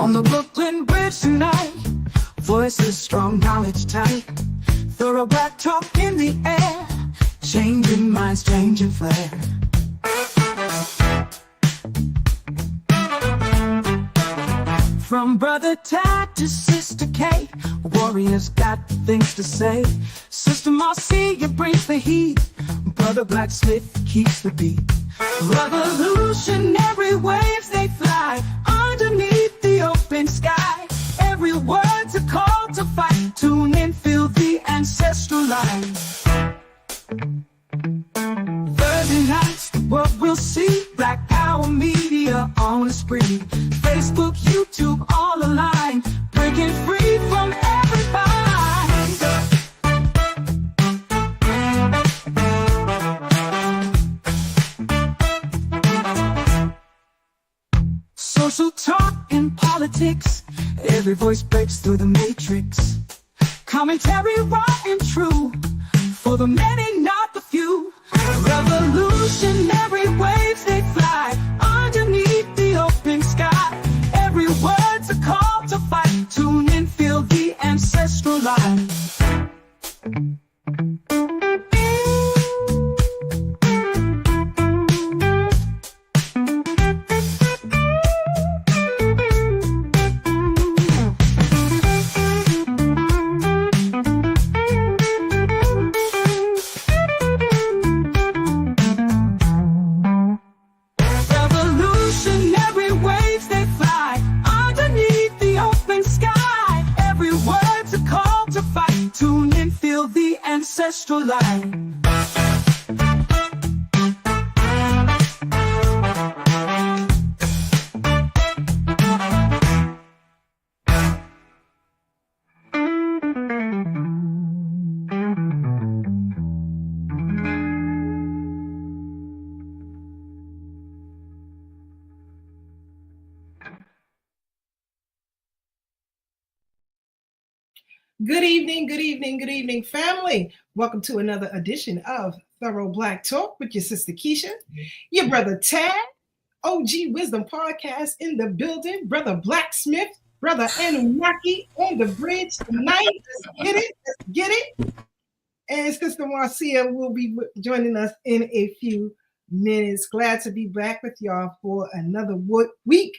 On the Brooklyn Bridge tonight, voices strong, knowledge tight. Thorough black talk in the air, changing minds, changing flair. From Brother Tad to Sister Kate, warriors got things to say. Sister Marcia brings the heat, Brother Blacksmith keeps the beat. Revolutionary waves they fly underneath the open sky. Every word's a call to fight. Tune in, feel the ancestral line. Thursday nights, what we'll see. Black Hour Media on the spree. Facebook, YouTube, all aligned. Breaking free from every bind. Social talk and politics, every voice breaks through the matrix. Commentary raw and true, for the many, not the few. Revolutionary waves they fly underneath the open sky. Every word's a call to fight. Tune in, feel the ancestral line. Ancestral line. Good evening, good evening, good evening, family. Welcome to another edition of Thorough Black Talk with your sister Keisha, your brother Tad, OG Wisdom Podcast in the building, brother Blacksmith, brother Anunnaki on the bridge tonight. Let's get it. And Sister Marcia will be joining us in a few minutes. Glad to be back with y'all for another week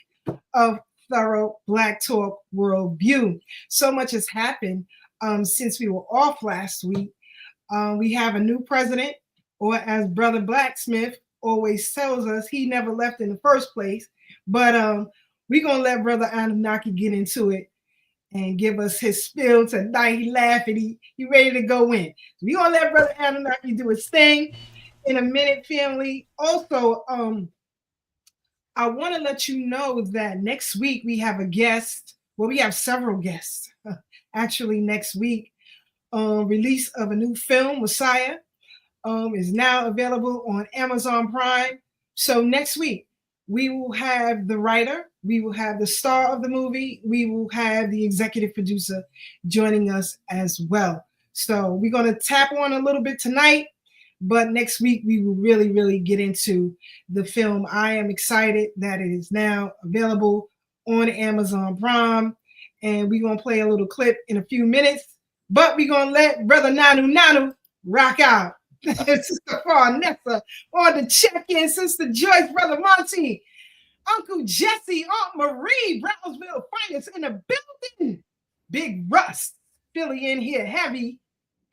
of Thorough Black Talk Worldview. So much has happened since we were off last week. We have a new president, or as Brother Blacksmith always tells us, he never left in the first place. But we're going to let Brother Anunnaki get into it and give us his spiel tonight. He laughing, he ready to go in. We're going to let Brother Anunnaki do his thing in a minute, family. Also, I want to let you know that next week we have a guest. Well, we have several guests. Actually, next week, release of a new film, Messiah, is now available on Amazon Prime. So next week, we will have the writer, we will have the star of the movie, we will have the executive producer joining us as well. So we're going to tap on a little bit tonight, but next week we will really, really get into the film. I am excited that it is now available on Amazon Prime, and we're going to play a little clip in a few minutes, but we're going to let Brother Nanu rock out. Sister Farnessa on the check-in, Sister Joyce, Brother Monty, Uncle Jesse, Aunt Marie, Brownsville Finest in the building. Big Russ, Philly in here, Heavy,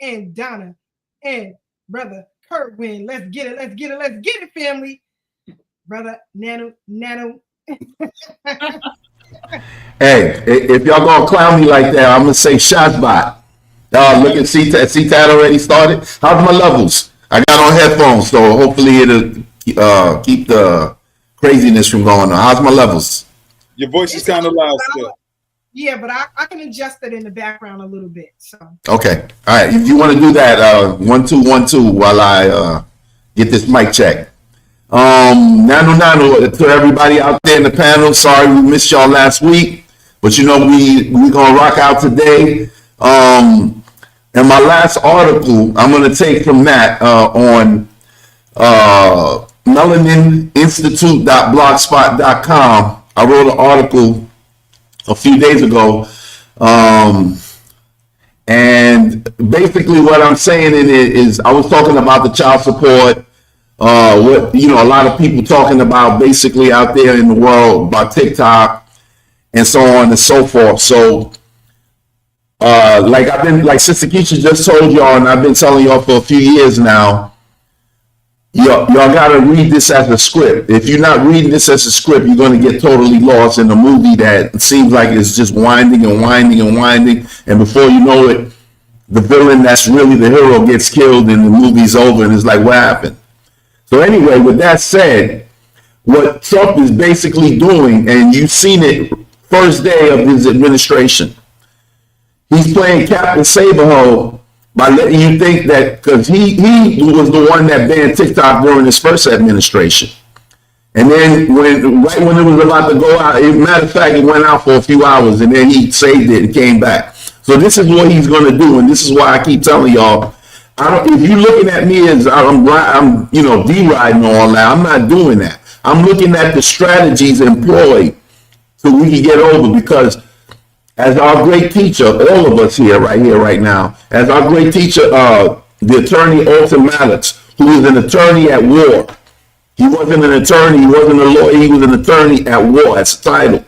and Donna, and Brother Kerwin. Let's get it, family. Brother Nano. Hey, if y'all gonna clown me like that, I'm gonna say Shotbot. Look at C-Tad already started. How's my levels? I got on headphones, so hopefully it'll keep the craziness from going on. How's my levels? Your voice is kind of loud still. Yeah, but I can adjust it in the background a little bit. So okay, all right. If you want to do that, 1 2 1 2 while I get this mic check. Nano to everybody out there in the panel. Sorry we missed y'all last week, but you know we gonna rock out today. And my last article I'm gonna take from that on melanininstitute.blogspot.com. I wrote an article a few days ago. And basically what I'm saying in it is I was talking about the child support, what, a lot of people talking about basically out there in the world about TikTok and so on and so forth. So, like Sister Keisha just told y'all, and I've been telling y'all for a few years now, y'all gotta read this as a script. If you're not reading this as a script, you're gonna get totally lost in a movie that seems like it's just winding and winding and winding, and before you know it, the villain that's really the hero gets killed and the movie's over, and it's like, what happened? So anyway, with that said, what Trump is basically doing, and you've seen it first day of his administration, he's playing Captain Saberho by letting you think that, because he was the one that banned TikTok during his first administration. And then right when it was about to go out, matter of fact, it went out for a few hours and then he saved it and came back. So this is what he's going to do. And this is why I keep telling y'all, if you're looking at me as I'm deriding all that, I'm not doing that. I'm looking at the strategies employed so we can get over, because as our great teacher, all of us here, right now, as our great teacher, the attorney Alton Maddox, who was an attorney at war. He wasn't an attorney, he wasn't a lawyer, he was an attorney at war. That's the title.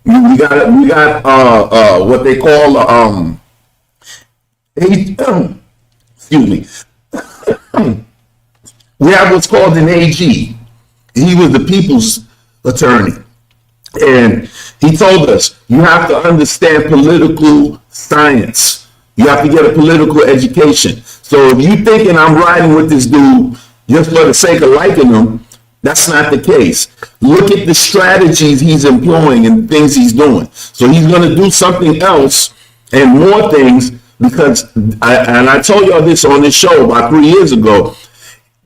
We got what they call excuse me. We have what's called an AG. He was the people's attorney. And he told us, you have to understand political science. You have to get a political education. So if you're thinking I'm riding with this dude just for the sake of liking him, that's not the case. Look at the strategies he's employing and things he's doing. So he's going to do something else and more things, because, I told y'all this on this show about 3 years ago,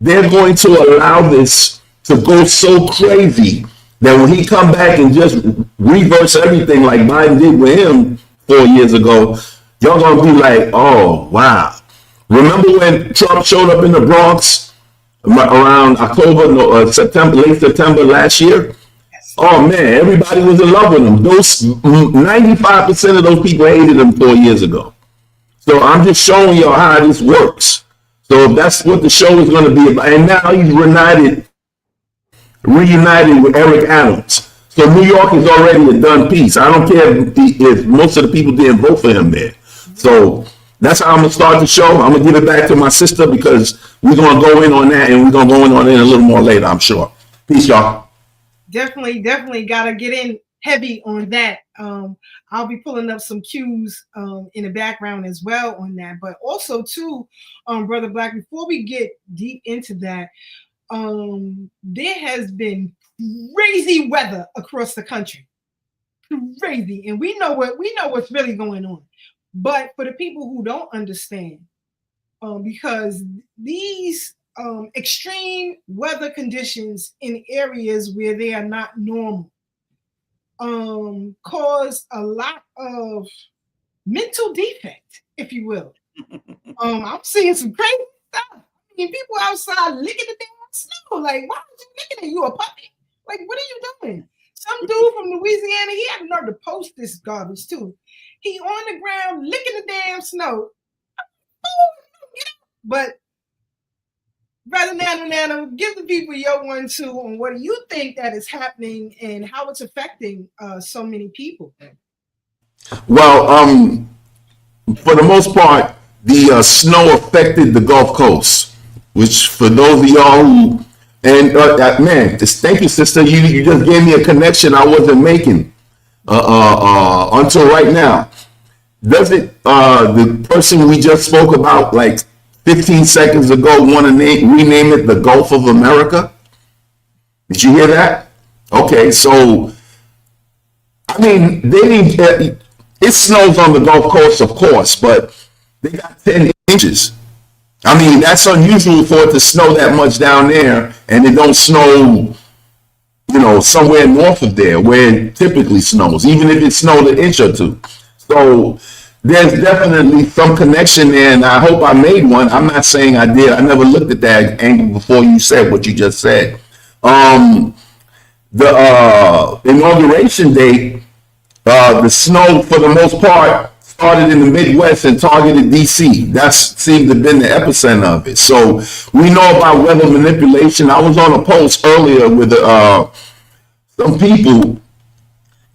they're going to allow this to go so crazy that when he come back and just reverse everything like Biden did with him 4 years ago, y'all gonna be like, oh, wow. Remember when Trump showed up in the Bronx around September, late September last year? Oh man, everybody was in love with him. Those 95% of those people hated him 4 years ago. So I'm just showing y'all how this works. So that's what the show is going to be about. And now he's reunited with Eric Adams. So New York is already a done piece. I don't care if most of the people didn't vote for him there. So that's how I'm going to start the show. I'm going to give it back to my sister, because we're going to go in on that, and we're going to go in on it a little more later, I'm sure. Peace, y'all. Definitely got to get in heavy on that. I'll be pulling up some cues in the background as well on that. But also, too, Brother Black, before we get deep into that, there has been crazy weather across the country. Crazy. And we know what's really going on. But for the people who don't understand, because these extreme weather conditions in areas where they are not normal cause a lot of mental defect, if you will. I'm seeing some crazy stuff. I mean, people outside licking the damn snow. Like, why are you licking it? You a puppy? Like, what are you doing? Some dude from Louisiana, he had the nerve to post this garbage too. He on the ground licking the damn snow. But Brother Nana, give the people your 1-2 on what do you think that is happening and how it's affecting so many people. Well, for the most part, the snow affected the Gulf Coast, which for those of y'all who, and man, thank you, sister. You just gave me a connection I wasn't making until right now. Does it, the person we just spoke about like 15 seconds ago want to rename it the Gulf of America? Did you hear that? Okay, so, I mean, it snows on the Gulf Coast, of course, but they got 10 inches. I mean, that's unusual for it to snow that much down there, and it don't snow, somewhere north of there where it typically snows, even if it snowed an inch or two. So there's definitely some connection there, and I hope I made one. I'm not saying I did. I never looked at that angle before you said what you just said. The inauguration date The snow, for the most part, started in the Midwest and targeted DC. That seemed to have been the epicenter of it. So we know about weather manipulation. I was on a post earlier with some people,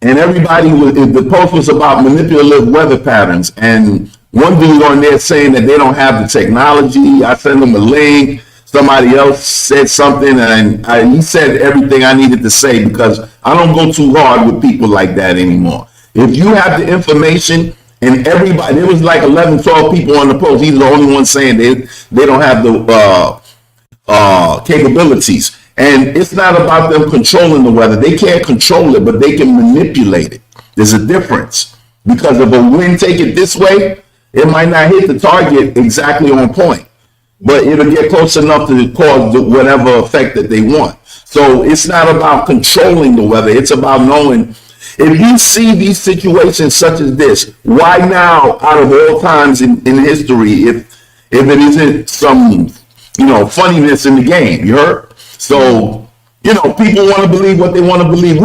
and everybody was, the post was about manipulative weather patterns. And one dude on there saying that they don't have the technology. I sent them a link. Somebody else said something, and he said everything I needed to say, because I don't go too hard with people like that anymore. If you have the information, and everybody, there was like 11, 12 people on the post. He's the only one saying they don't have the capabilities. And it's not about them controlling the weather. They can't control it, but they can manipulate it. There's a difference, because if a wind take it this way, it might not hit the target exactly on point, but it'll get close enough to cause whatever effect that they want. So it's not about controlling the weather. It's about knowing, if you see these situations such as this, why now, out of all times in history, if it isn't some, funniness in the game, you heard? So, people want to believe what they want to believe.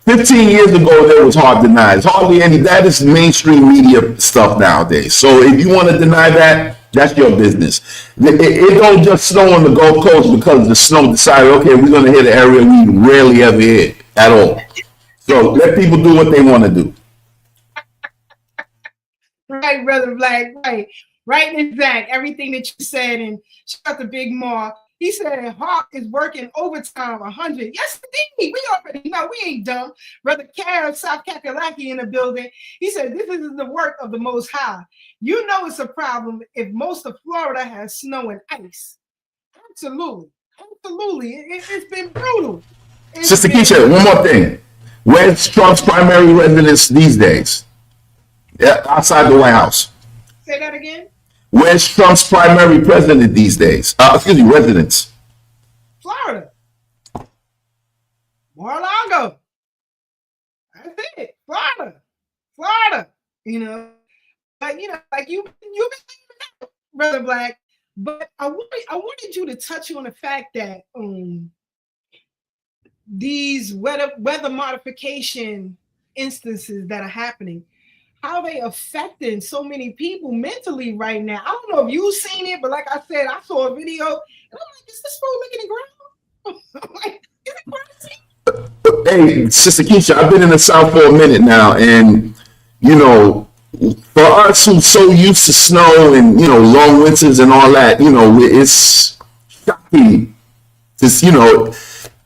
15 years ago, there was hard denies. Hardly any, that is mainstream media stuff nowadays. So if you want to deny that, that's your business. It don't just snow on the Gulf Coast because the snow decided, okay, we're going to hit an area we rarely ever hit at all. So let people do what they want to do. Right, Brother Black, right. Right, exact. Everything that you said, and shout out to Big Mark. He said Hawk is working overtime 100. Yes, indeed. We already know. We ain't dumb. Brother Carol, South Kakalaki in the building. He said this is the work of the Most High. You know it's a problem if most of Florida has snow and ice. Absolutely. Absolutely. It's been brutal. Sister Keisha, one more thing. Where's Trump's primary residence these days? Yeah, outside the White House. Say that again? Where's Trump's primary president these days? Residence. Florida. Mar-a-Lago. That's it. Florida. But like you been Brother Black. But I wanted you to touch on the fact that these weather modification instances that are happening, how they affecting so many people mentally right now. I don't know if you've seen it, but like I said, I saw a video and I'm like, is this fool looking at the ground? I'm like, is it crazy? Hey, Sister Keisha, I've been in the South for a minute now, and for us who's so used to snow and long winters and all that, it's shocking.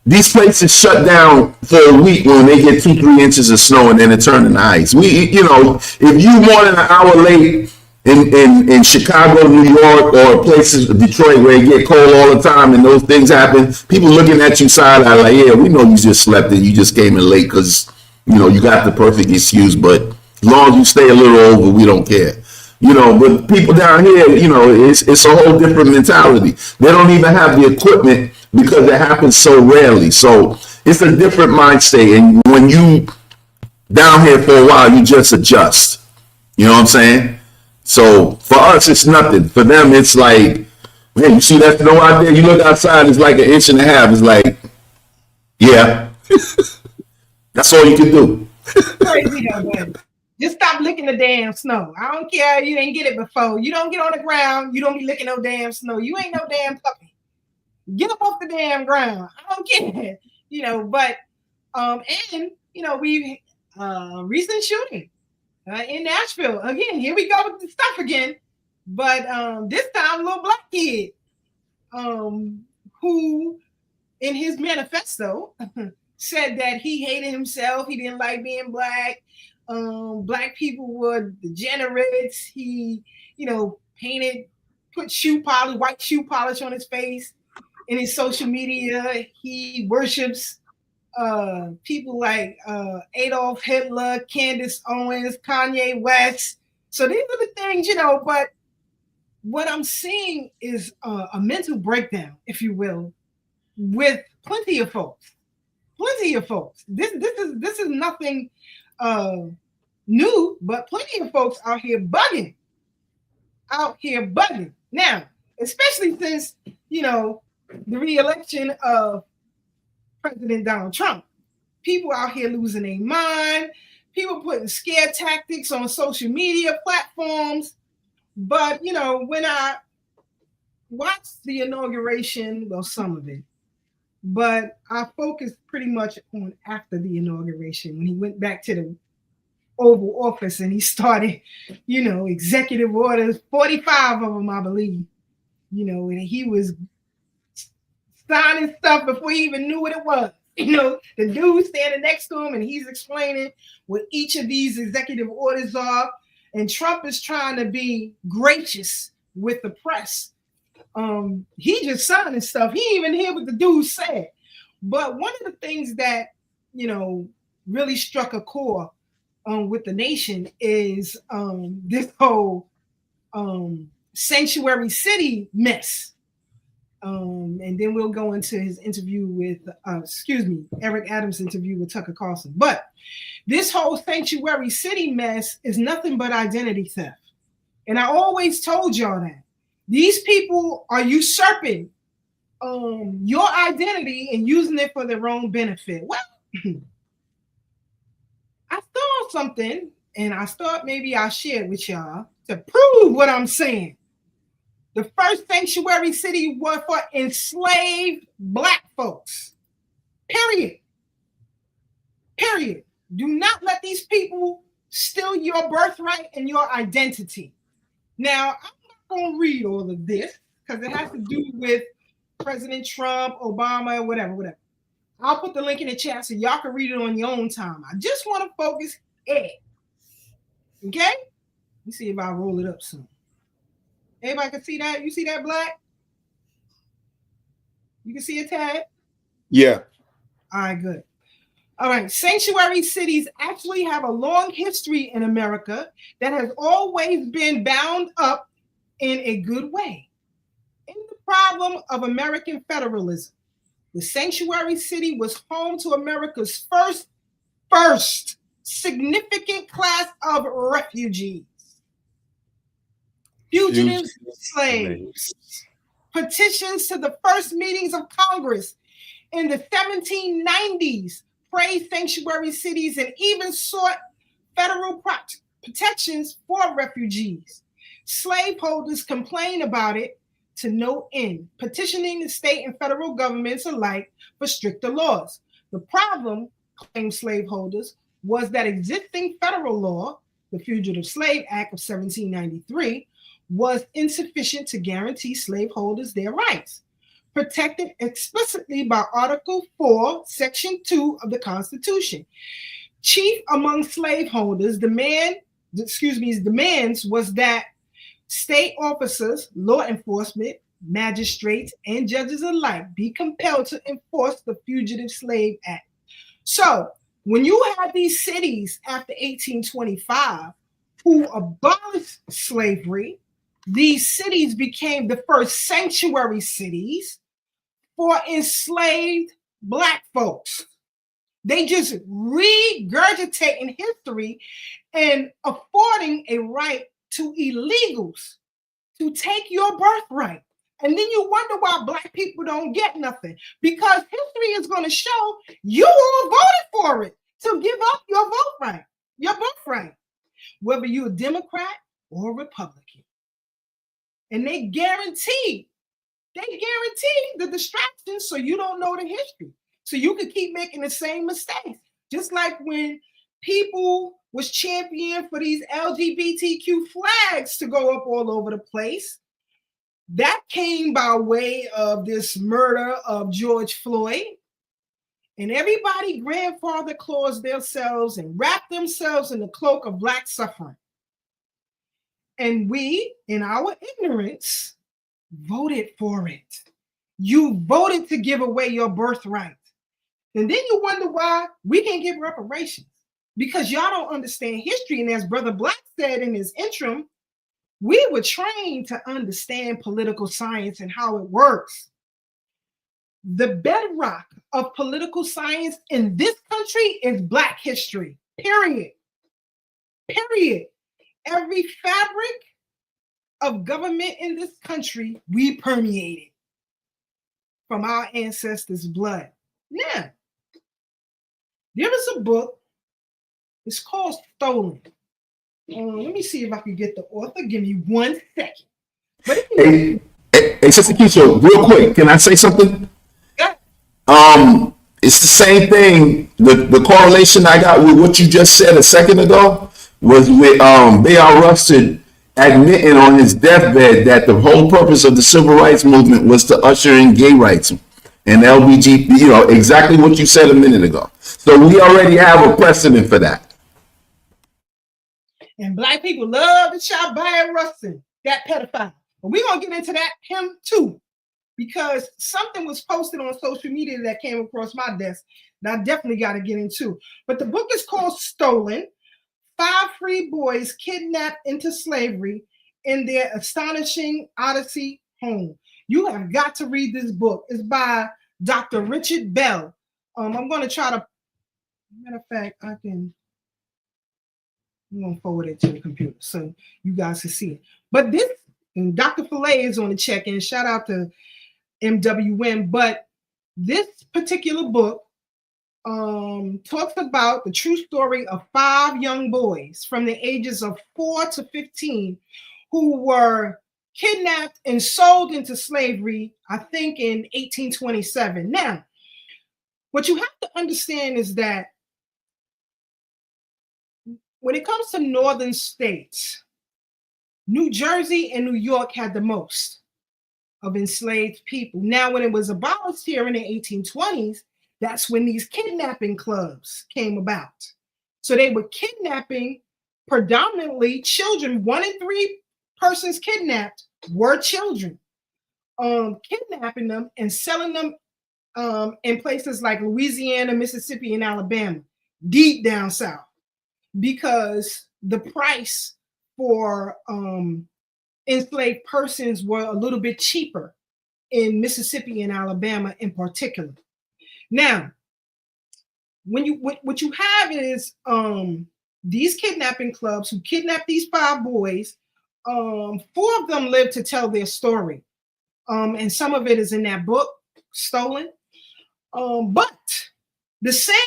These places shut down for a week when they get 2-3 inches of snow, and then it turns into ice. If you more than an hour late in Chicago, New York, or places, Detroit, where it get cold all the time and those things happen, people looking at you side eye like, yeah, we know you just slept and you just came in late because you got the perfect excuse. But as long as you stay a little over, we don't care. But people down here, it's a whole different mentality. They don't even have the equipment because it happens so rarely. So it's a different mind state. And when you down here for a while, you just adjust. You know what I'm saying? So for us, it's nothing. For them, it's like, man, you see that snow out there? You look outside, it's like 1.5 inches. It's like, yeah. That's all you can do. Crazy though, man. Just stop licking the damn snow. I don't care. You didn't get it before. You don't get on the ground. You don't be licking no damn snow. You ain't no damn puppy. Get up off the damn ground. I don't care. But we recent shooting in Nashville. Again, here we go with the stuff again. But this time, a little black kid who in his manifesto said that he hated himself. He didn't like being black. Black people were degenerates. He, put white shoe polish on his face. In his social media, he worships people like Adolf Hitler, Candace Owens, Kanye West. So these are the things, but what I'm seeing is a mental breakdown, if you will, with plenty of folks. This is nothing new, but plenty of folks out here bugging. Now, especially since, the re-election of President Donald Trump. people out here losing their mind, people putting scare tactics on social media platforms. But, you know, when I watched the inauguration, well, some of it, but I focused pretty much on after the inauguration when he went back to the Oval Office and he started, you know, executive orders, 45 of them, I believe, you know, and he was signing stuff before he even knew what it was. You know, the dude standing next to him and he's explaining what each of these executive orders are. And Trump is trying to be gracious with the press. He just signing stuff. He didn't even hear what the dude said. But one of the things that, you know, really struck a chord with the nation is this whole sanctuary city mess. And then we'll go into his interview with, Eric Adams' interview with Tucker Carlson. But this whole sanctuary city mess is nothing but identity theft. And I always told y'all that. These people are usurping your identity and using it for their own benefit. Well, I saw something, and I thought maybe I'll share it with y'all to prove what I'm saying. The first sanctuary city was for enslaved Black folks. Period. Period. Do not let these people steal your birthright and your identity. Now, I'm not going to read all of this because it has to do with President Trump, Obama, whatever. I'll put the link in the chat so y'all can read it on your own time. I just want to focus here. Okay? Let me see if I roll it up soon. Everybody can see that? You see that, Black? You can see it, Tad? Yeah. All right, good. All right. Sanctuary cities actually have a long history in America that has always been bound up in a good way. In the problem of American federalism, the sanctuary city was home to America's first significant class of refugees. Fugitive slaves. Petitions to the first meetings of Congress in the 1790s praised sanctuary cities and even sought federal protections for refugees. Slaveholders complained about it to no end, petitioning the state and federal governments alike for stricter laws. The problem, claimed slaveholders, was that existing federal law, the Fugitive Slave Act of 1793, was insufficient to guarantee slaveholders their rights, protected explicitly by Article 4, Section 2 of the Constitution. Chief among slaveholders' demands was that state officers, law enforcement, magistrates, and judges alike be compelled to enforce the Fugitive Slave Act. So, when you had these cities after 1825 who abolished slavery, these cities became the first sanctuary cities for enslaved Black folks. They just regurgitating history and affording a right to illegals to take your birthright. And then you wonder why Black people don't get nothing, because history is going to show you all voted for it to give up your birthright, whether you're a Democrat or a Republican. And they guarantee the distractions so you don't know the history. So you can keep making the same mistakes. Just like when people was championing for these LGBTQ flags to go up all over the place. That came by way of this murder of George Floyd. And everybody grandfather claused themselves and wrapped themselves in the cloak of Black suffering. And we, in our ignorance, voted for it. You voted to give away your birthright. And then you wonder why we can't give reparations. Because y'all don't understand history. And as Brother Black said in his interim, we were trained to understand political science and how it works. The bedrock of political science in this country is Black history, period. Period. Every fabric of government in this country, we permeated from our ancestors' blood. Now, There is a book. It's called Stolen. Let me see if I can get the author. Give me 1 second. But if you Hey, Sister Keisha, real quick, can I say something? It's the same thing. The correlation I got with what you just said a second ago was with Bayard Rustin admitting on his deathbed that the whole purpose of the civil rights movement was to usher in gay rights and LBGT, exactly what you said a minute ago. So we already have a precedent for that. And black people love to shout Bayard Rustin, that pedophile. But we're going to get into that, him too, because something was posted on social media that came across my desk that I definitely got to get into. But the book is called Stolen: 5 Free Boys Kidnapped into Slavery in Their Astonishing Odyssey Home. You have got to read this book. It's by Dr. Richard Bell. I'm going to try to, matter of fact, I'm going to forward it to the computer so you guys can see it. But this, and Dr. Filet is on the check-in. Shout out to MWM. But this particular book talks about the true story of 5 young boys from the ages of 4 to 15 who were kidnapped and sold into slavery, I think in 1827. Now, what you have to understand is that when it comes to northern states, New Jersey and New York had the most of enslaved people. Now, when it was abolished here in the 1820s, that's when these kidnapping clubs came about. So they were kidnapping predominantly children. 1 in 3 persons kidnapped were children, kidnapping them and selling them in places like Louisiana, Mississippi, and Alabama, deep down south, because the price for enslaved persons were a little bit cheaper in Mississippi and Alabama in particular. Now, what you have is these kidnapping clubs who kidnapped these 5 boys. 4 of them lived to tell their story, and some of it is in that book, Stolen. But the same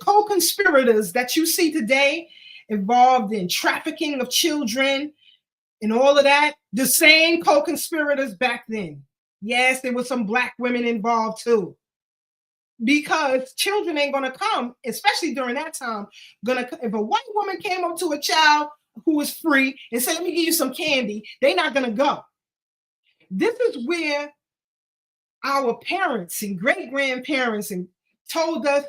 co-conspirators that you see today involved in trafficking of children and all of that, the same co-conspirators back then. Yes, there were some black women involved too, because children ain't gonna come, especially during that time. If a white woman came up to a child who was free and said, "Let me give you some candy," they're not gonna go. This is where our parents and great-grandparents told us,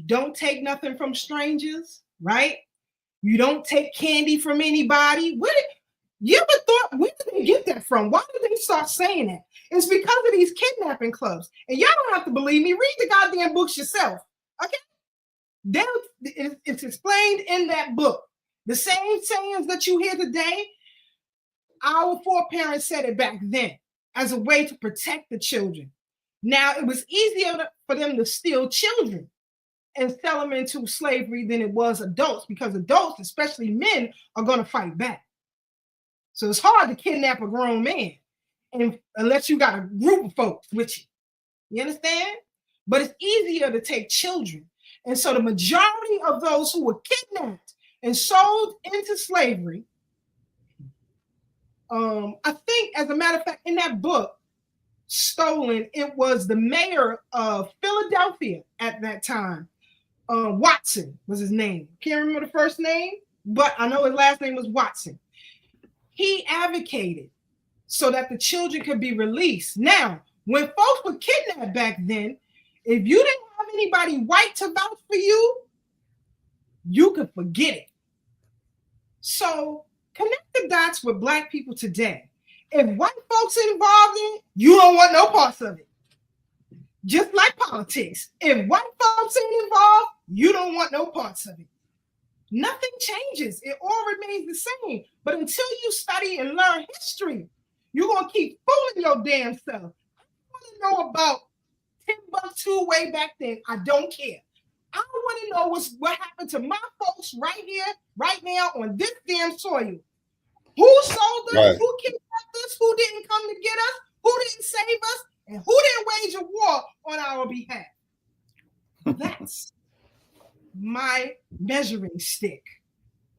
don't take nothing from strangers, right? You don't take candy from anybody. You ever thought, where did they get that from? Why did they start saying that? It's because of these kidnapping clubs. And y'all don't have to believe me. Read the goddamn books yourself, okay? It's explained in that book. The same sayings that you hear today, our foreparents said it back then as a way to protect the children. Now, it was easier for them to steal children and sell them into slavery than it was adults, because adults, especially men, are going to fight back. So it's hard to kidnap a grown man unless you got a group of folks with you. You understand? But it's easier to take children. And so the majority of those who were kidnapped and sold into slavery, I think, as a matter of fact, in that book, Stolen, it was the mayor of Philadelphia at that time. Watson was his name. Can't remember the first name, but I know his last name was Watson. He advocated so that the children could be released. Now, when folks were kidnapped back then, if you didn't have anybody white to vouch for you, you could forget it. So connect the dots with black people today. If white folks are involved in it, you don't want no parts of it. Just like politics. If white folks ain't involved, you don't want no parts of it. Nothing changes. It all remains the same. But until you study and learn history, you're going to keep fooling your damn self. I want to know about Timbuktu way back then. I don't care. I want to know what happened to my folks right here, right now, on this damn soil. Who sold us? Right. Who kidnapped us? Who didn't come to get us? Who didn't save us? And who didn't wage a war on our behalf? my measuring stick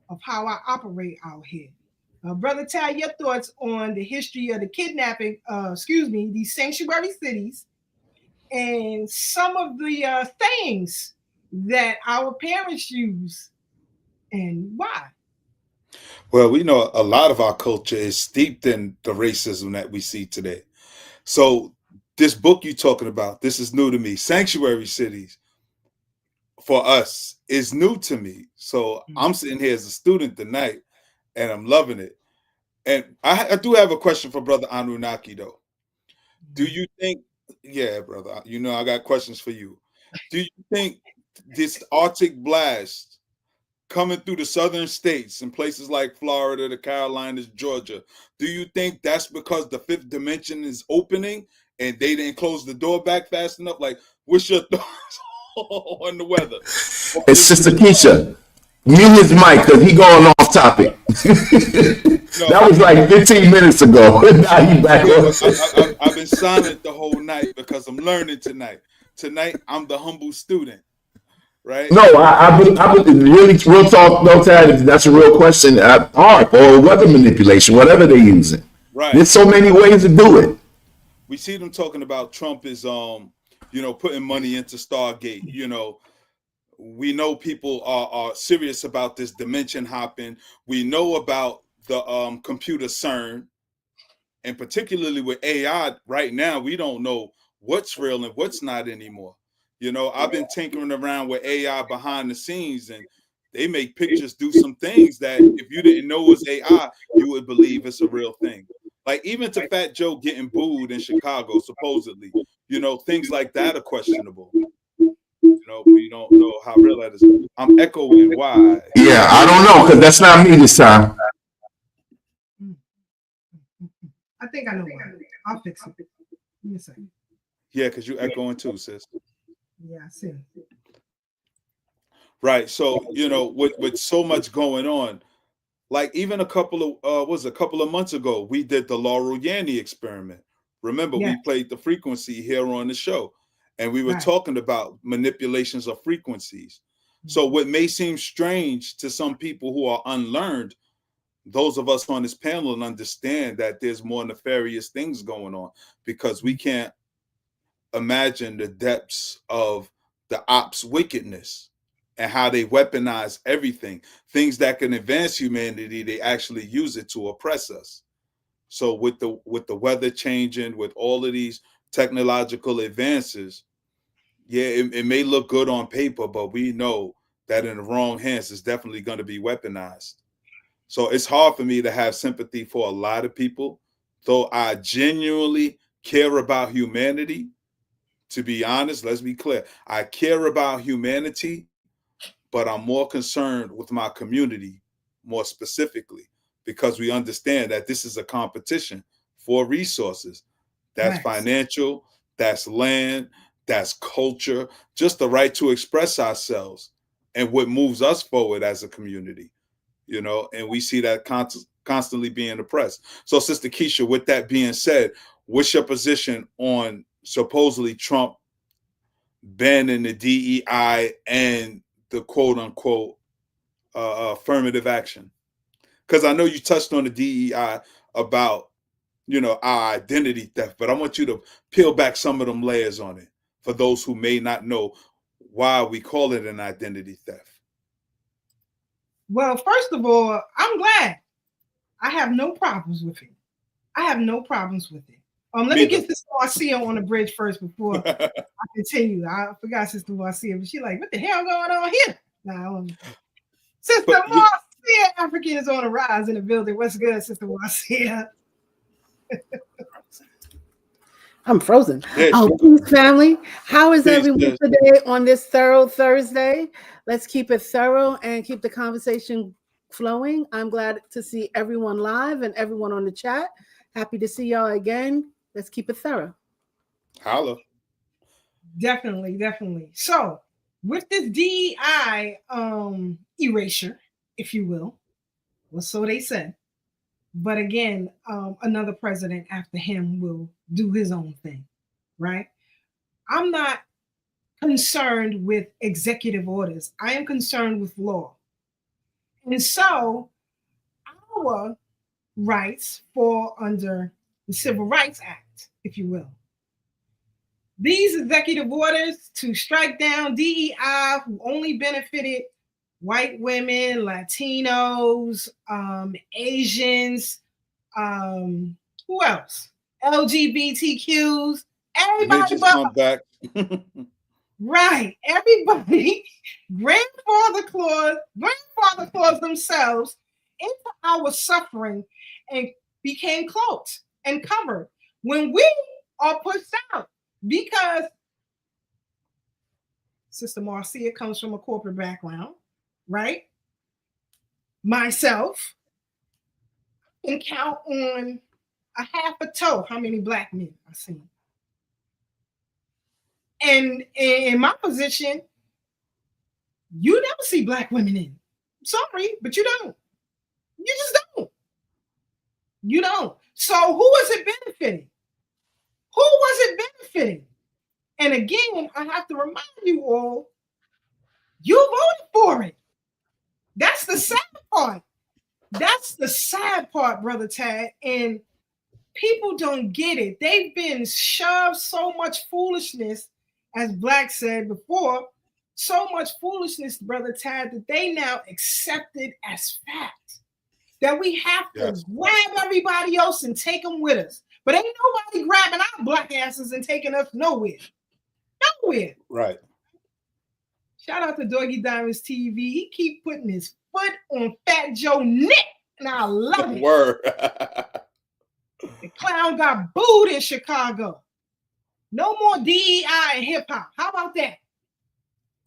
of how I operate out here. Brother Ty, your thoughts on the history of the kidnapping, these sanctuary cities and some of the things that our parents use and why? Well, we know a lot of our culture is steeped in the racism that we see today. So this book you're talking about, this is new to me. Sanctuary cities for us is new to me. So I'm sitting here as a student tonight and I'm loving it. And I do have a question for Brother Anunnaki though. Do you think, yeah, brother, you know I got questions for you. Do you think this Arctic blast coming through the southern states and places like Florida, the Carolinas, Georgia, do you think that's because the fifth dimension is opening and they didn't close the door back fast enough? Like, what's your thoughts on the weather? It's Sister Keisha. Mute his mic because he going off topic. That was like 15 minutes ago. Now he back on. I've been silent the whole night because I'm learning tonight. Tonight, I'm the humble student. Right? No, I really real talk. No, Tad, that's a real question. Art or weather manipulation, whatever they're using. Right. There's so many ways to do it. We see them talking about Trump is, putting money into Stargate. You know, we know people are serious about this dimension hopping. We know about the computer CERN, and particularly with AI right now, we don't know what's real and what's not anymore. You know, I've been tinkering around with AI behind the scenes, and they make pictures do some things that if you didn't know was AI, you would believe it's a real thing. Like even to Fat Joe getting booed in Chicago, supposedly, things like that are questionable. We don't know how real that is. I'm echoing why. Yeah, I don't know because that's not me this time. I think I know why. I'll fix it. Give me a second. Yeah, because you're echoing too, sis. Yeah, I see. Right. So, with so much going on, like even a couple of months ago, we did the Laurel Yanny experiment. Remember, we played the frequency here on the show, and we were talking about manipulations of frequencies. So what may seem strange to some people who are unlearned, those of us on this panel understand that there's more nefarious things going on because we can't imagine the depths of the ops wickedness and how they weaponize everything. Things that can advance humanity, they actually use it to oppress us. So with the weather changing, with all of these technological advances, yeah, it may look good on paper, but we know that in the wrong hands, it's definitely going to be weaponized. So it's hard for me to have sympathy for a lot of people, though I genuinely care about humanity. To be honest, let's be clear. I care about humanity, but I'm more concerned with my community, more specifically, because we understand that this is a competition for resources. That's financial, that's land, that's culture, just the right to express ourselves and what moves us forward as a community, and we see that constantly being oppressed. So, Sister Keisha, with that being said, what's your position on supposedly Trump banning the DEI and the quote unquote affirmative action? Because I know you touched on the DEI about, our identity theft, but I want you to peel back some of them layers on it for those who may not know why we call it an identity theft. Well, first of all, I'm glad. I have no problems with it. I have no problems with it. Let me get Sister Marcia on the bridge first before I continue. I forgot Sister Marcia, but she's like, what the hell going on here? Nah, Sister Marcia, African is on the rise in the building. What's good, Sister Marcia? I'm frozen. Peace, family. How is everyone today on this thorough Thursday? Let's keep it thorough and keep the conversation flowing. I'm glad to see everyone live and everyone on the chat. Happy to see y'all again. Let's keep it thorough. Holla. Definitely. So with this DEI erasure, if you will, well, so they said. But again, another president after him will do his own thing, right? I'm not concerned with executive orders. I am concerned with law. And so our rights fall under the Civil Rights Act, if you will. These executive orders to strike down DEI, who only benefited white women, Latinos, Asians, who else? LGBTQs, everybody but back. right, everybody, grandfather clause themselves into our suffering and became cloaked and covered when we are pushed out. Because Sister Marcia comes from a corporate background, right? Myself can count on a half a toe how many black men I've seen. And in my position, you never see black women in. Sorry, but you don't. You just don't. You don't. So who was it benefiting? Who was it benefiting? And again, I have to remind you all, you voted for it. That's the sad part. That's the sad part, Brother Tad. And people don't get it. They've been shoved so much foolishness, as Black said before, so much foolishness, Brother Tad, that they now accept it as fact. That we have to grab everybody else and take them with us. But ain't nobody grabbing our black asses and taking us nowhere. Nowhere. Right. Shout out to Doggy Diamonds TV. He keep putting his foot on Fat Joe neck, and I love it. Word. The clown got booed in Chicago. No more DEI in hip hop. How about that?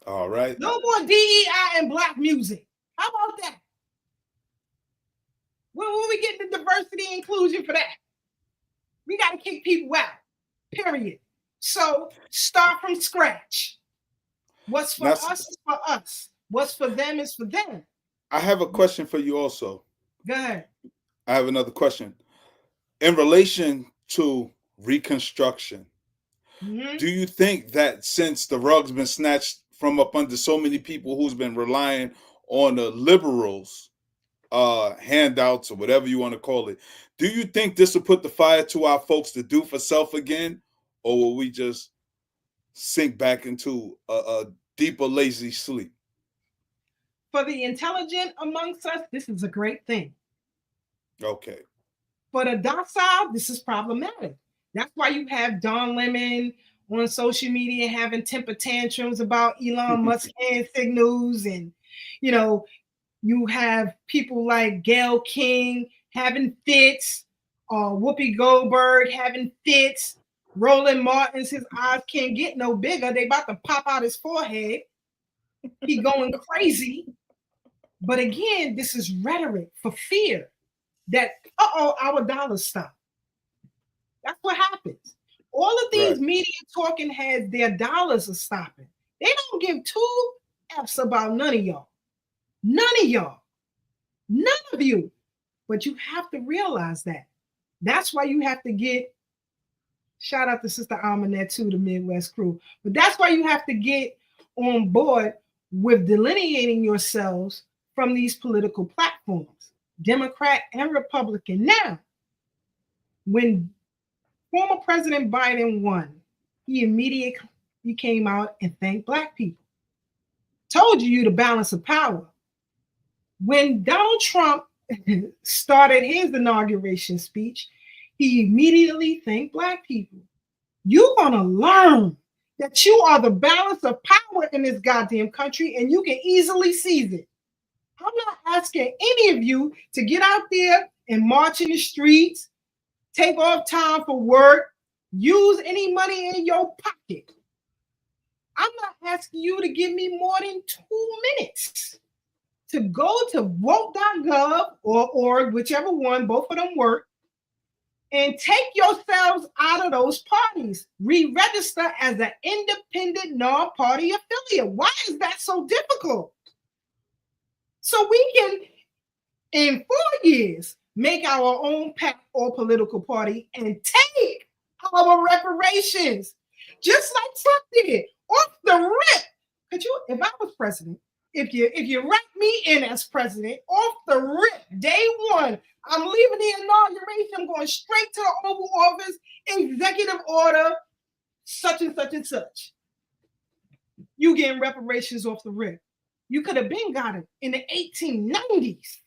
All right. No more DEI in black music. How about that? When we getting the diversity and inclusion for that? We got to kick people out. Period. So start from scratch. What's for us is for us. What's for them is for them. I have a question for you also. Go ahead. I have another question. In relation to Reconstruction, do you think that since the rug's been snatched from up under so many people who's been relying on the liberals' handouts or whatever you want to call it, do you think this will put the fire to our folks to do for self again? Or will we just sink back into a deeper, lazy sleep? For the intelligent amongst us, this is a great thing. Okay. For the docile, this is problematic. That's why you have Don Lemon on social media having temper tantrums about Elon Musk hand signals. And, you know, you have people like Gayle King having fits, Whoopi Goldberg having fits, Roland Martin's, his eyes can't get no bigger. They about to pop out his forehead. He going crazy. But again, this is rhetoric for fear that, our dollars stop. That's what happens. All of these media talking heads, their dollars are stopping. They don't give two F's about none of y'all. None of y'all. None of you. But you have to realize that. That's why you have to get, shout out to Sister Almanet too, the Midwest crew. But that's why you have to get on board with delineating yourselves from these political platforms, Democrat and Republican. Now, when former President Biden won, he immediately came out and thanked Black people. Told you the balance of power. When Donald Trump started his inauguration speech, he immediately thanked Black people. You're going to learn that you are the balance of power in this goddamn country, and you can easily seize it. I'm not asking any of you to get out there and march in the streets, take off time for work, use any money in your pocket. I'm not asking you to give me more than 2 minutes to go to vote.gov or org, whichever one, both of them work, and take yourselves out of those parties. Re-register as an independent non-party affiliate. Why is that so difficult? So we can, in 4 years, make our own PAC or political party and take our reparations, just like Trump did. off the rip. Could you, if I was president, if you write me in as president, off the rip, day one, I'm leaving the inauguration, I'm going straight to the Oval Office, executive order, such and such and such. You getting reparations off the rip. You could have been got it in the 1890s.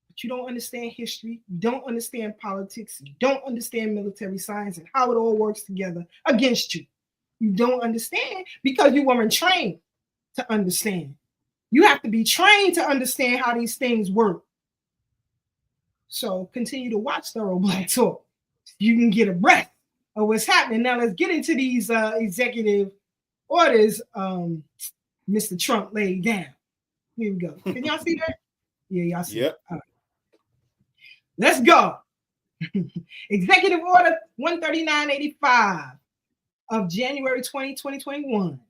But you don't understand history, you don't understand politics, you don't understand military science and how it all works together against you. You don't understand because you weren't trained to understand. You have to be trained to understand how these things work. So continue to watch Thorough Black Talk. You can get a breath of what's happening. Now let's get into these executive orders Mr. Trump laid down. Here we go. Can y'all see that? Yeah, y'all see it. All right. Let's go. Executive Order 13985 of January 2021.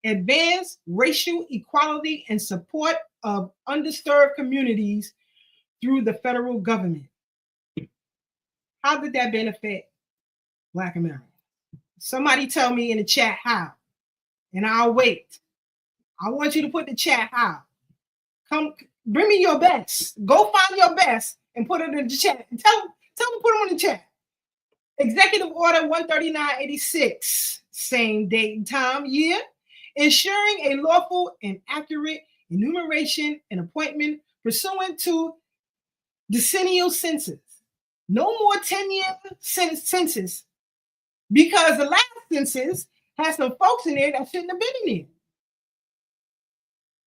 Advance racial equality and support of undisturbed communities through the federal government. How did that benefit Black Americans? Somebody tell me in the chat how, and I'll wait. I want you to put the chat how. Come, bring me your best. Go find your best and put it in the chat. And tell them put them in the chat. Executive Order 13986, same date and time, year, ensuring a lawful and accurate enumeration and appointment pursuant to decennial census. No more 10-year census, because the last census has some folks in there that shouldn't have been in there.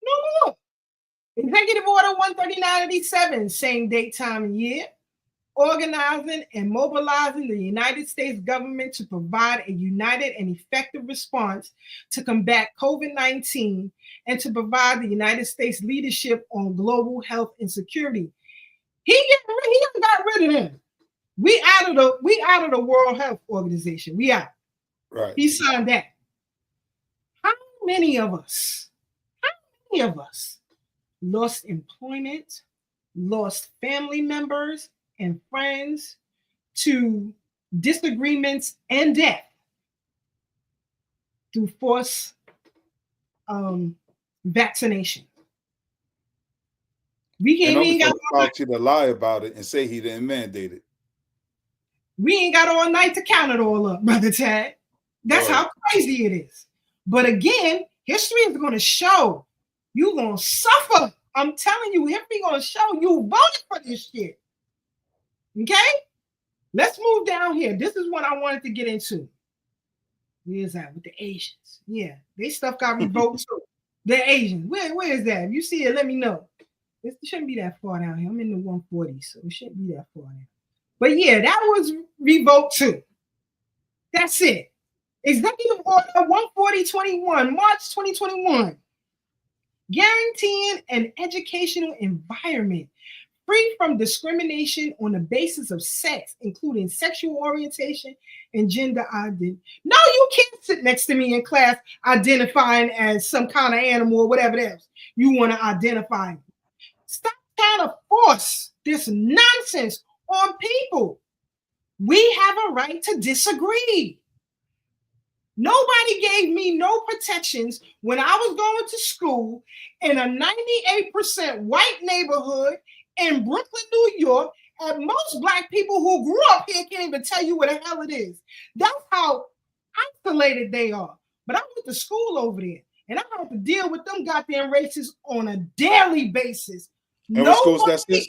No more. Executive Order 13987, same date, time, and year, organizing and mobilizing the United States government to provide a united and effective response to combat COVID-19 and to provide the United States leadership on global health and security. He got rid of them. We out of the World Health Organization. We out. Right. He signed that. How many of us lost employment, lost family members and friends to disagreements and death through forced vaccination? We ain't got Fauci to lie about it and say he didn't mandate it. We ain't got all night to count it all up, Brother Tad. That's how crazy it is. But again, history is going to show you're going to suffer. I'm telling you, history going to show you voted for this shit. Okay? Let's move down here. This is what I wanted to get into. Where's that with the Asians? Yeah, they stuff got revoked too. The Asians. Where is that? If you see it, let me know. It shouldn't be that far down here. I'm in the 140, so it shouldn't be that far down. But yeah, that was revoked too. That's it. Executive Order 14021, March 2021. Guaranteeing an educational environment free from discrimination on the basis of sex, including sexual orientation and gender identity. No, you can't sit next to me in class identifying as some kind of animal or whatever else you want to identify. Stop trying to force this nonsense on people. We have a right to disagree. Nobody gave me no protections when I was going to school in a 98% white neighborhood in Brooklyn, New York, and most Black people who grew up here can't even tell you what the hell it is. That's how isolated they are. But I went to school over there, and I have to deal with them goddamn racists on a daily basis. And what school is that?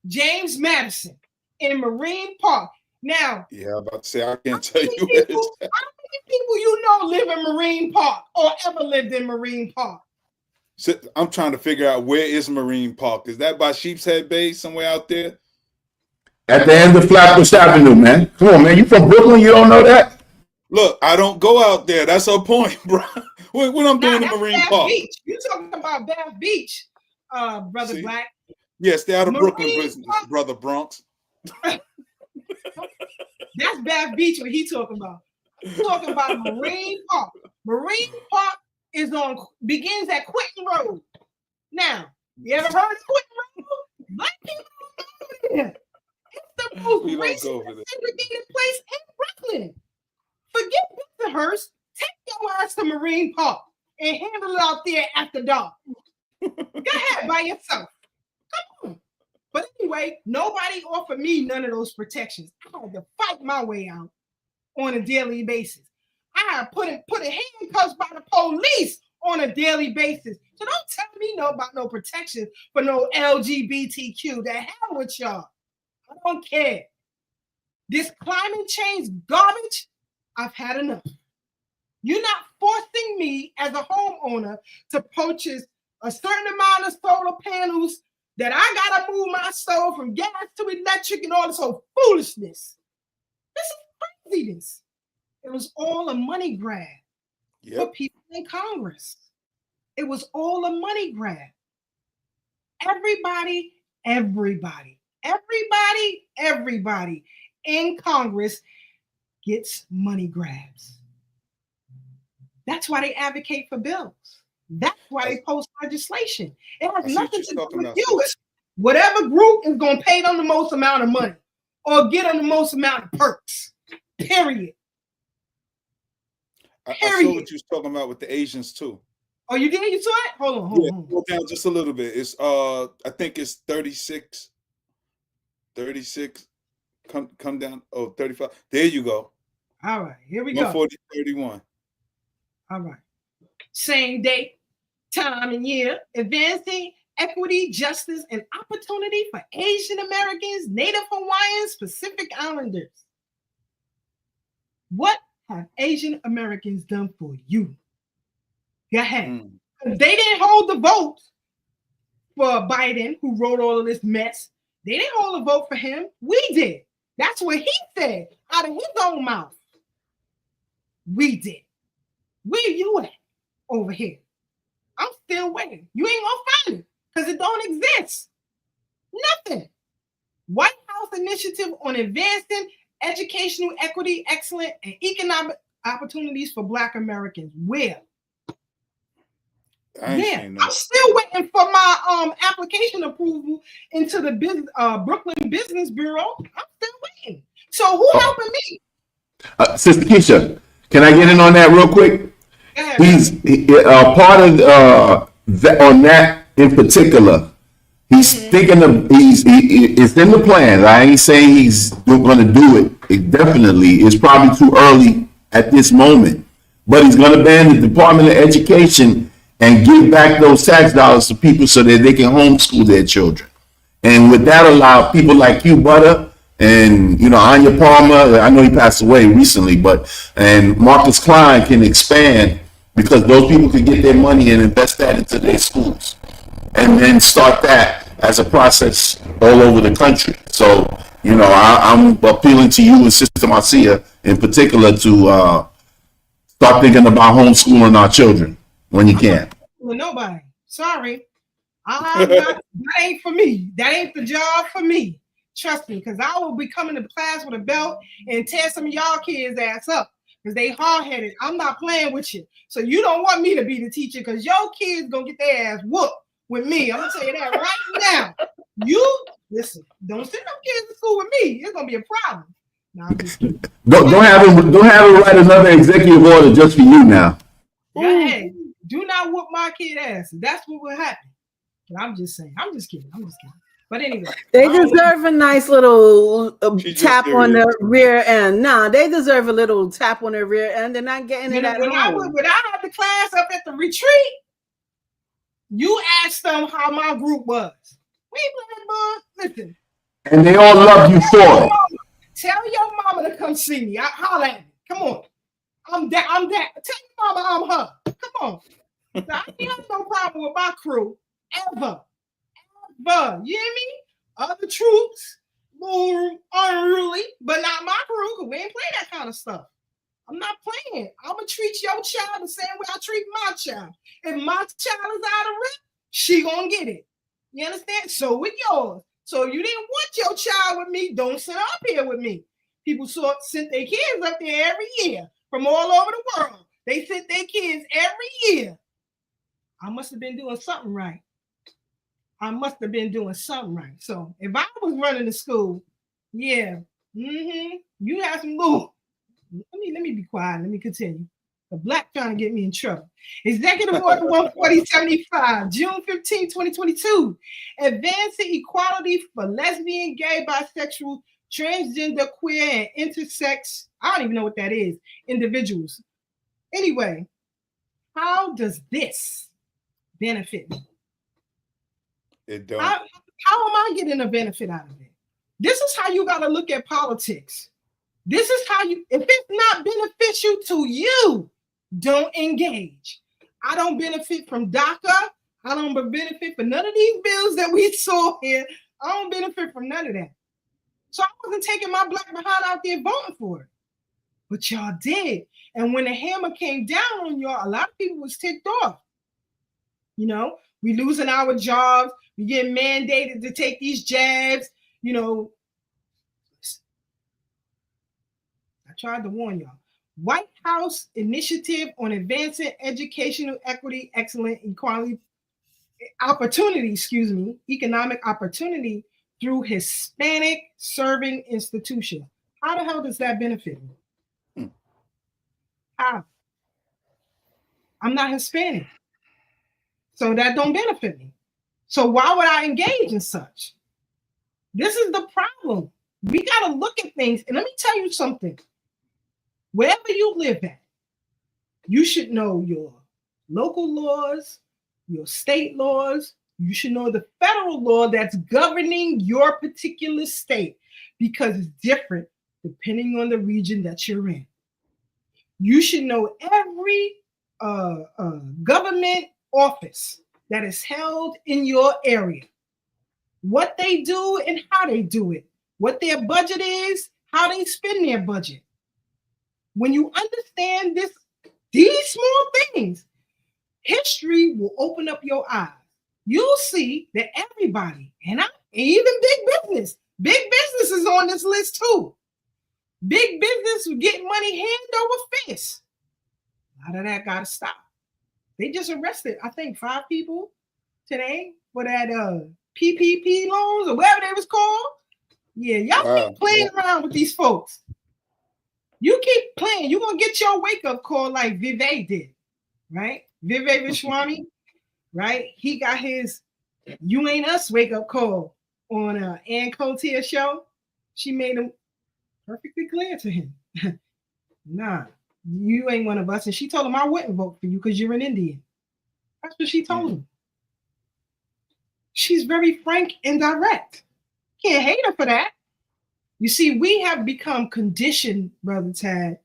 James Madison in Marine Park. Now, yeah, I'm about to say I can't tell you. How many people you know live in Marine Park or ever lived in Marine Park? So I'm trying to figure out, where is Marine Park? Is that by Sheepshead Bay, somewhere out there? At the end of Flatbush Avenue, man. Come on, man. You from Brooklyn? You don't know that? Look, I don't go out there. That's her point, bro. What I'm doing in Marine Park? Beach. You're talking about Bath Beach, Brother See? Black. Yes, stay out of Brooklyn Marine business, Park. Brother Bronx. That's Bath Beach, what he talking about. He's talking about Marine Park. Marine Park begins at Quentin Road. Now, you ever heard of Quentin Road? Black people don't go there. It's the most racist segregated place in Brooklyn. Forget Bensonhurst. Take your ass to Marine Park and handle it out there after dark. Go ahead by yourself. Come on. But anyway, nobody offered me none of those protections. I had to fight my way out on a daily basis. I had put in handcuffs by the police on a daily basis. So don't tell me about no protection for no LGBTQ. The hell with y'all. I don't care. This climate change garbage, I've had enough. You're not forcing me as a homeowner to purchase a certain amount of solar panels that I gotta move my stove from gas to electric and all this whole foolishness. This is craziness. It was all a money grab for people in Congress. It was all a money grab. Everybody in Congress gets money grabs. That's why they advocate for bills. That's why they post legislation. It has nothing to do with you. It's whatever group is going to pay them the most amount of money or get them the most amount of perks. Period. I saw what you was talking about with the Asians too. Oh, you did? You saw it? Hold on. Go down just a little bit. It's I think it's 36. 36. Come down. Oh, 35. There you go. All right, here we go. 140, 31. All right. Same date, time, and year. Advancing equity, justice, and opportunity for Asian Americans, Native Hawaiians, Pacific Islanders. What have Asian Americans done for you? Go ahead. They didn't hold the vote for Biden, who wrote all of this mess. They didn't hold a vote for him. We did. That's what he said out of his own mouth. We did. Where you at over here? I'm still waiting. You ain't gonna find it because it don't exist. Nothing. White House initiative on advancing educational equity, excellence, and economic opportunities for Black Americans. Where? I'm still waiting for my application approval into the Brooklyn Business Bureau. I'm still waiting. So who helping me? Sister Keisha, can I get in on that real quick? He's part of on that in particular. He's thinking of it's in the plan. I ain't saying he's going to do it. It definitely is probably too early at this moment, but he's going to ban the Department of Education and give back those tax dollars to people so that they can homeschool their children. And with that, allow people like you, Butter, and Anya Palmer. I know he passed away recently, and Marcus Klein can expand because those people can get their money and invest that into their schools, and then start that as a process all over the country. So I'm appealing to you and Sister Marcia in particular to start thinking about homeschooling our children when you can. Well, nobody. Sorry. That ain't for me. That ain't the job for me. Trust me, because I will be coming to class with a belt and tear some of y'all kids' ass up because they hard-headed. I'm not playing with you. So you don't want me to be the teacher because your kids going to get their ass whooped with me. I'm going to tell you that right now. You, listen, don't send no kids to school with me. It's going to be a problem. No, I'm just kidding. Don't have him write another executive order just for you now. Hey, do not whoop my kid ass. That's what will happen. But I'm just saying. I'm just kidding. But anyway. They deserve a nice little tap on the rear end. Nah, they deserve a little tap on their rear end. They're not getting it at home. When I had the class up at the retreat, you asked them how my group was. We playing, listen. And they all love you for it. Tell your mama to come see me. Holler at me. Come on. I'm that. Tell your mama I'm her. Come on. I ain't have no problem with my crew. Ever. You hear me? Other troops, more unruly, but not my crew, because we ain't play that kind of stuff. I'm not playing. I'm going to treat your child the same way I treat my child. If my child is out of rep, she going to get it. You understand? So with yours. So if you didn't want your child with me, don't sit up here with me. People sent their kids up there every year from all over the world. They sent their kids every year. I must have been doing something right. So if I was running the school, you have some little let me be quiet. Let me continue. The black trying to get me in trouble. Executive Order 14075, June 15, 2022. Advancing equality for lesbian, gay, bisexual, transgender, queer, and intersex. I don't even know what that is. Individuals. Anyway, how does this benefit me? It don't. How am I getting a benefit out of it? This is how you got to look at politics. This is how you, if it's not beneficial to you, don't engage. I don't benefit from DACA. I don't benefit from none of these bills that we saw here. I don't benefit from none of that. So I wasn't taking my black behind out there voting for it. But y'all did. And when the hammer came down on y'all, a lot of people was ticked off. You know, we losing our jobs. We getting mandated to take these jabs. You know, I tried to warn y'all. White House initiative on advancing educational equity, excellent equality, economic opportunity through Hispanic serving institution. How the hell does that benefit me? How? I'm not Hispanic. So that don't benefit me. So why would I engage in such? This is the problem. We got to look at things. And let me tell you something. Wherever you live at, you should know your local laws, your state laws. You should know the federal law that's governing your particular state, because it's different depending on the region that you're in. You should know every government office that is held in your area, what they do and how they do it, what their budget is, how they spend their budget. When you understand these small things, history will open up your eyes. You'll see that everybody, and even big business is on this list too. Big business was getting money hand over fist. A lot of that got to stop. They just arrested, I think, 5 people today for that PPP loans or whatever they was called. Yeah, y'all keep playing around with these folks. You keep playing, you're going to get your wake-up call like Vivek did, right? Vivek Vishwami, right? He got his You Ain't Us wake-up call on Ann Coulter's show. She made him perfectly clear to him. Nah, you ain't one of us. And she told him, I wouldn't vote for you because you're an Indian. That's what she told him. She's very frank and direct. Can't hate her for that. You see, we have become conditioned, Brother Tad.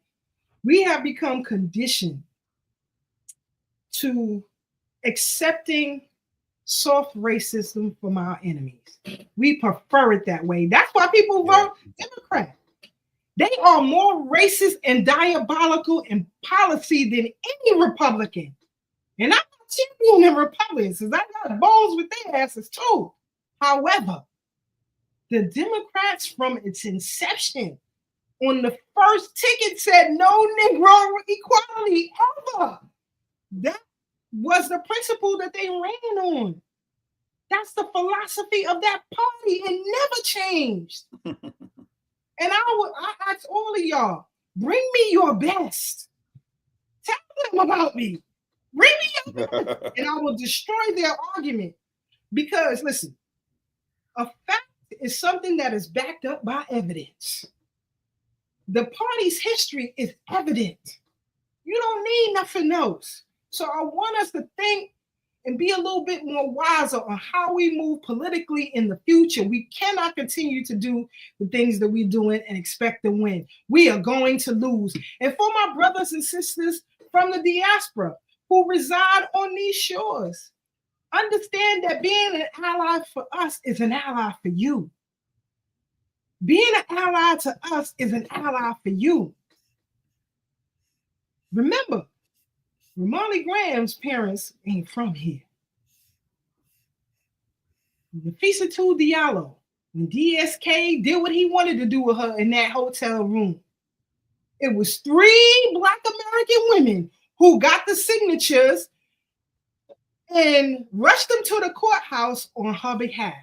We have become conditioned to accepting soft racism from our enemies. We prefer it that way. That's why people vote Democrat. They are more racist and diabolical in policy than any Republican. And I'm not championing Republicans, because I got bones with their asses too. However, the Democrats from its inception on the first ticket said no Negro equality ever. That was the principle that they ran on. That's the philosophy of that party. It never changed. And I ask all of y'all, bring me your best. Tell them about me. Bring me your best. And I will destroy their argument. Because, listen, a fact is something that is backed up by evidence. The party's history is evident. You don't need nothing else. So I want us to think and be a little bit more wiser on how we move politically in the future. We cannot continue to do the things that we're doing and expect to win. We are going to lose. And for my brothers and sisters from the diaspora who reside on these shores, understand that being an ally for us is an ally for you. Being an ally to us is an ally for you. Remember, Ramali Graham's parents ain't from here. Nafissatou Diallo, when DSK did what he wanted to do with her in that hotel room, it was 3 Black American women who got the signatures and rushed them to the courthouse on her behalf.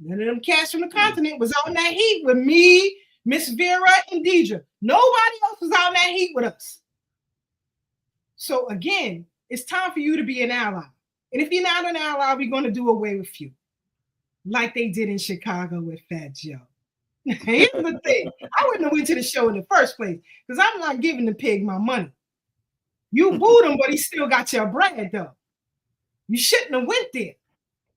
None of them cats from the continent was on that heat with me, Miss Vera and Deidre. Nobody else was out in that heat with us. So again, it's time for you to be an ally. And if you're not an ally, we're going to do away with you. Like they did in Chicago with Fat Joe. Here's the thing. I wouldn't have went to the show in the first place because I'm not giving the pig my money. You booed him, but he still got your bread, though. You shouldn't have went there.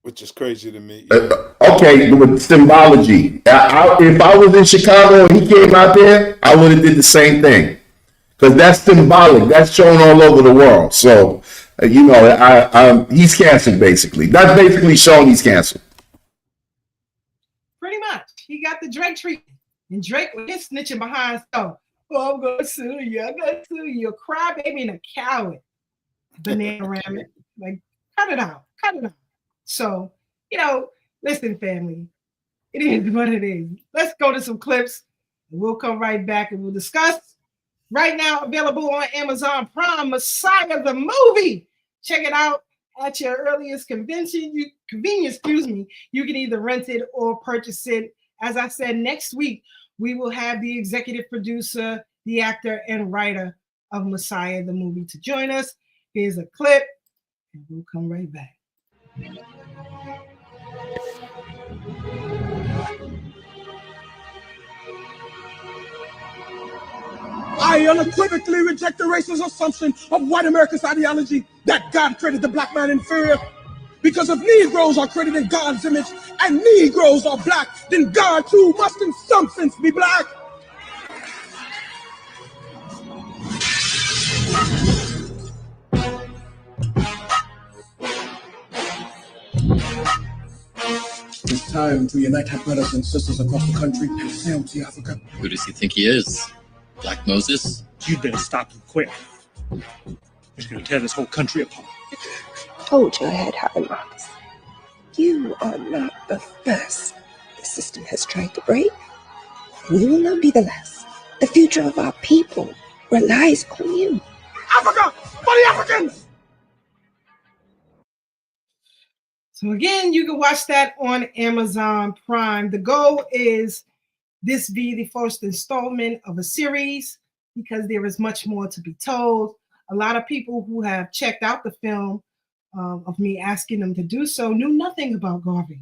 Which is crazy to me. Okay, with symbology. If I was in Chicago and he came out there, I would have did the same thing. Because that's symbolic. That's shown all over the world. So, he's canceled, basically. That's basically showing he's canceled. Pretty much. He got the Drake treatment. And Drake was snitching behind stuff. Oh, I'm going to sue you. I'm going to sue you. You're a crybaby and a coward. Banana rabbit. Like, cut it out. Cut it out. So, listen, family. It is what it is. Let's go to some clips. And we'll come right back and we'll discuss. Right now, available on Amazon Prime, Messiah the movie. Check it out at your earliest convenience. You can either rent it or purchase it. As I said, next week, we will have the executive producer, the actor, and writer of Messiah the movie to join us. Here's a clip, and we'll come right back. I unequivocally reject the racist assumption of white America's ideology that God created the black man inferior. Because if Negroes are created in God's image and Negroes are black, then God too must in some sense be black. It's time to unite our brothers and sisters across the country and sail to Africa. Who does he think he is? Black Moses? You better stop him quick. He's going to tear this whole country apart. Hold your head high, Marcus. You are not the first the system has tried to break. And you will not be the last. The future of our people relies on you. Africa for the Africans! So again, you can watch that on Amazon Prime. The goal is this be the first installment of a series because there is much more to be told. A lot of people who have checked out the film of me asking them to do so knew nothing about Garvey.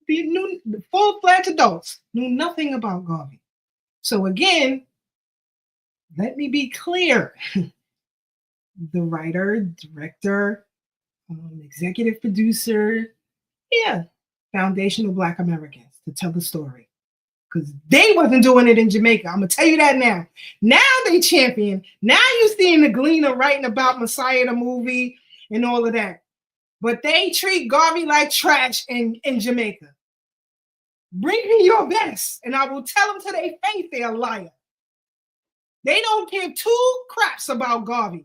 The full-fledged adults knew nothing about Garvey. So again, let me be clear. The writer, director, executive producer, Foundation of Black Americans to tell the story. Because they wasn't doing it in Jamaica. I'm going to tell you that now. Now they champion. Now you're seeing the Gleaner writing about Messiah the movie and all of that. But they treat Garvey like trash in Jamaica. Bring me your best, and I will tell them to their face they're a liar. They don't give two craps about Garvey.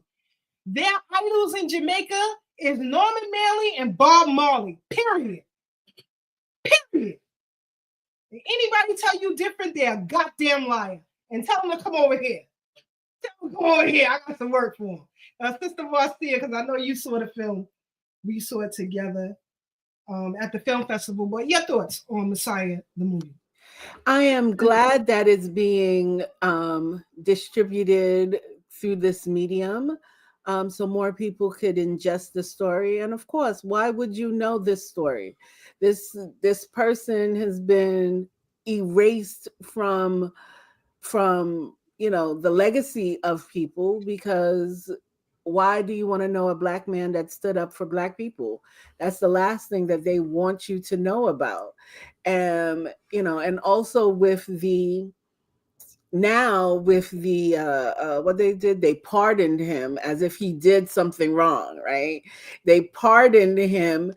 Their idols in Jamaica is Norman Manley and Bob Marley. Period. Period. If anybody tell you different, they're a goddamn liar. And tell them to come over here. Tell them to come over here. I got some work for them. Sister Marcia, because I know you saw the film. We saw it together at the film festival. But your thoughts on Messiah, the movie? I am glad that it's being distributed through this medium. So more people could ingest the story. And of course, why would you know this story? This person has been erased from the legacy of people, because why do you want to know a Black man that stood up for Black people? That's the last thing that they want you to know about. And also with the what they did, they pardoned him as if he did something wrong, right? They pardoned him.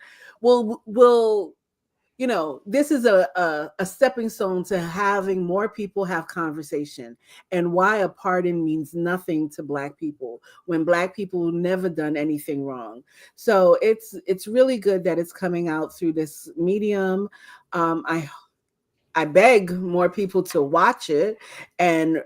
This is a stepping stone to having more people have conversation, and why a pardon means nothing to Black people when Black people never done anything wrong. So it's really good that it's coming out through this medium. I beg more people to watch it and,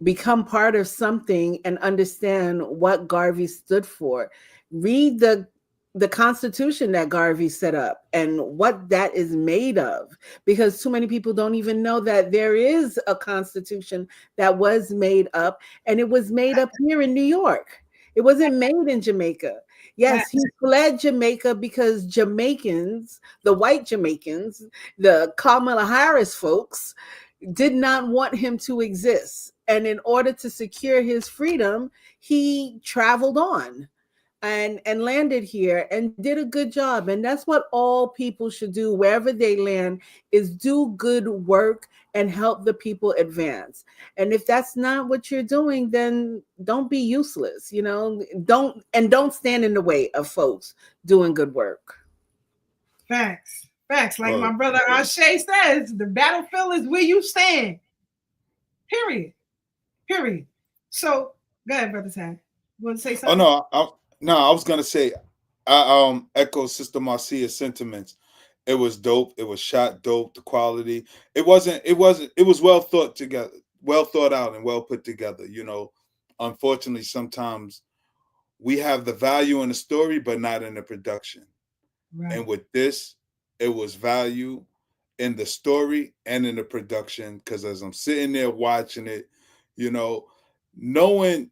become part of something and understand what Garvey stood for. Read the the Constitution that Garvey set up and what that is made of, because too many people don't even know that there is a Constitution that was made up, and it was made up here in New York. It wasn't made in Jamaica. Yes, he fled Jamaica because Jamaicans, the white Jamaicans, the Kamala Harris folks, did not want him to exist. And in order to secure his freedom, he traveled on and landed here and did a good job. And that's what all people should do wherever they land, is do good work and help the people advance. And if that's not what you're doing, then don't be useless, you know. Don't stand in the way of folks doing good work. Facts. Like my brother Ashe says, the battlefield is where you stand. Period. So go ahead, brother Ty. You want to say something? Oh no, I was gonna say, I echo Sister Marcia's sentiments. It was dope. It was shot dope. The quality. It was well thought together, well thought out, and well put together. You know, unfortunately, sometimes we have the value in the story, but not in the production. Right. And with this, it was value in the story and in the production. Because as I'm sitting there watching it, you know, knowing.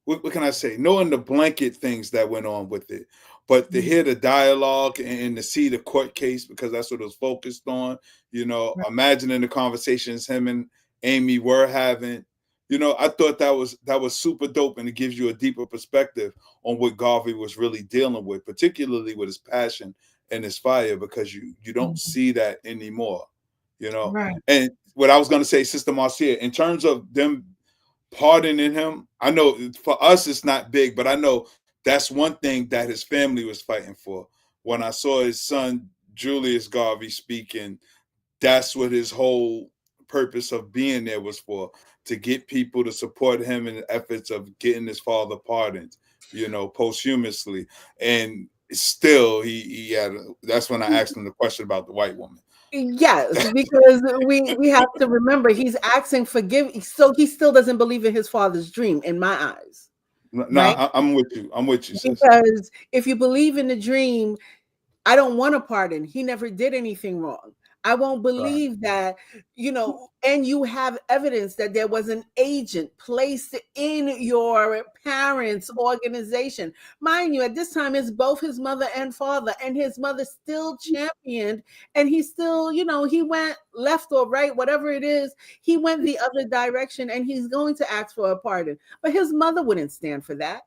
What can I say? Knowing the blanket things that went on with it, but to hear the dialogue and to see the court case, because that's what it was focused on, you know, imagining the conversations him and Amy were having, you know, I thought that was super dope, and it gives you a deeper perspective on what Garvey was really dealing with, particularly with his passion and his fire, because you don't see that anymore, you know. Right. And what I was going to say, Sister Marcia, in terms of them pardoning him, I know for us it's not big, but I know that's one thing that his family was fighting for. When I saw his son Julius Garvey speaking, that's what his whole purpose of being there was for, to get people to support him in the efforts of getting his father pardoned, you know, posthumously. And still he had, that's when I asked him the question about the white woman. Yes, because we have to remember he's asking forgiveness, so he still doesn't believe in his father's dream, in my eyes. No, right? I'm with you. Because if you believe in the dream, I don't want to pardon. He never did anything wrong. I won't believe that, you know, and you have evidence that there was an agent placed in your parents' organization. Mind you, at this time, it's both his mother and father, and his mother still championed, and he still, you know, he went left or right, whatever it is, he went the other direction, and he's going to ask for a pardon. But his mother wouldn't stand for that.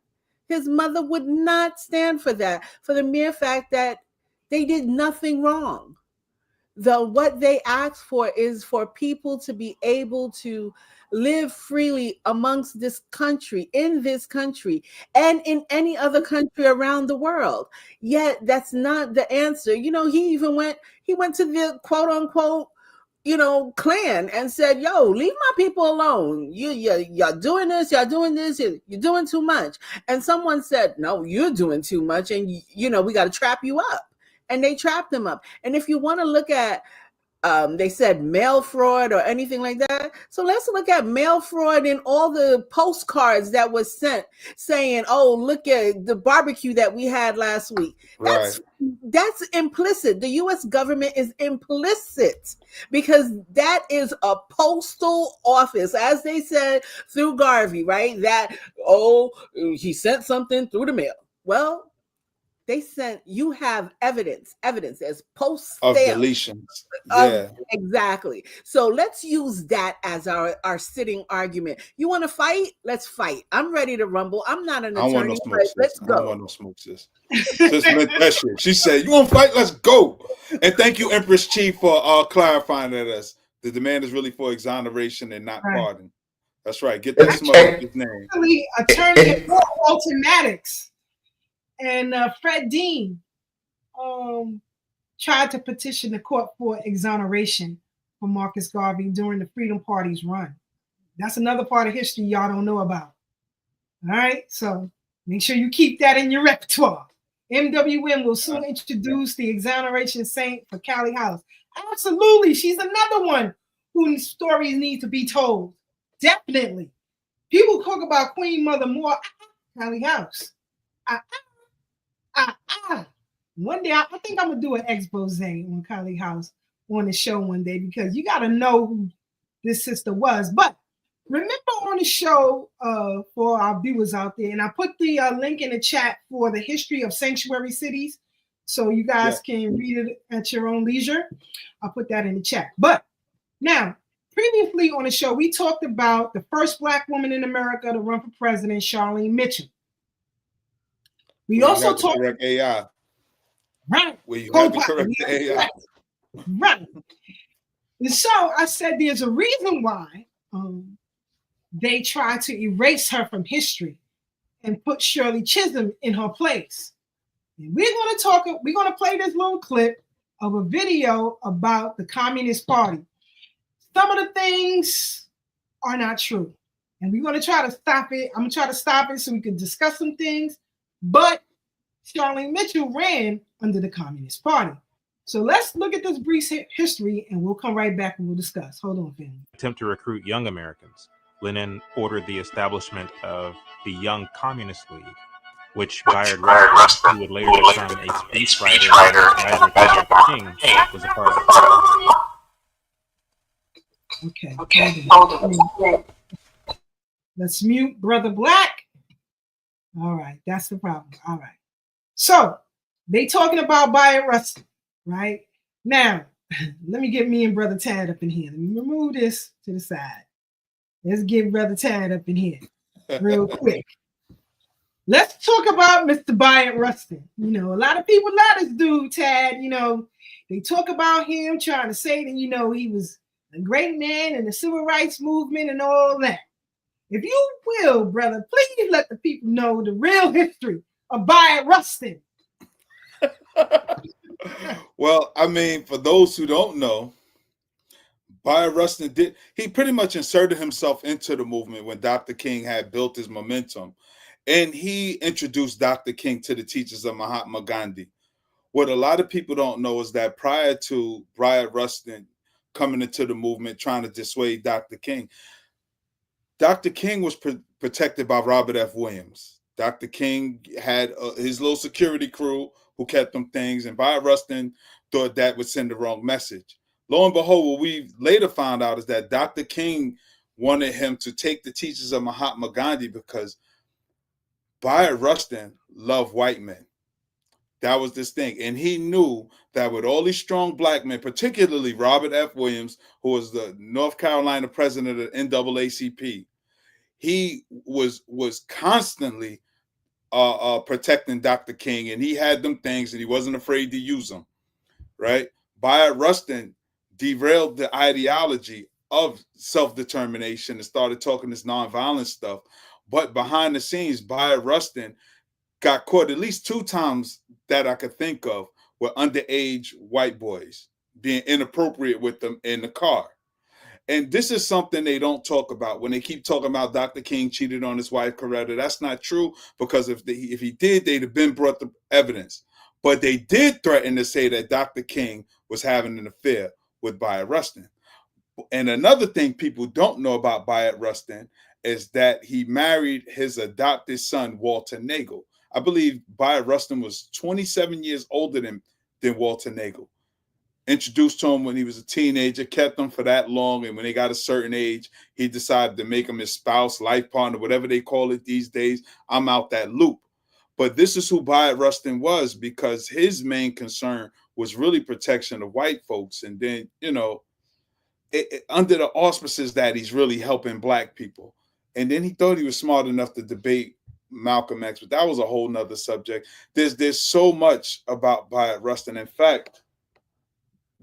His mother would not stand for that, for the mere fact that they did nothing wrong. What they ask for is for people to be able to live freely amongst this country, in this country, and in any other country around the world. Yet that's not the answer. You know, he went to the quote unquote, you know, Klan and said, yo, leave my people alone. You're doing this, you're doing too much. And someone said, no, you're doing too much, and you know, we got to trap you up. And they trapped him up. And if you want to look at, they said mail fraud or anything like that. So let's look at mail fraud in all the postcards that was sent saying, oh, look at the barbecue that we had last week. That's implicit. The U.S. government is implicit, because that is a postal office, as they said through Garvey, right? That, oh, he sent something through the mail. Well, they sent, you have evidence as post of deletions. Yeah, exactly. So let's use that as our sitting argument. You want to fight? Let's fight. I'm ready to rumble. I'm not an attorney. Let's go. I don't want no smoke, sis. Sis meant that shit. She said, "You want to fight? Let's go." And thank you, Empress Chief, for clarifying that the demand is really for exoneration and not pardon. That's right. Get that smoke in his name. Attorney Walter Maddox and Fred Dean tried to petition the court for exoneration for Marcus Garvey during the Freedom Party's run. That's another part of history y'all don't know about. All right, so make sure you keep that in your repertoire. MWM will soon introduce the exoneration saint for Callie House. Absolutely, she's another one whose stories need to be told. Definitely. People talk about Queen Mother more. Callie House. One day, I think I'm gonna do an expose on Kylie House on the show one day, because you got to know who this sister was. But remember on the show, for our viewers out there, and I put the link in the chat for the history of sanctuary cities, so you guys can read it at your own leisure. I'll put that in the chat. But now, previously on the show, we talked about the first Black woman in America to run for president, Charlene Mitchell. We also talked correct AI. Right. Well, you have to correct the AI. Right. And so I said there's a reason why they try to erase her from history and put Shirley Chisholm in her place. And we're going to play this little clip of a video about the Communist Party. Some of the things are not true. And we're going to try to stop it. I'm going to try to stop it so we can discuss some things. But Charlene Mitchell ran under the Communist Party. So let's look at this brief history, and we'll come right back and we'll discuss. Hold on, family. Attempt to recruit young Americans. Lenin ordered the establishment of the Young Communist League, which Bayard Rustin, who would later become a speechwriter and advisor to Dr. King, was a part of. Okay. Hold on. Let's mute Brother Black. All right, that's the problem. All right. So they talking about Bayard Rustin, right? Now, let me get me and Brother Tad up in here. Let me remove this to the side. Let's get Brother Tad up in here real quick. Let's talk about Mr. Bayard Rustin. You know, a lot of people love this dude, Tad. You know, they talk about him trying to say that, you know, he was a great man in the civil rights movement and all that. If you will, brother, please let the people know the real history of Bayard Rustin. Well, I mean, for those who don't know, Bayard Rustin he pretty much inserted himself into the movement when Dr. King had built his momentum. And he introduced Dr. King to the teachings of Mahatma Gandhi. What a lot of people don't know is that prior to Bayard Rustin coming into the movement, trying to dissuade Dr. King was protected by Robert F. Williams. Dr. King had his little security crew who kept them things, and Bayard Rustin thought that would send the wrong message. Lo and behold, what we later found out is that Dr. King wanted him to take the teachings of Mahatma Gandhi because Bayard Rustin loved white men. That was this thing. And he knew that with all these strong Black men, particularly Robert F. Williams, who was the North Carolina president of the NAACP, he was constantly protecting Dr. King, and he had them things, and he wasn't afraid to use them, right? Bayard Rustin derailed the ideology of self-determination and started talking this nonviolent stuff. But behind the scenes, Bayard Rustin got caught at least 2 times that I could think of with underage white boys being inappropriate with them in the car. And this is something they don't talk about when they keep talking about Dr. King cheated on his wife, Coretta. That's not true, because if he did, they'd have been brought the evidence. But they did threaten to say that Dr. King was having an affair with Bayard Rustin. And another thing people don't know about Bayard Rustin is that he married his adopted son, Walter Nagel. I believe Bayard Rustin was 27 years older than Walter Nagel. Introduced to him when he was a teenager, kept him for that long, and when they got a certain age, he decided to make him his spouse, life partner, whatever they call it these days. I'm out that loop. But this is who Bayard Rustin was, because his main concern was really protection of white folks. And then, you know, under the auspices that he's really helping Black people. And then he thought he was smart enough to debate Malcolm X, but that was a whole nother subject. There's so much about Bayard Rustin. In fact,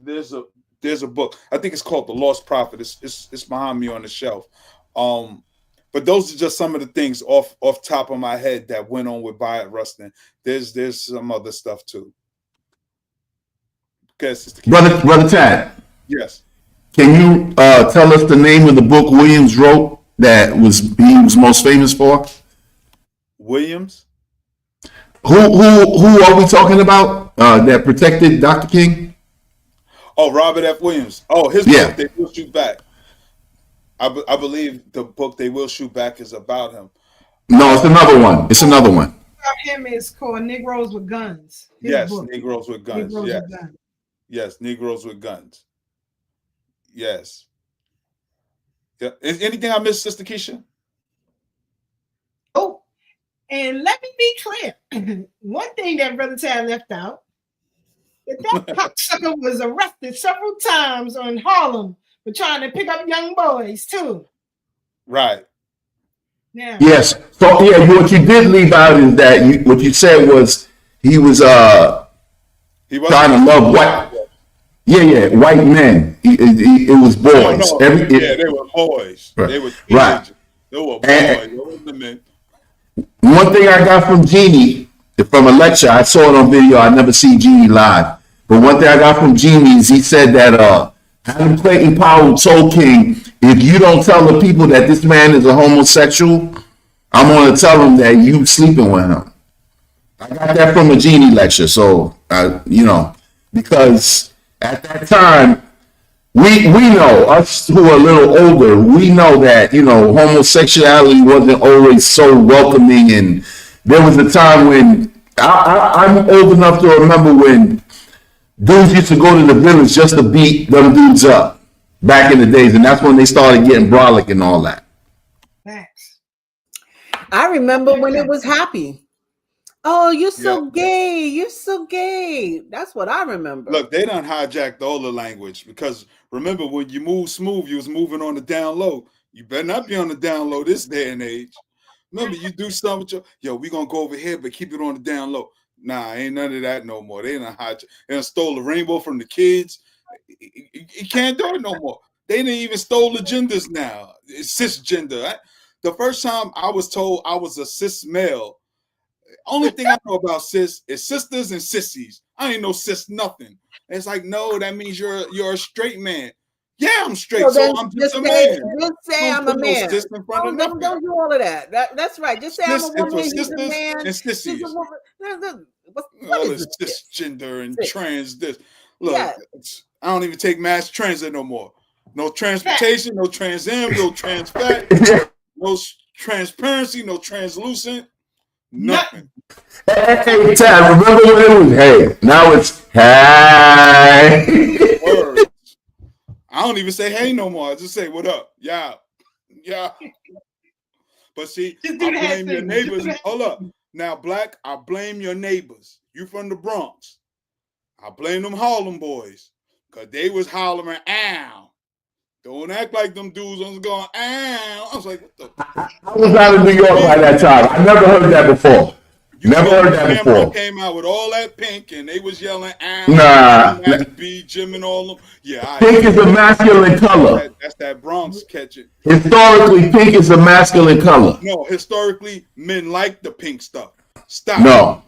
there's a book, I think it's called The Lost Prophet. It's behind me on the shelf. But those are just some of the things off top of my head that went on with Bayard Rustin. There's some other stuff too. Okay, Brother Tad. Yes. Can you tell us the name of the book Williams wrote that he was most famous for? Williams? Who are we talking about that protected Dr. King? Oh, Robert F. Williams. Oh, his book, They Will Shoot Back. I believe the book They Will Shoot Back is about him. No, it's another one. him is called Negroes with Guns. Yes, Negroes with Guns. Negroes Yes. with Guns. Yes, Negroes with Guns. Yes. Yeah. Is anything I missed, Sister Keisha? Oh, and let me be clear. One thing that Brother Tad left out, that cocksucker was arrested several times on Harlem for trying to pick up young boys too. Right. Yeah. Yes. So yeah, what you did leave out is that what you said was he was trying to love white. Yeah, white men. It was boys. No, they were boys. Right. They were teenagers. Right. They were boys. One thing I got from Jeannie, from a lecture, I saw it on video. I never see Jeannie live. But one thing I got from Jeannie is he said that Adam Clayton Powell told King, if you don't tell the people that this man is a homosexual, I'm going to tell them that you sleeping with him. I got that from a Jeannie lecture. So, because at that time, we know, us who are a little older, we know that, homosexuality wasn't always so welcoming. And there was a time when, I'm old enough to remember when dudes used to go to the village just to beat them dudes up back in the days. And that's when they started getting brolic and all that. Thanks. I remember when it was happy. Oh, you're so gay. You're so gay. That's what I remember. Look, they done hijacked all the language because remember when you move smooth, you was moving on the down low. You better not be on the down low this day and age. Remember, you do something with we gonna go over here, but keep it on the down low. Nah, ain't none of that no more. They done hijacked. They done stole the rainbow from the kids. You can't do it no more. They didn't even stole the genders now. It's cisgender. The first time I was told I was a cis male, only thing I know about cis is sisters and sissies. I ain't no cis nothing. And it's like, no, that means you're a straight man. Yeah, I'm straight, so I'm just a man. Just say I'm a man. Don't do all of that. That's right. Just say I'm a woman. He's a man. And sissies. What is cisgender and trans? This look, I don't even take mass transit no more. No transportation, no Trans Am, no trans fat, no transparency, no translucent. Nothing. Hey, Tad, remember when it was hey? Now it's hey. Words. I don't even say hey no more. I just say what up. Yeah. But see, I blame your neighbors. Hold up. Now, Black, I blame your neighbors. You from the Bronx. I blame them Harlem boys. Because they was hollering, ow. Don't act like them dudes was going, ow. I was like, what the? I was out of New York by that time. I never heard that before. Never heard that before. Came out with all that pink and they was yelling, ow. Nah. B, Jim and all them. Yeah. Pink is a masculine color. That's that Bronx catching. Historically, pink is a masculine color. No, historically, men like the pink stuff. Stop. No.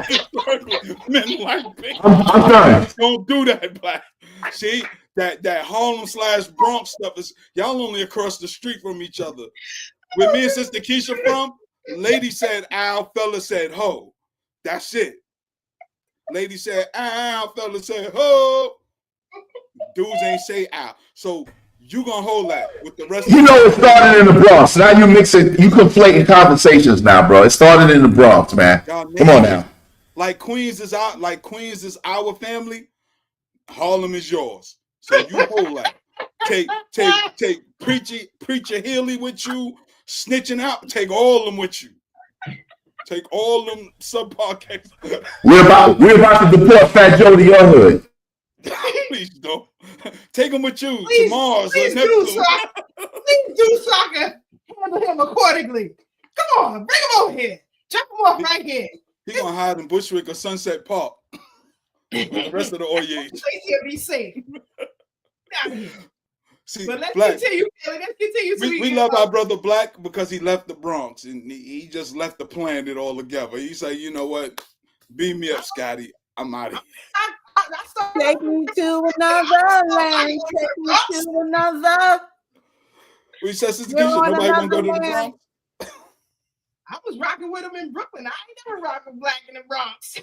Historically, men like pink. I'm done. Don't do that, Black. See? That Harlem / Bronx stuff is y'all only across the street from each other. Where me and Sister Keisha from, lady said ow, fella said ho. That's it. Lady said ow, fella said ho. Dudes ain't say ow. So you gonna hold that with the rest. It started in the Bronx. Now you conflating conversations now, bro. It started in the Bronx, man. Come on now. Like Queens is our family. Harlem is yours. So you hold that. Take preacher Healy with you, snitching out. Take all of them with you. Take all them subpar cases. We're about to deport Fat Joe to your hood. Please don't. Take him with you please, to Mars. Please do so I can handle him accordingly. Come on, bring him over here. Drop him off right here. He gonna hide in Bushwick or Sunset Park. With the rest of the Oyage. Please he'll be safe. See, but let's Black, continue. Let's continue. We love our brother Black because he left the Bronx and he just left the planet altogether. He said, you know what? Beat me up, Scotty. I'm out of here. Take me to another land. Take me to another. We said, Sister Keisha, nobody want to go to the Bronx? I was rocking with him in Brooklyn. I ain't never rocked with Black in the Bronx.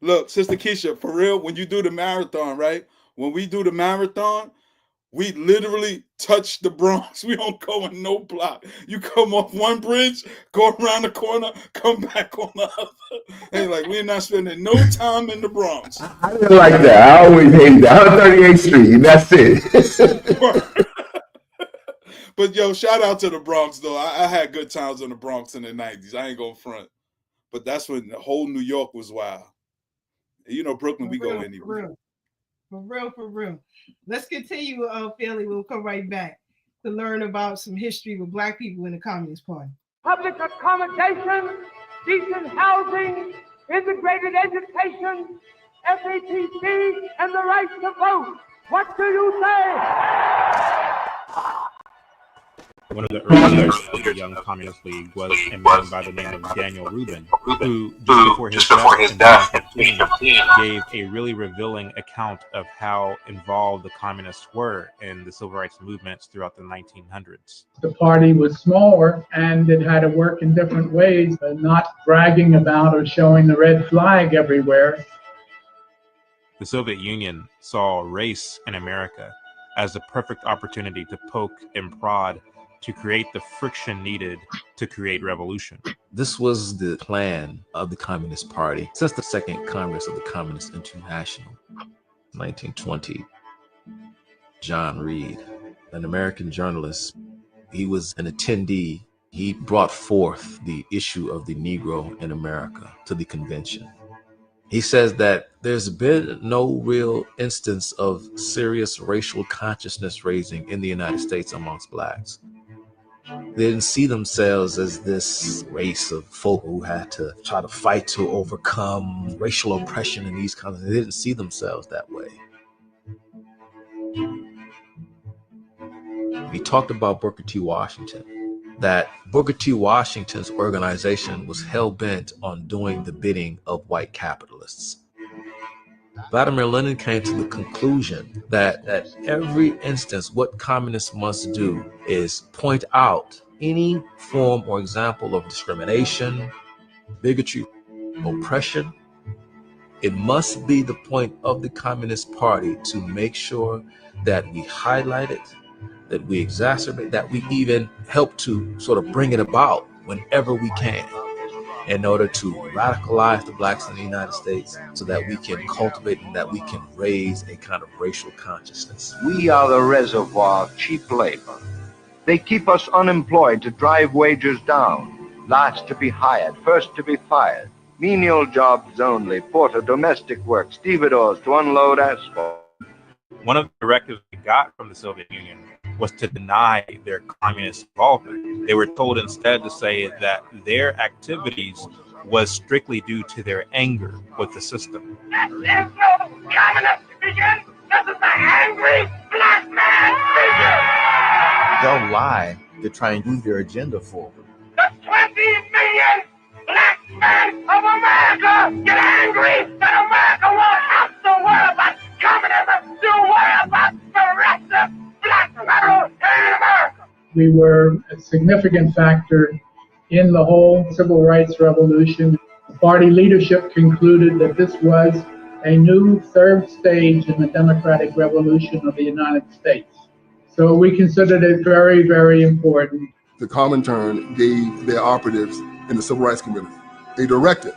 Look, Sister Keisha, for real, when you do the marathon, right? When we do the marathon, We literally touch the Bronx. We don't go in no block. You come off one bridge, go around the corner, come back on the other. And like, we're not spending no time in the Bronx. I didn't like that. I always hated that. 138th Street, and that's it. But yo, shout out to the Bronx though. I had good times in the Bronx in the 90s. I ain't gonna front. But that's when the whole New York was wild. You know, Brooklyn, we go anywhere. For real. Let's continue, Philly. We'll come right back to learn about some history with Black people in the Communist Party. Public accommodation, decent housing, integrated education, FATC, and the right to vote. What do you say? One of the early leaders of the Young Communist League was a man by the name of Daniel Rubin, who, just before his death in 1915, gave a really revealing account of how involved the communists were in the civil rights movements throughout the 1900s. The party was smaller and it had to work in different ways, not bragging about or showing the red flag everywhere. The Soviet Union saw race in America as the perfect opportunity to poke and prod to create the friction needed to create revolution. This was the plan of the Communist Party since the Second Congress of the Communist International, 1920. John Reed, an American journalist, he was an attendee. He brought forth the issue of the Negro in America to the convention. He says that there's been no real instance of serious racial consciousness raising in the United States amongst Blacks. They didn't see themselves as this race of folk who had to try to fight to overcome racial oppression and these kinds of things. They didn't see themselves that way. He talked about Booker T. Washington, that Booker T. Washington's organization was hell-bent on doing the bidding of white capitalists. Vladimir Lenin came to the conclusion that at every instance, what communists must do is point out any form or example of discrimination, bigotry, oppression. It must be the point of the Communist Party to make sure that we highlight it, that we exacerbate, that we even help to sort of bring it about whenever we can, in order to radicalize the Blacks in the United States so that we can cultivate and that we can raise a kind of racial consciousness. We are the reservoir of cheap labor. They keep us unemployed to drive wages down, last to be hired, first to be fired, menial jobs only, porter, domestic work, stevedores to unload asphalt. One of the directives we got from the Soviet Union was to deny their communist involvement. They were told instead to say that their activities was strictly due to their anger with the system. This is no communist vision. This is the angry black man vision. They'll lie to try and move their agenda forward. The 20 million black men of America get angry that America won't have to worry about communism, to worry about progressive black people in America. We were a significant factor in the whole civil rights revolution. The party leadership concluded that this was a new third stage in the democratic revolution of the United States. So we considered it very, very important. The Comintern gave their operatives in the civil rights community a directive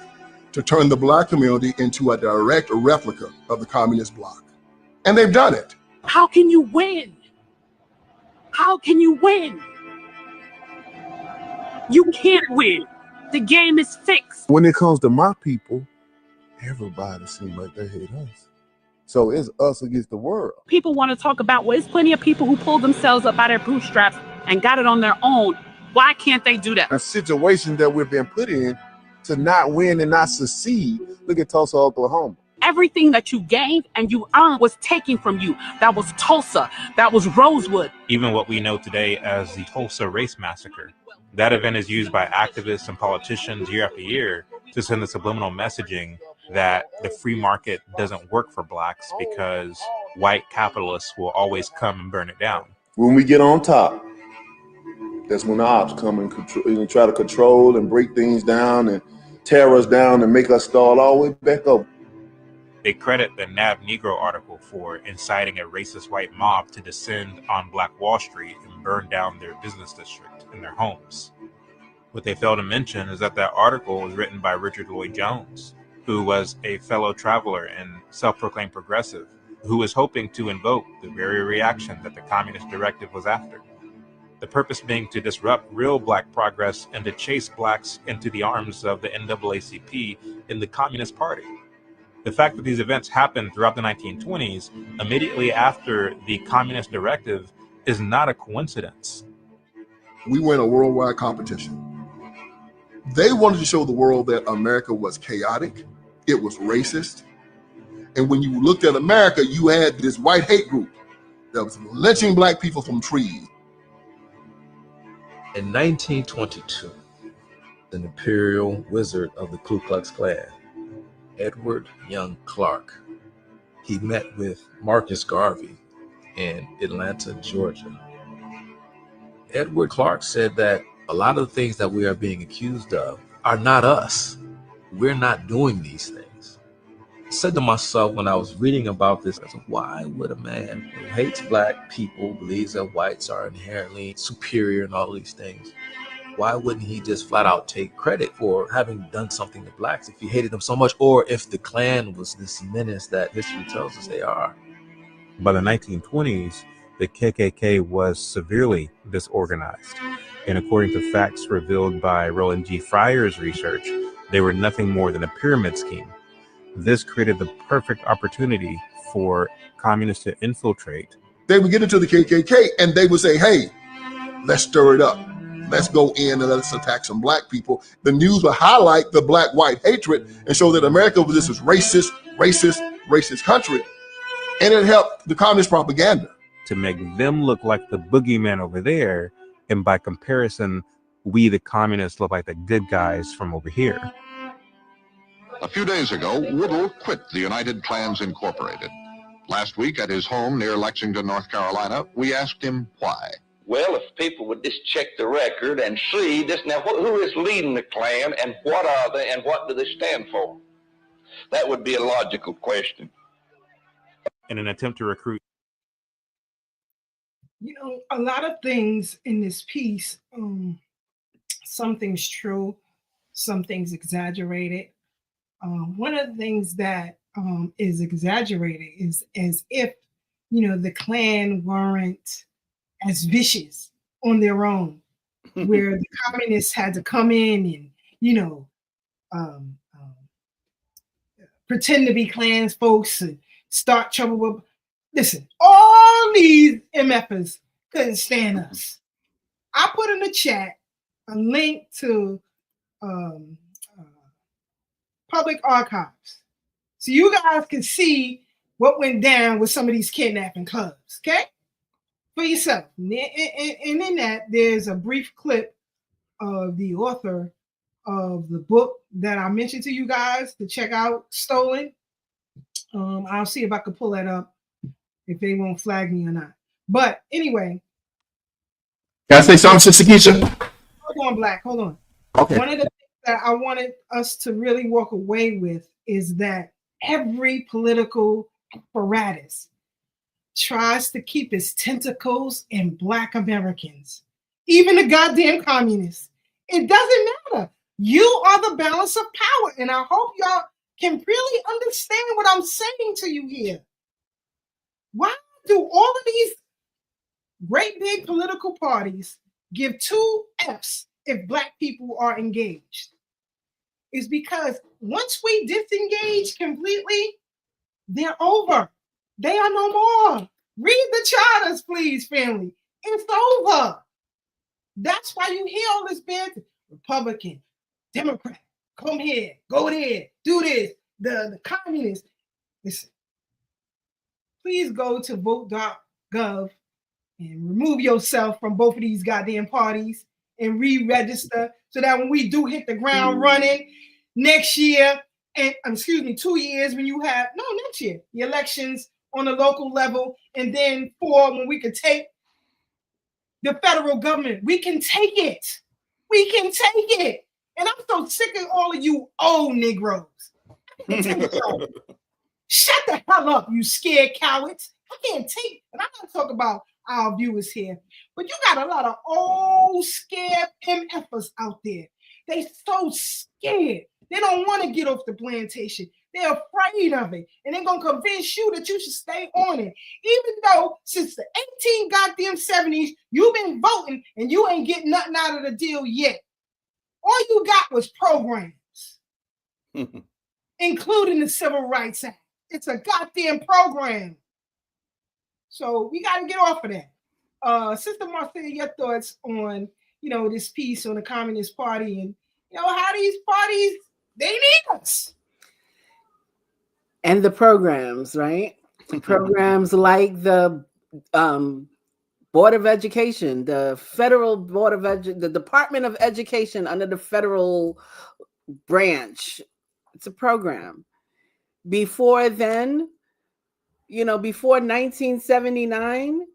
to turn the Black community into a direct replica of the communist bloc. And they've done it. How can you win? How can you win? You can't win. The game is fixed. When it comes to my people, everybody seems like they hate us. So it's us against the world. People want to talk about, well, there's plenty of people who pulled themselves up by their bootstraps and got it on their own. Why can't they do that? A situation that we've been put in to not win and not succeed. Look at Tulsa, Oklahoma. Everything that you gained and you earned was taken from you. That was Tulsa. That was Rosewood. Even what we know today as the Tulsa Race Massacre. That event is used by activists and politicians year after year to send the subliminal messaging that the free market doesn't work for Blacks because white capitalists will always come and burn it down. When we get on top, that's when the ops come and try to control and break things down and tear us down and make us start all the way back up. They credit the Nav Negro article for inciting a racist white mob to descend on Black Wall Street and burn down their business district and their homes. What they fail to mention is that article was written by Richard Lloyd Jones, who was a fellow traveler and self-proclaimed progressive, who was hoping to invoke the very reaction that the communist directive was after. The purpose being to disrupt real Black progress and to chase Blacks into the arms of the NAACP in the Communist Party. The fact that these events happened throughout the 1920s, immediately after the communist directive, is not a coincidence. We were in a worldwide competition. They wanted to show the world that America was chaotic, it was racist, and when you looked at America, you had this white hate group that was lynching Black people from trees. In 1922, the imperial wizard of the Ku Klux Klan, Edward Young Clark, he met with Marcus Garvey in Atlanta, Georgia. Edward Clark said that a lot of the things that we are being accused of are not us. We're not doing these things. I said to myself when I was reading about this, I said, why would a man who hates Black people, believes that whites are inherently superior and all these things, why wouldn't he just flat out take credit for having done something to Blacks if he hated them so much, or if the Klan was this menace that history tells us they are? By the 1920s, the KKK was severely disorganized, and according to facts revealed by Roland G. Fryer's research, they were nothing more than a pyramid scheme. This created the perfect opportunity for communists to infiltrate. They would get into the KKK and they would say, hey, let's stir it up. Let's go in and let's attack some Black people. The news would highlight the Black-white hatred and show that America was this racist country. And it helped the communist propaganda. To make them look like the boogeyman over there, and by comparison, we the communists look like the good guys from over here. A few days ago, Woodall quit the United Klans Incorporated. Last week at his home near Lexington, North Carolina, we asked him why. Well, if people would just check the record and see this now, who is leading the Klan and what are they and what do they stand for? That would be a logical question. In an attempt to recruit. You know, a lot of things in this piece, some things true, some things exaggerated. One of the things that is exaggerated is as if, you know, the Klan weren't as vicious on their own, where the communists had to come in and, you know, pretend to be Klan folks and start trouble with. Listen, all these MFers couldn't stand us. I put in the chat a link to public archives, so you guys can see what went down with some of these kidnapping clubs, okay? For yourself. And in that, there's a brief clip of the author of the book that I mentioned to you guys to check out, Stolen. I'll see if I can pull that up, if they won't flag me or not. But anyway. Can I say something, Sister Keisha? Hold on, Black, hold on. Okay. One of the things that I wanted us to really walk away with is that every political apparatus tries to keep its tentacles in Black Americans, even the goddamn communists. It doesn't matter. You are the balance of power, and I hope y'all can really understand what I'm saying to you here. Why do all of these great big political parties give 2 Fs if Black people are engaged? It's because once we disengage completely, they're over. They are no more. Read the charters, please, family. It's over. That's why you hear all this bad Republican, Democrat, come here, go there, do this, the communists. Listen, please go to vote.gov and remove yourself from both of these goddamn parties and re-register so that when we do hit the ground running next year, and 2 years when you have, no, next year, the elections on the local level, and then 4 when we can take the federal government. We can take it. We can take it. And I'm so sick of all of you old Negroes. Shut the hell up, you scared cowards. I can't take, and I'm not talking about our viewers here, but you got a lot of old scared MFers out there. They so scared. They don't want to get off the plantation. They're afraid of it. And they're going to convince you that you should stay on it. Even though since the 70s, you've been voting and you ain't getting nothing out of the deal yet. All you got was programs, including the Civil Rights Act. It's a goddamn program. So we got to get off of that. Sister Marcia, your thoughts on, this piece on the Communist Party and, how these parties, they need us. And the programs, right? Programs like the Board of Education, the Federal Board of Education, the Department of Education under the federal branch. It's a program. Before then, before 1979,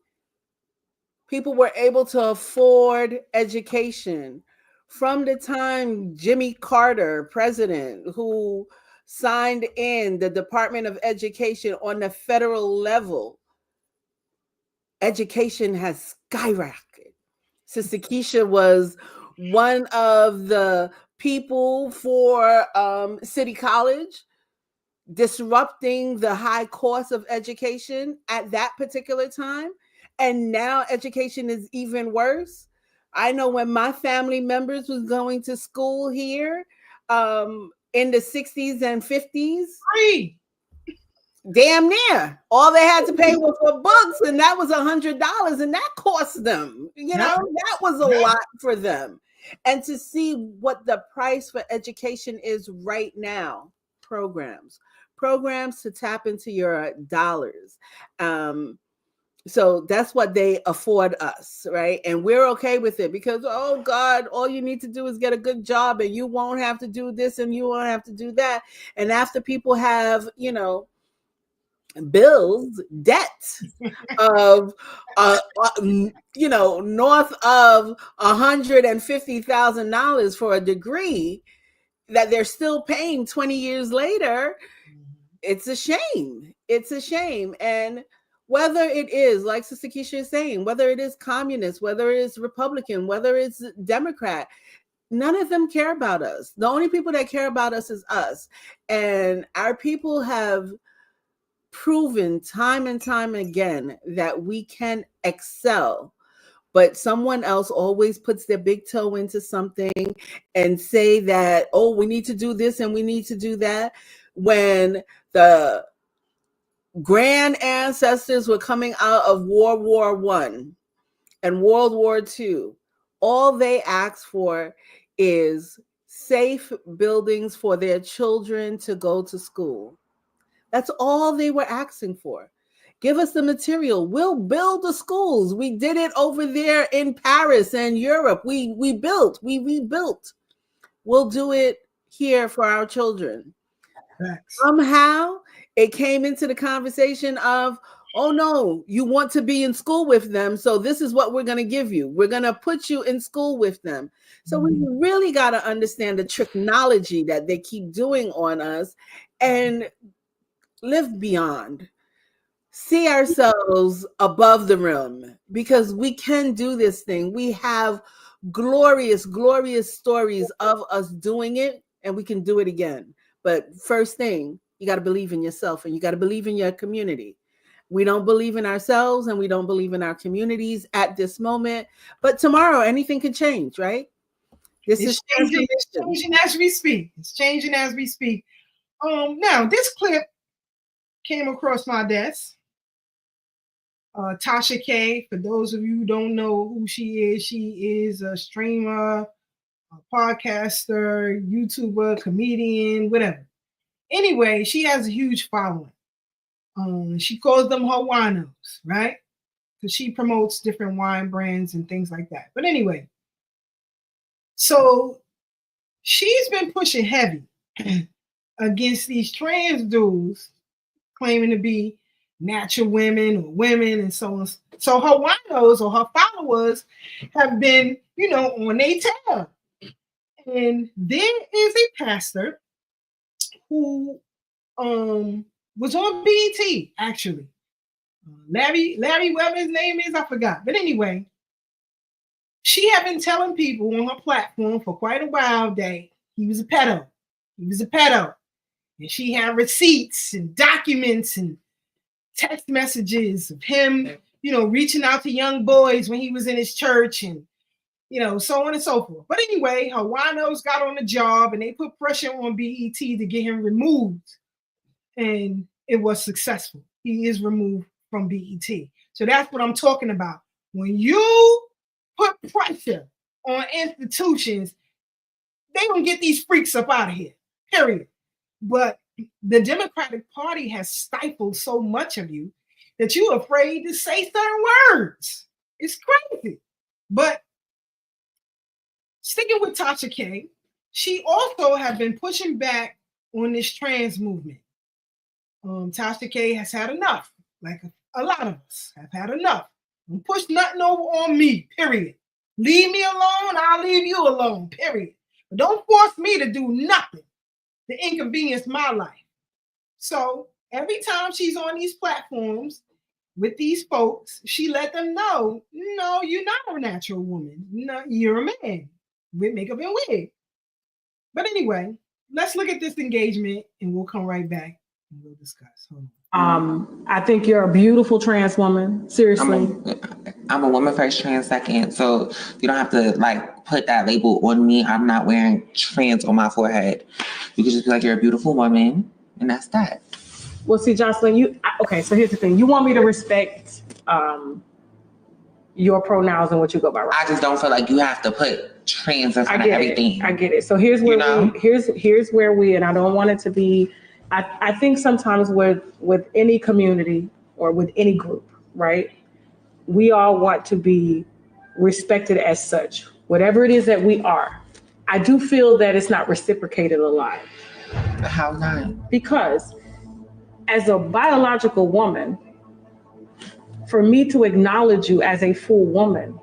people were able to afford education. From the time Jimmy Carter, president, who signed in the Department of Education on the federal level, education has skyrocketed. Sister Keisha was one of the people for City College, disrupting the high cost of education at that particular time. And now education is even worse. I know when my family members was going to school here in the 60s and 50s, free. Damn near. All they had to pay was for books, and that was $100, and that cost them. That was a lot for them. And to see what the price for education is right now, programs to tap into your dollars. So that's what they afford us, right? And we're okay with it because, oh God, all you need to do is get a good job and you won't have to do this and you won't have to do that. And after people have, bills, debt of, north of $150,000 for a degree that they're still paying 20 years later, it's a shame. It's a shame. And whether it is, like Sister Keisha is saying, whether it is communist, whether it's Republican, whether it's Democrat, none of them care about us. The only people that care about us is us. And our people have proven time and time again that we can excel. But someone else always puts their big toe into something and say that, oh, we need to do this and we need to do that. When the grand ancestors were coming out of World War I and World War II, all they asked for is safe buildings for their children to go to school. That's all they were asking for. Give us the material. We'll build the schools. We did it over there in Paris and Europe. We rebuilt. We'll do it here for our children. Thanks. Somehow it came into the conversation of, oh no, you want to be in school with them, so this is what we're going to give you. We're going to put you in school with them. So we really got to understand the technology that they keep doing on us and live beyond. See ourselves above the rim because we can do this thing. We have glorious, glorious stories of us doing it, and we can do it again. But first thing, you got to believe in yourself and you got to believe in your community. We don't believe in ourselves and we don't believe in our communities at this moment. But tomorrow, anything can change, right? It's changing as we speak. It's changing as we speak. Now, this clip came across my desk. Tasha K, for those of you who don't know who she is a streamer, a podcaster, YouTuber, comedian, whatever. Anyway, she has a huge following. She calls them her winos, right? Because she promotes different wine brands and things like that. But anyway, so she's been pushing heavy against these trans dudes claiming to be natural women or women and so on. So her winos or her followers have been, on their tail. And there is a pastor who was on BET, actually. Larry, whatever his name is, I forgot. But anyway, she had been telling people on her platform for quite a while that he was a pedo. He was a pedo. And she had receipts and documents and text messages of him, reaching out to young boys when he was in his church and, so on and so forth. But anyway, her winos got on the job and they put pressure on BET to get him removed. And it was successful. He is removed from BET. So that's what I'm talking about. When you put pressure on institutions, they gonna get these freaks up out of here, period. But the Democratic Party has stifled so much of you that you're afraid to say certain words. It's crazy. But sticking with Tasha K, she also has been pushing back on this trans movement. Tasha K has had enough, like a lot of us have had enough. Don't push nothing over on me, period. Leave me alone, I'll leave you alone, period. But don't force me to do nothing to inconvenience my life. So every time she's on these platforms with these folks, she let them know, no, you're not a natural woman. No, you're a man with makeup and wig. But anyway, let's look at this engagement and we'll come right back and we'll discuss. Hold on. I think you're a beautiful trans woman. Seriously. I'm a woman first, trans second. So you don't have to put that label on me. I'm not wearing trans on my forehead. You can just be like, you're a beautiful woman, and that's that. Well, see, Jocelyn, okay, so here's the thing. You want me to respect your pronouns and what you go by, right? I just don't feel like you have to put trans in front of everything. I get it. So here's where here's where we, and I don't want it to be, I think sometimes with any community or with any group, right? We all want to be respected as such, whatever it is that we are. I do feel that it's not reciprocated a lot. How not? Because as a biological woman, for me to acknowledge you as a full woman,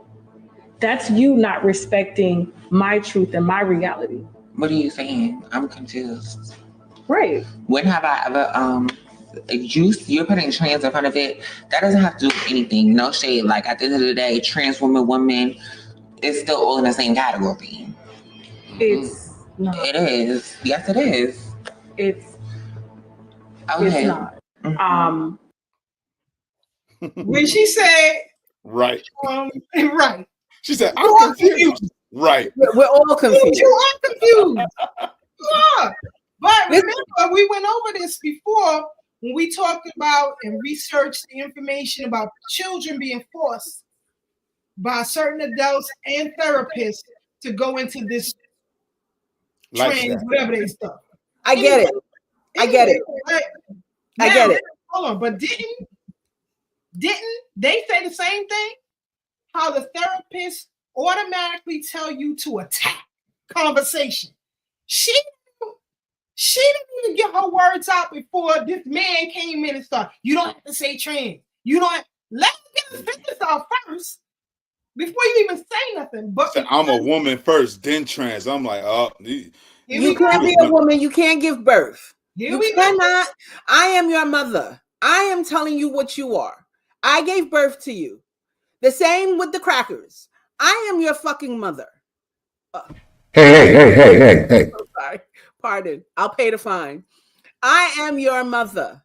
that's you not respecting my truth and my reality. What are you saying? I'm confused. Right. When have I ever, you're putting trans in front of it, that doesn't have to do with anything. No shade. At the end of the day, trans woman, it's still all in the same category. It's not. It is. Yes, it is. It's not. Mm-hmm. When she said, right. Right. She said, I'm confused. Right. We're all confused. You are confused. Yeah. But remember, we went over this before when we talked about and researched the information about children being forced by certain adults and therapists to go into this trans, whatever they stuff. I get it. I get it. I get it. Hold on, but didn't they say the same thing? How the therapists automatically tell you to attack conversation. She didn't even get her words out before this man came in and started. You don't have to say trans. You don't let him get his business out first before you even say nothing. But I'm a woman first, then trans. I'm like, you can't be a woman. You can't give birth. You cannot. I am your mother. I am telling you what you are. I gave birth to you. The same with the crackers. I am your fucking mother. Hey. I'm sorry. Pardon. I'll pay the fine. I am your mother.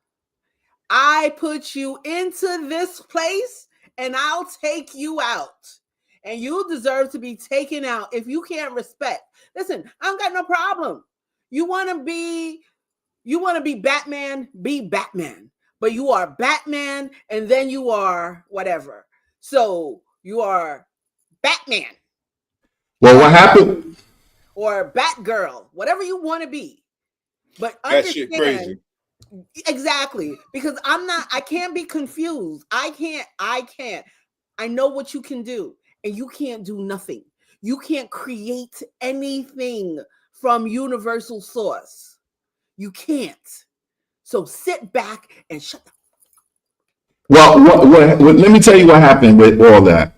I put you into this place and I'll take you out. And you deserve to be taken out if you can't respect. Listen, I don't got no problem. You want to be Batman, be Batman. But you are Batman and then you are whatever. So you are Batman. Well, what happened? Or Batgirl, whatever you want to be. But that shit crazy. Exactly. Because I can't be confused. I can't. I know what you can do. And you can't do nothing. You can't create anything from universal source. You can't. So sit back and shut up. Well, let me tell you what happened with all that.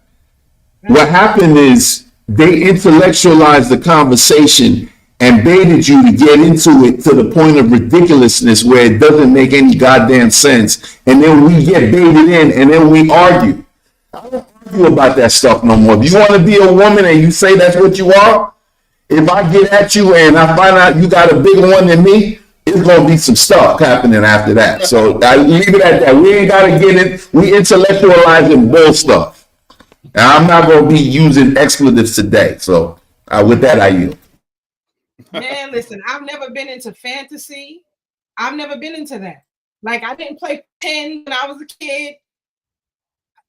What happened is they intellectualized the conversation and baited you to get into it to the point of ridiculousness where it doesn't make any goddamn sense. And then we get baited in and then we argue. I don't argue about that stuff no more. If you want to be a woman and you say that's what you are, if I get at you and I find out you got a bigger one than me, it's gonna be some stuff happening after that. So I leave it at that. We ain't gotta get it. We intellectualizing bull stuff. And I'm not gonna be using expletives today. So with that, I yield. Man, listen, I've never been into fantasy. I've never been into that. Like, I didn't play pen when I was a kid.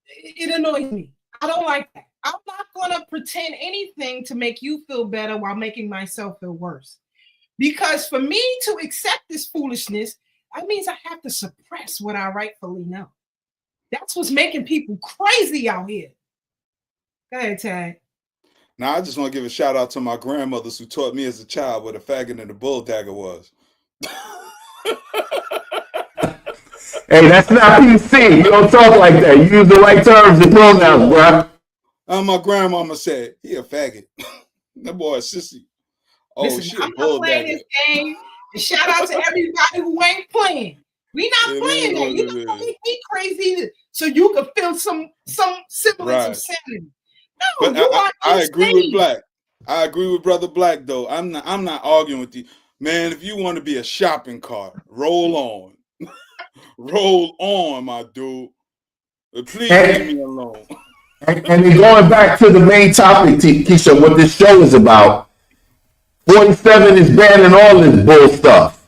It annoys me. I don't like that. I'm not gonna pretend anything to make you feel better while making myself feel worse. Because for me to accept this foolishness, that means I have to suppress what I rightfully know. That's what's making people crazy out here. Go ahead, Tad. Now, I just want to give a shout out to my grandmothers who taught me as a child what a faggot and a bull dagger was. Hey, that's not PC. You don't talk like that. You use the right terms and pronouns, bro. My grandmama said, he a faggot. That boy a sissy. Oh, listen, I'm not playing this game. And shout out to everybody who ain't playing. We not playing that. You can make me crazy so you can feel some semblance of sanity. No, but I agree with Black. I agree with Brother Black, though. I'm not arguing with you. Man, if you want to be a shopping cart, roll on. Roll on, my dude. But please leave me alone. And then going back to the main topic, Keisha, what this show is about, 47 is banning all this bull stuff.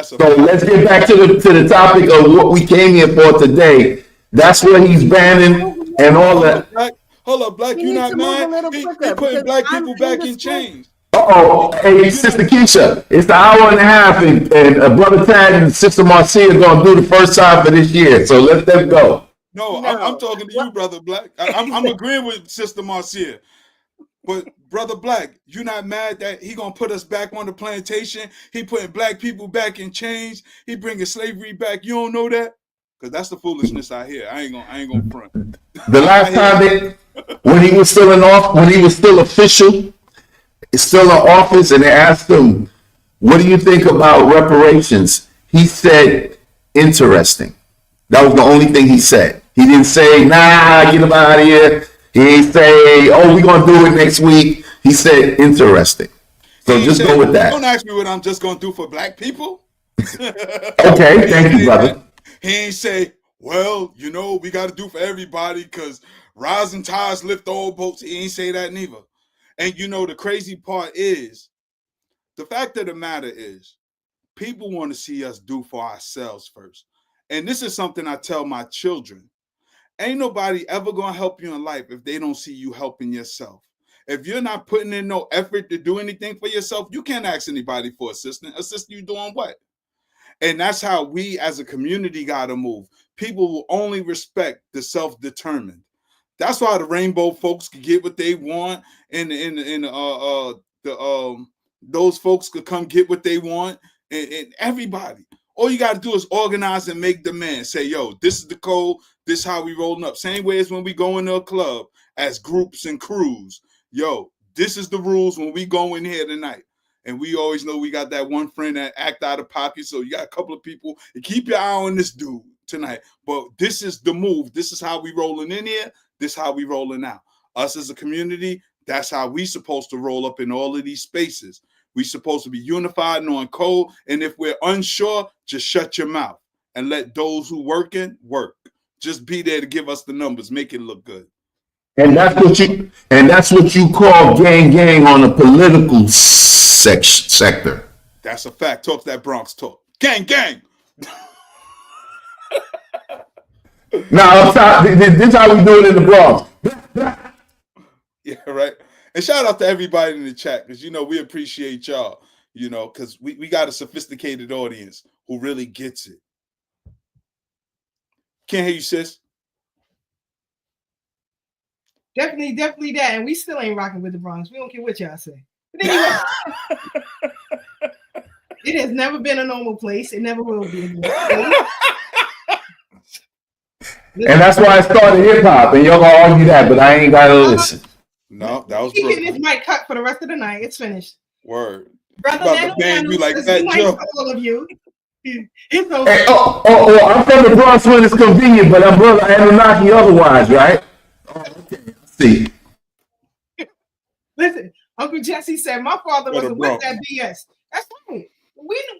So let's get back to the topic of what we came here for today. That's what he's banning and all that. Hold up, Black, you not mad? He putting black people back in chains. Hey, Sister Keisha, it's the hour and a half, and Brother Tad and Sister Marcia are going to do the first time for this year. So let them go. No, I'm talking to you, Brother Black. I'm agreeing with Sister Marcia. But Brother Black, you not mad that he gonna put us back on the plantation? He putting black people back in chains. He bringing slavery back. You don't know that? Because that's the foolishness I hear. I ain't gonna front. The last time when he was still in office, when he was still official, still in office, and they asked him, "What do you think about reparations?" He said, "Interesting." That was the only thing he said. He didn't say, "Nah, get him out of here." He ain't say, "Oh, we're gonna do it next week." He said, "Interesting." So just go with that. Don't ask me what I'm just gonna do for black people. Okay, thank you, brother. He ain't say, "Well, we got to do for everybody because rising tides lift all boats." He ain't say that neither. And the crazy part is, the fact of the matter is, people want to see us do for ourselves first. And this is something I tell my children. Ain't nobody ever gonna help you in life if they don't see you helping yourself. If you're not putting in no effort to do anything for yourself, you can't ask anybody for assistance. Assist you doing what? And that's how we as a community gotta move. People will only respect the self-determined. That's why the rainbow folks could get what they want, and those folks could come get what they want, and everybody. All you got to do is organize and make demands. Say, yo, this is the code. This is how we rolling up. Same way as when we go into a club as groups and crews. Yo, this is the rules when we go in here tonight. And we always know we got that one friend that act out of pocket. So you got a couple of people. And keep your eye on this dude tonight. But this is the move. This is how we rolling in here. This is how we rolling out. Us as a community, that's how we supposed to roll up in all of these spaces. We supposed to be unified and on code. And if we're unsure, just shut your mouth and let those who working work. Just be there to give us the numbers, make it look good. And that's what you call gang on a political sector. That's a fact. Talk that Bronx talk. Gang. Now, this is how we do it in the Bronx. Yeah, right. And shout out to everybody in the chat because, we appreciate y'all, because we got a sophisticated audience who really gets it. Can't hear you, sis. Definitely that. And we still ain't rocking with the Bronx. We don't care what y'all say. But anyway, it has never been a normal place. It never will be a normal place. And that's why I started hip hop. And y'all gonna argue that, but I ain't gotta listen. No, that was keeping this mic cut for the rest of the night. It's finished. Word. Brother About to ban you like that, nice Joe. to all of you. Hey, I'm from the Bronx when it's convenient, but I'm brother Anunnaki otherwise, right? Okay, see. Listen, Uncle Jesse said my father What a wasn't with Bronx. that BS. That's fine.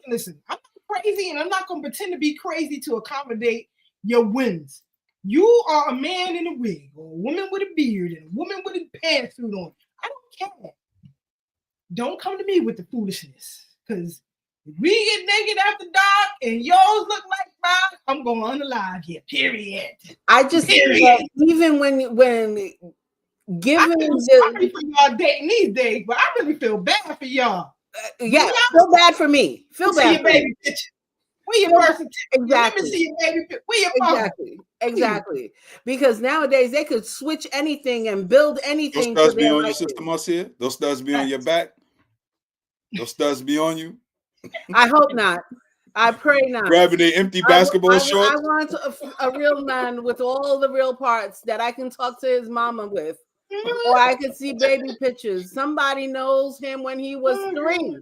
Listen, I'm not crazy, and I'm not going to pretend to be crazy to accommodate your whims. You are a man in a wig, or a woman with a beard, and a woman with a pantsuit on. I don't care. Don't come to me with the foolishness, because if we get naked after dark and yours look like mine, I'm going to unalive you. Period. I just even when given I'm the sorry for y'all dating these days, but I really feel bad for y'all. Yeah, feel bad for me. Feel see bad your for baby me. picture. Where your birth certificate? Exactly. Let me see your baby picture. Where your phone? Exactly. Because nowadays they could switch anything and build Those anything studs to be their on your liking. sister, Marcia? Those studs be on your back? Those studs be on you? I hope not. I pray not. Grabbing their empty basketball shorts? I want a real man with all the real parts that I can talk to his mama with. Or I could see baby pictures. Somebody knows him when he was 3.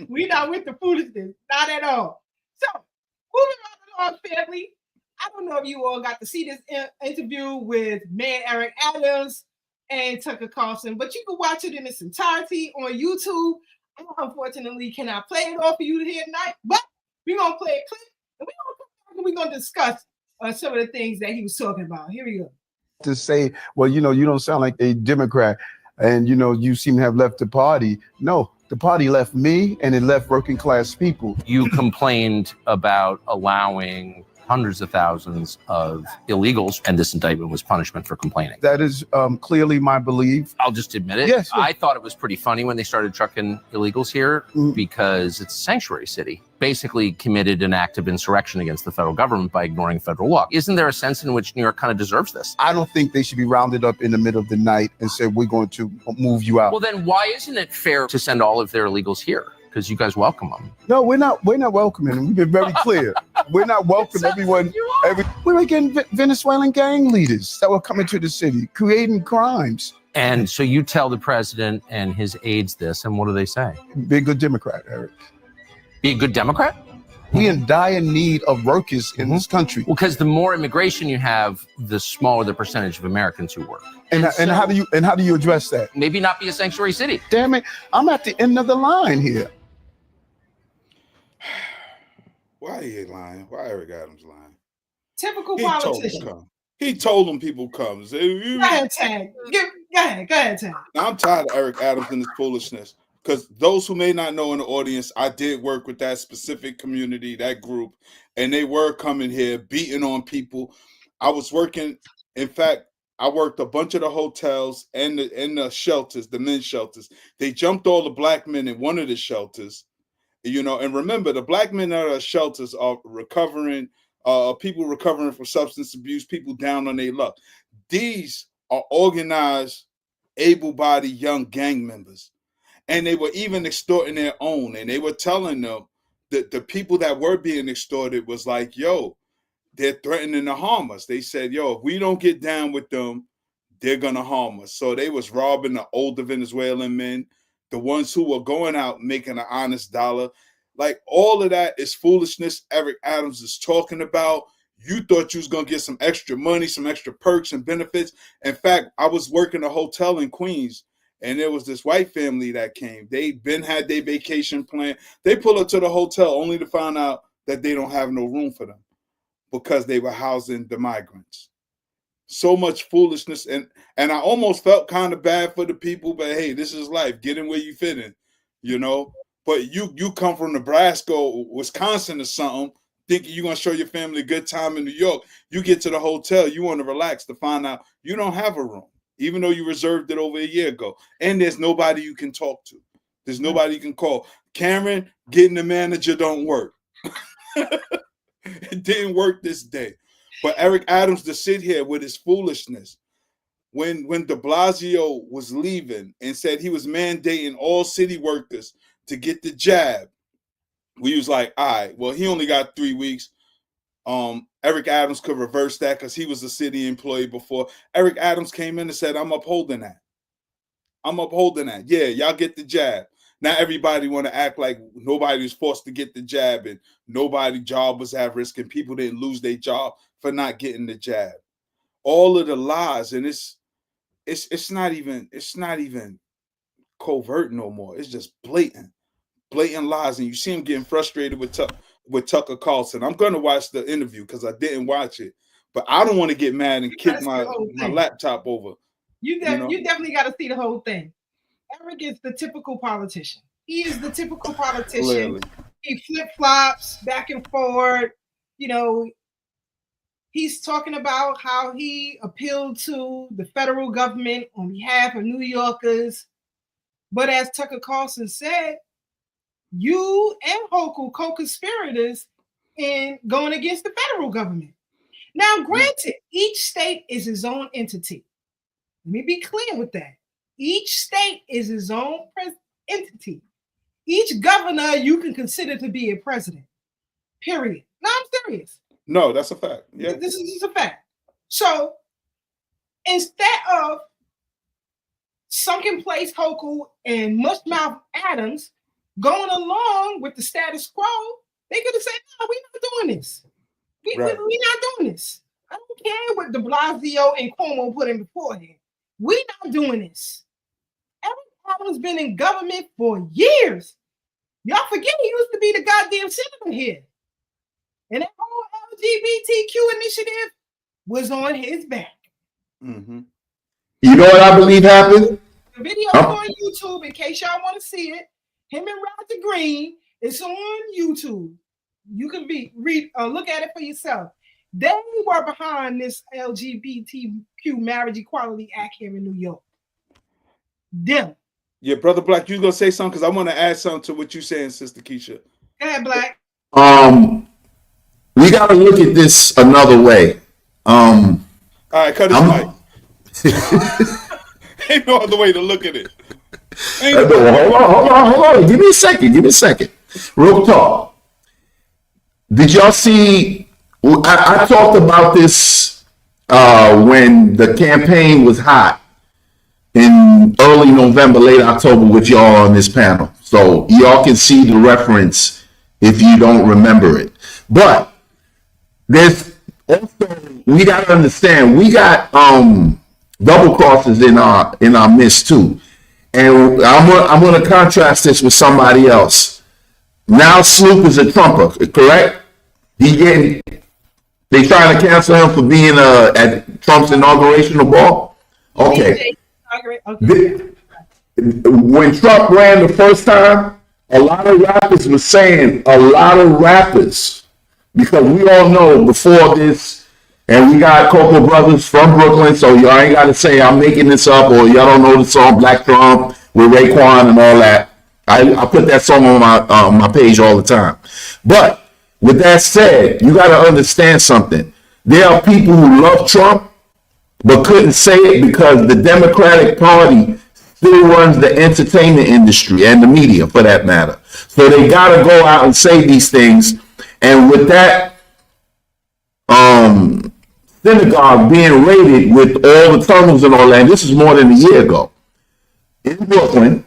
We not with the foolishness. Not at all. So, moving right along, family. I don't know if you all got to see this interview with man Eric Adams and Tucker Carlson, but you can watch it in its entirety on YouTube. I unfortunately cannot play it all for you here tonight, but we're going to play a clip and we're going to discuss some of the things that he was talking about. Here we go. To say, well, you don't sound like a Democrat and, you seem to have left the party. No, the party left me and it left working class people. You complained about allowing hundreds of thousands of illegals, and this indictment was punishment for complaining. That is clearly my belief. I'll just admit it. Yes. I thought it was pretty funny when they started trucking illegals here because it's a sanctuary city. Basically committed an act of insurrection against the federal government by ignoring federal law. Isn't there a sense in which New York kind of deserves this? I don't think they should be rounded up in the middle of the night and say, we're going to move you out. Well, then why isn't it fair to send all of their illegals here? Because you guys welcome them. No, we're not welcoming them. We've been very clear. We're not welcoming everyone. We were getting Venezuelan gang leaders that were coming to the city, creating crimes. And so you tell the president and his aides this, and what do they say? Be a good Democrat, Eric. Be a good Democrat? We in dire need of workers in this country. Well, because the more immigration you have, the smaller the percentage of Americans who work. And how do you address that? Maybe not be a sanctuary city. Damn it, I'm at the end of the line here. Why he lying? Why Eric Adams lying? Typical politician. He told them people come. Go ahead, Tag. Go ahead, Tag. Now, I'm tired of Eric Adams and his foolishness. Because those who may not know in the audience, I did work with that specific community, that group, and they were coming here beating on people. I was working, in fact, I worked a bunch of the hotels and the shelters, the men's shelters. They jumped all the black men in one of the shelters, and remember, the black men at our shelters are recovering, people recovering from substance abuse, people down on their luck. These are organized, able-bodied young gang members. And they were even extorting their own. And they were telling them that the people that were being extorted was like, yo, they're threatening to harm us. They said, yo, if we don't get down with them, they're going to harm us. So they was robbing the older Venezuelan men, the ones who were going out making an honest dollar. Like, all of that is foolishness Eric Adams is talking about. You thought you was going to get some extra money, some extra perks and benefits. In fact, I was working a hotel in Queens, and there was this white family that came. They had their vacation plan. They pull up to the hotel only to find out that they don't have no room for them because they were housing the migrants. So much foolishness. And I almost felt kind of bad for the people, but hey, this is life. Get in where you fit in, But you come from Nebraska or Wisconsin or something, thinking you're going to show your family a good time in New York. You get to the hotel, you want to relax to find out you don't have a room, even though you reserved it over a year ago. And there's nobody you can talk to. There's nobody you can call. Cameron, getting the manager don't work. It didn't work this day. But Eric Adams to sit here with his foolishness, when de Blasio was leaving and said he was mandating all city workers to get the jab, we was like, all right, well, he only got 3 weeks. Eric Adams could reverse that because he was a city employee before. Eric Adams came in and said, I'm upholding that. I'm upholding that. Yeah, y'all get the jab. Now everybody want to act like nobody was forced to get the jab and nobody job was at risk and people didn't lose their job for not getting the jab. All of the lies, and it's not even covert no more. It's just blatant lies, and you see him getting frustrated with Tucker Carlson. I'm gonna watch the interview because I didn't watch it, but I don't want to get mad and kick my laptop over. You definitely got to see the whole thing. Eric is the typical politician. He is the typical politician. Clearly. He flip-flops back and forth. You know, he's talking about how he appealed to the federal government on behalf of New Yorkers. But as Tucker Carlson said, you and Hochul co-conspirators in going against the federal government. Now, granted, each state is its own entity. Let me be clear with that. Each state is its own entity. Each governor you can consider to be a president. Period. No, I'm serious. No, that's a fact. Yeah. This is a fact. So instead of sunken place Hochul and mushmouth Adams going along with the status quo, they could have said, no, we're not doing this. We're not doing this. I don't care what de Blasio and Cuomo put in beforehand. We're not doing this. Eric Adams been in government for years. Y'all forget he used to be the goddamn senator here. And that whole LGBTQ initiative was on his back. Mm-hmm. You know what I believe happened? The video's on YouTube in case y'all want to see it. Him and Roger Green. It's on YouTube. You can look at it for yourself. They were behind this LGBTQ Marriage Equality Act here in New York. Them. Yeah, Brother Black, you gonna say something? Because I want to add something to what you're saying, Sister Keisha. Go ahead, Black. We got to look at this another way. All right, cut his mic. Ain't no other way to look at it. Hold on. Give me a second. Real talk. Did y'all see? I talked about this when the campaign was hot in early November, late October with y'all on this panel. So y'all can see the reference if you don't remember it. But there's also, we got to understand, we got double crosses in our midst too. And I'm going to contrast this with somebody else. Now Sloop is a Trumper, correct? They trying to cancel him for being at Trump's inaugurational ball? Okay. When Trump ran the first time, a lot of rappers were saying, because we all know before this, and we got Cocoa Brothers from Brooklyn, so y'all ain't got to say I'm making this up or y'all don't know the song Black Trump with Raekwon and all that. I put that song on my page all the time. But with that said, you got to understand something. There are people who love Trump but couldn't say it because the Democratic Party still runs the entertainment industry and the media for that matter. So they got to go out and say these things. And with that synagogue being raided with all the tunnels and all that, this is more than a year ago, in Brooklyn,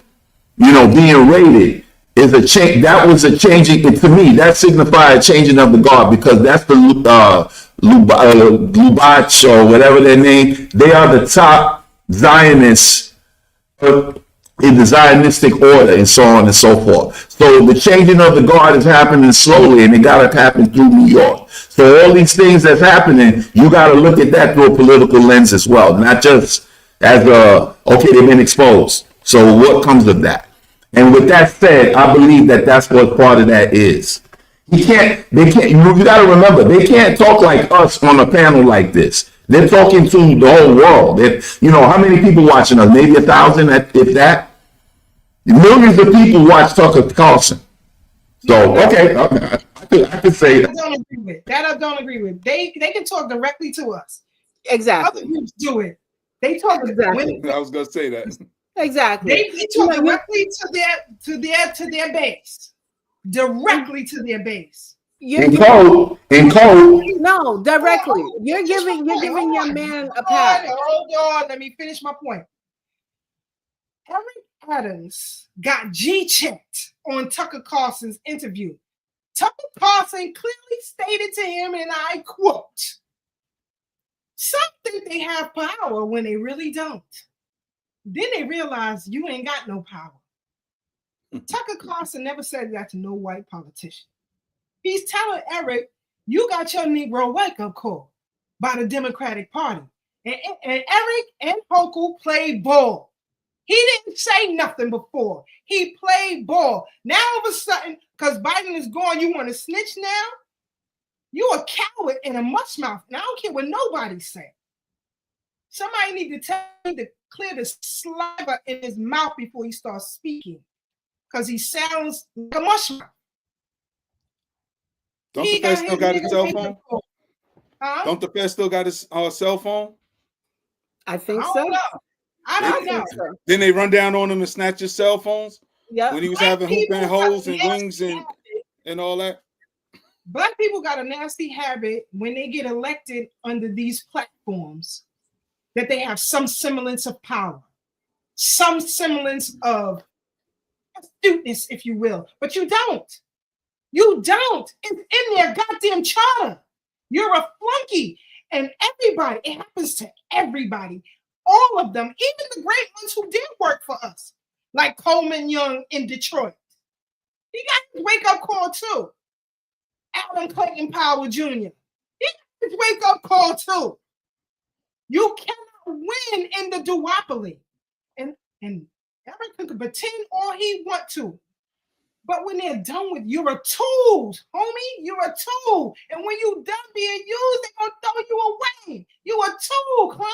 being raided is a change. That was a changing, to me, that signified a changing of the guard because that's the Lubavitch or whatever their name. They are the top Zionists in the Zionistic order and so on and so forth. So the changing of the guard is happening slowly and it got to happen through New York. So all these things that's happening, you got to look at that through a political lens as well, not just as okay, they've been exposed. So what comes of that? And with that said, I believe that that's what part of that is. You got to remember, they can't talk like us on a panel like this. They're talking to the whole world. How many people watching us? Maybe 1,000, if that. Millions of people watch Tucker Carlson. So, okay, I could say that. I don't agree with. They can talk directly to us. Exactly. Other groups do it. They talk exactly. I was going to say that. Exactly. They talk directly to their base. Directly to their base. In code. No, directly. You're giving your man a pass. Hold on. Let me finish my point. Eric Adams got G-checked on Tucker Carlson's interview. Tucker Carlson clearly stated to him, and I quote, "Some think they have power when they really don't. Then they realize you ain't got no power." Tucker Carlson never said that to no white politician. He's telling Eric, you got your Negro wake-up call by the Democratic Party. And Eric and Hochul played ball. He didn't say nothing before. He played ball. Now all of a sudden, because Biden is gone, you want to snitch now? You a coward and a mushmouth. And I don't care what nobody say. Somebody need to tell him to clear the saliva in his mouth before he starts speaking. Because he sounds like a mushmouth. Don't the Fed still got his cell phone? Huh? Don't the Fed still got his cell phone? I think so. I don't know. Then they run down on him and snatch his cell phones? Yeah. When he was having hoop and holes and wings and all that? Black people got a nasty habit when they get elected under these platforms that they have some semblance of power, some semblance of astuteness, if you will, but you don't. You don't. It's in their goddamn charter. You're a flunky. And everybody, it happens to everybody. All of them, even the great ones who did work for us, like Coleman Young in Detroit. He got his wake-up call too. Alan Clayton Powell Jr. He got his wake-up call too. You cannot win in the duopoly. And Eric can pretend all he want to. But when they're done with you, you're a tool, homie. You're a tool. And when you're done being used, they're going to throw you away. You're a tool, clown.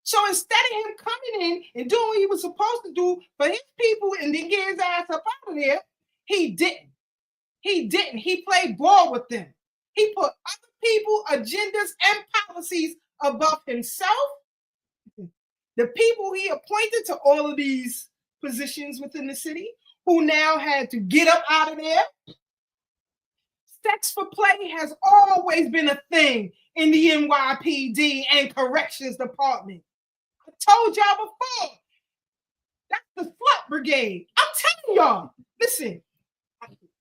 So instead of him coming in and doing what he was supposed to do for his people and then get his ass up out of there, he didn't. He didn't. He played ball with them. He put other people, agendas, and policies above himself. The people he appointed to all of these positions within the city, who now had to get up out of there. Sex for play has always been a thing in the NYPD and corrections department. I told y'all before, that's the slut brigade. I'm telling y'all, listen,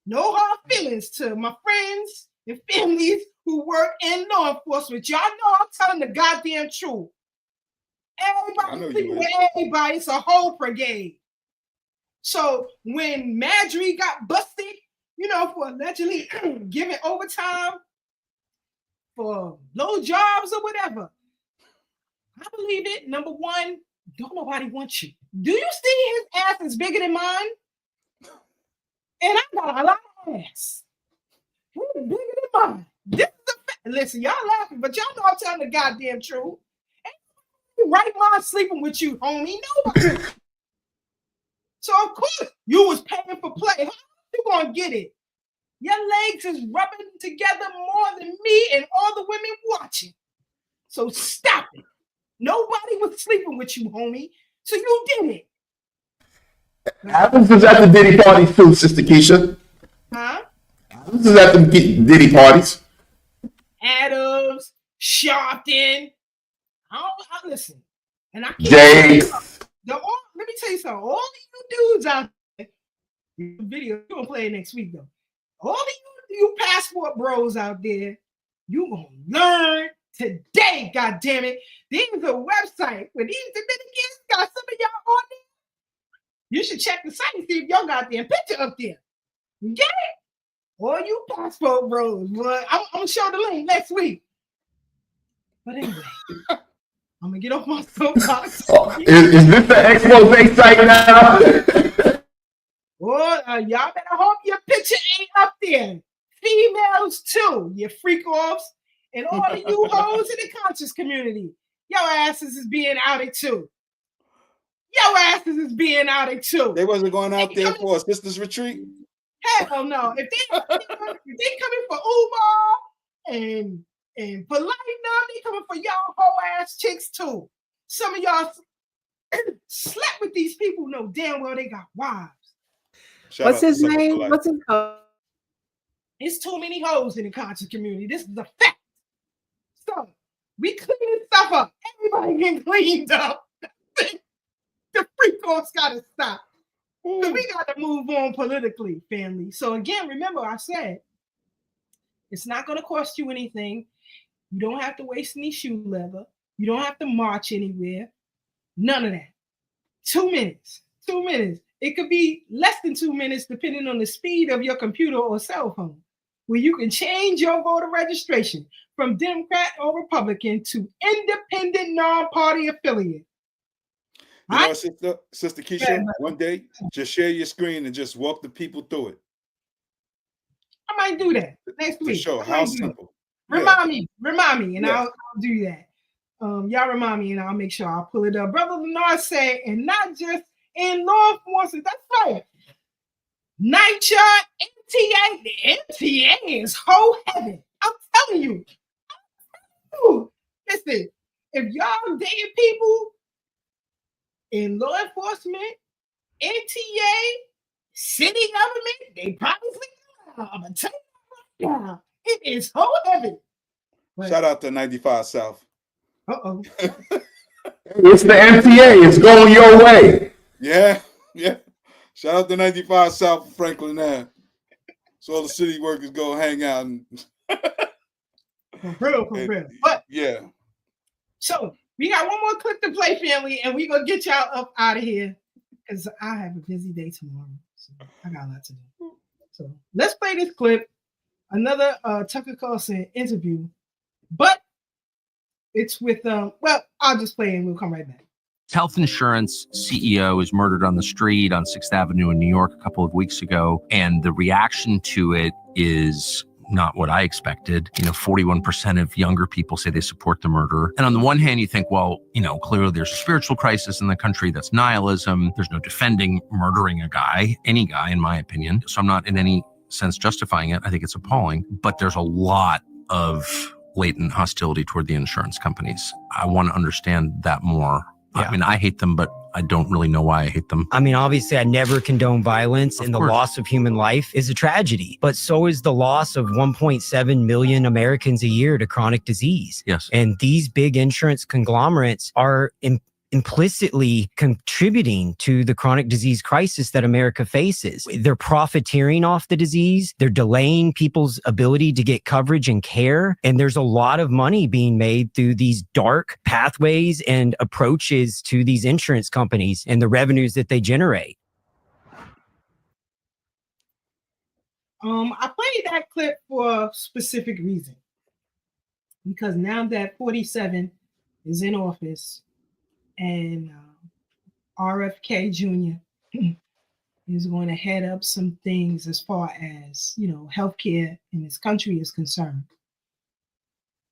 no hard feelings to my friends and families who work in law enforcement. Y'all know I'm telling the goddamn truth. Everybody sleeping with everybody. It's a whole brigade. So when Marjorie got busted, for allegedly giving overtime for low jobs or whatever, I believe it. Number one, don't nobody want you. Do you see his ass is bigger than mine? And I got a lot of ass. He's bigger than mine. This is a fact. Listen, y'all laughing, but y'all know I'm telling the goddamn truth. Ain't right mind sleeping with you, homie. Nobody. So of course you was paying for play. How you gonna get it? Your legs is rubbing together more than me and all the women watching. So stop it. Nobody was sleeping with you, homie. So you did it. Adams is at the Diddy parties too, Sister Keisha. Huh? Adams is at the Diddy parties. Adams, Sharpton. I listen. And I Jay. Let me tell you something. All of you dudes out there, video, you're gonna play it next week though. All of you passport bros out there, you gonna learn today, god damn it. There's a website where these Dominicans got some of y'all on there. You should check the site and see if y'all got their picture up there. You get it? All you passport bros, boy. I'm gonna show the link next week. But anyway. I'm gonna get off my soapbox. Is this the expose site now? Well, y'all better hope your picture ain't up there. Females too, you freak offs, and all of you hoes in the conscious community. Your asses is being outed too. Your asses is being outed too. They wasn't going out there for a sisters retreat. Hell no. If they coming for Umar and for Light, they coming for y'all whole ass chicks too. Some of y'all slept with these people, know damn well they got wives. What's his name? What's his name? It's too many hoes in the conscious community. This is a fact. So we cleaning stuff up. Everybody getting cleaned up. The free costs gotta stop. So we gotta move on politically, family. So again, remember I said it's not gonna cost you anything. You don't have to waste any shoe leather. You don't have to march anywhere. None of that. 2 minutes. 2 minutes. It could be less than 2 minutes depending on the speed of your computer or cell phone, where you can change your voter registration from Democrat or Republican to independent non-party affiliate. You know, Sister Keisha, one day, just share your screen and just walk the people through it. I might do that next week. To show how simple. Remind me, and I'll do that. Y'all remind me, and I'll make sure I'll pull it up. Brother Leonard said, and not just in law enforcement. That's right. NYCHA, MTA, the MTA is whole heaven. I'm telling you. Ooh, listen, if y'all dating people in law enforcement, MTA, city government, they probably I'm gonna tell you right now, it is whole heaven. Shout out to 95 South. Uh-oh. It's the MTA. It's going your way. Yeah. Shout out to 95 South Franklin Ave. So all the city workers go hang out. For real. But yeah. So we got one more clip to play, family, and we're gonna get y'all up out of here because I have a busy day tomorrow. So I got a lot to do. So let's play this clip. Another Tucker Carlson interview, but it's with well, I'll just play and we'll come right back. Health insurance CEO was murdered on the street on 6th Avenue in New York a couple of weeks ago, and the reaction to it is not what I expected. 41% of younger people say they support the murderer. And on the one hand, you think, well, clearly there's a spiritual crisis in the country. That's nihilism. There's no defending murdering a guy, any guy, in my opinion. So I'm not in any sense justifying it. I think it's appalling. But there's a lot of latent hostility toward the insurance companies. I want to understand that more. Yeah. I mean, I hate them, but I don't really know why I hate them. I mean, obviously, I never condone violence, and the loss of human life is a tragedy. But so is the loss of 1.7 million Americans a year to chronic disease. Yes. And these big insurance conglomerates are implicitly contributing to the chronic disease crisis that America faces. They're profiteering off the disease. They're delaying people's ability to get coverage and care. And there's a lot of money being made through these dark pathways and approaches to these insurance companies and the revenues that they generate. I played that clip for a specific reason. Because now that 47 is in office, and RFK Jr. is going to head up some things as far as, healthcare in this country is concerned.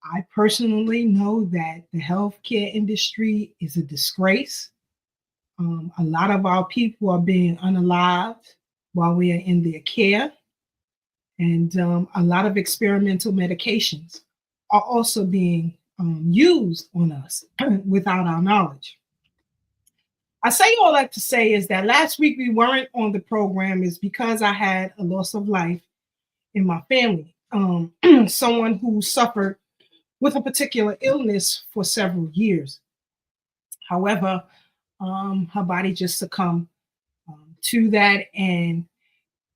I personally know that the healthcare industry is a disgrace. A lot of our people are being unalived while we are in their care. And a lot of experimental medications are also being used on us without our knowledge. I say all that to say is that last week we weren't on the program is because I had a loss of life in my family. Someone who suffered with a particular illness for several years. However, her body just succumbed to that. And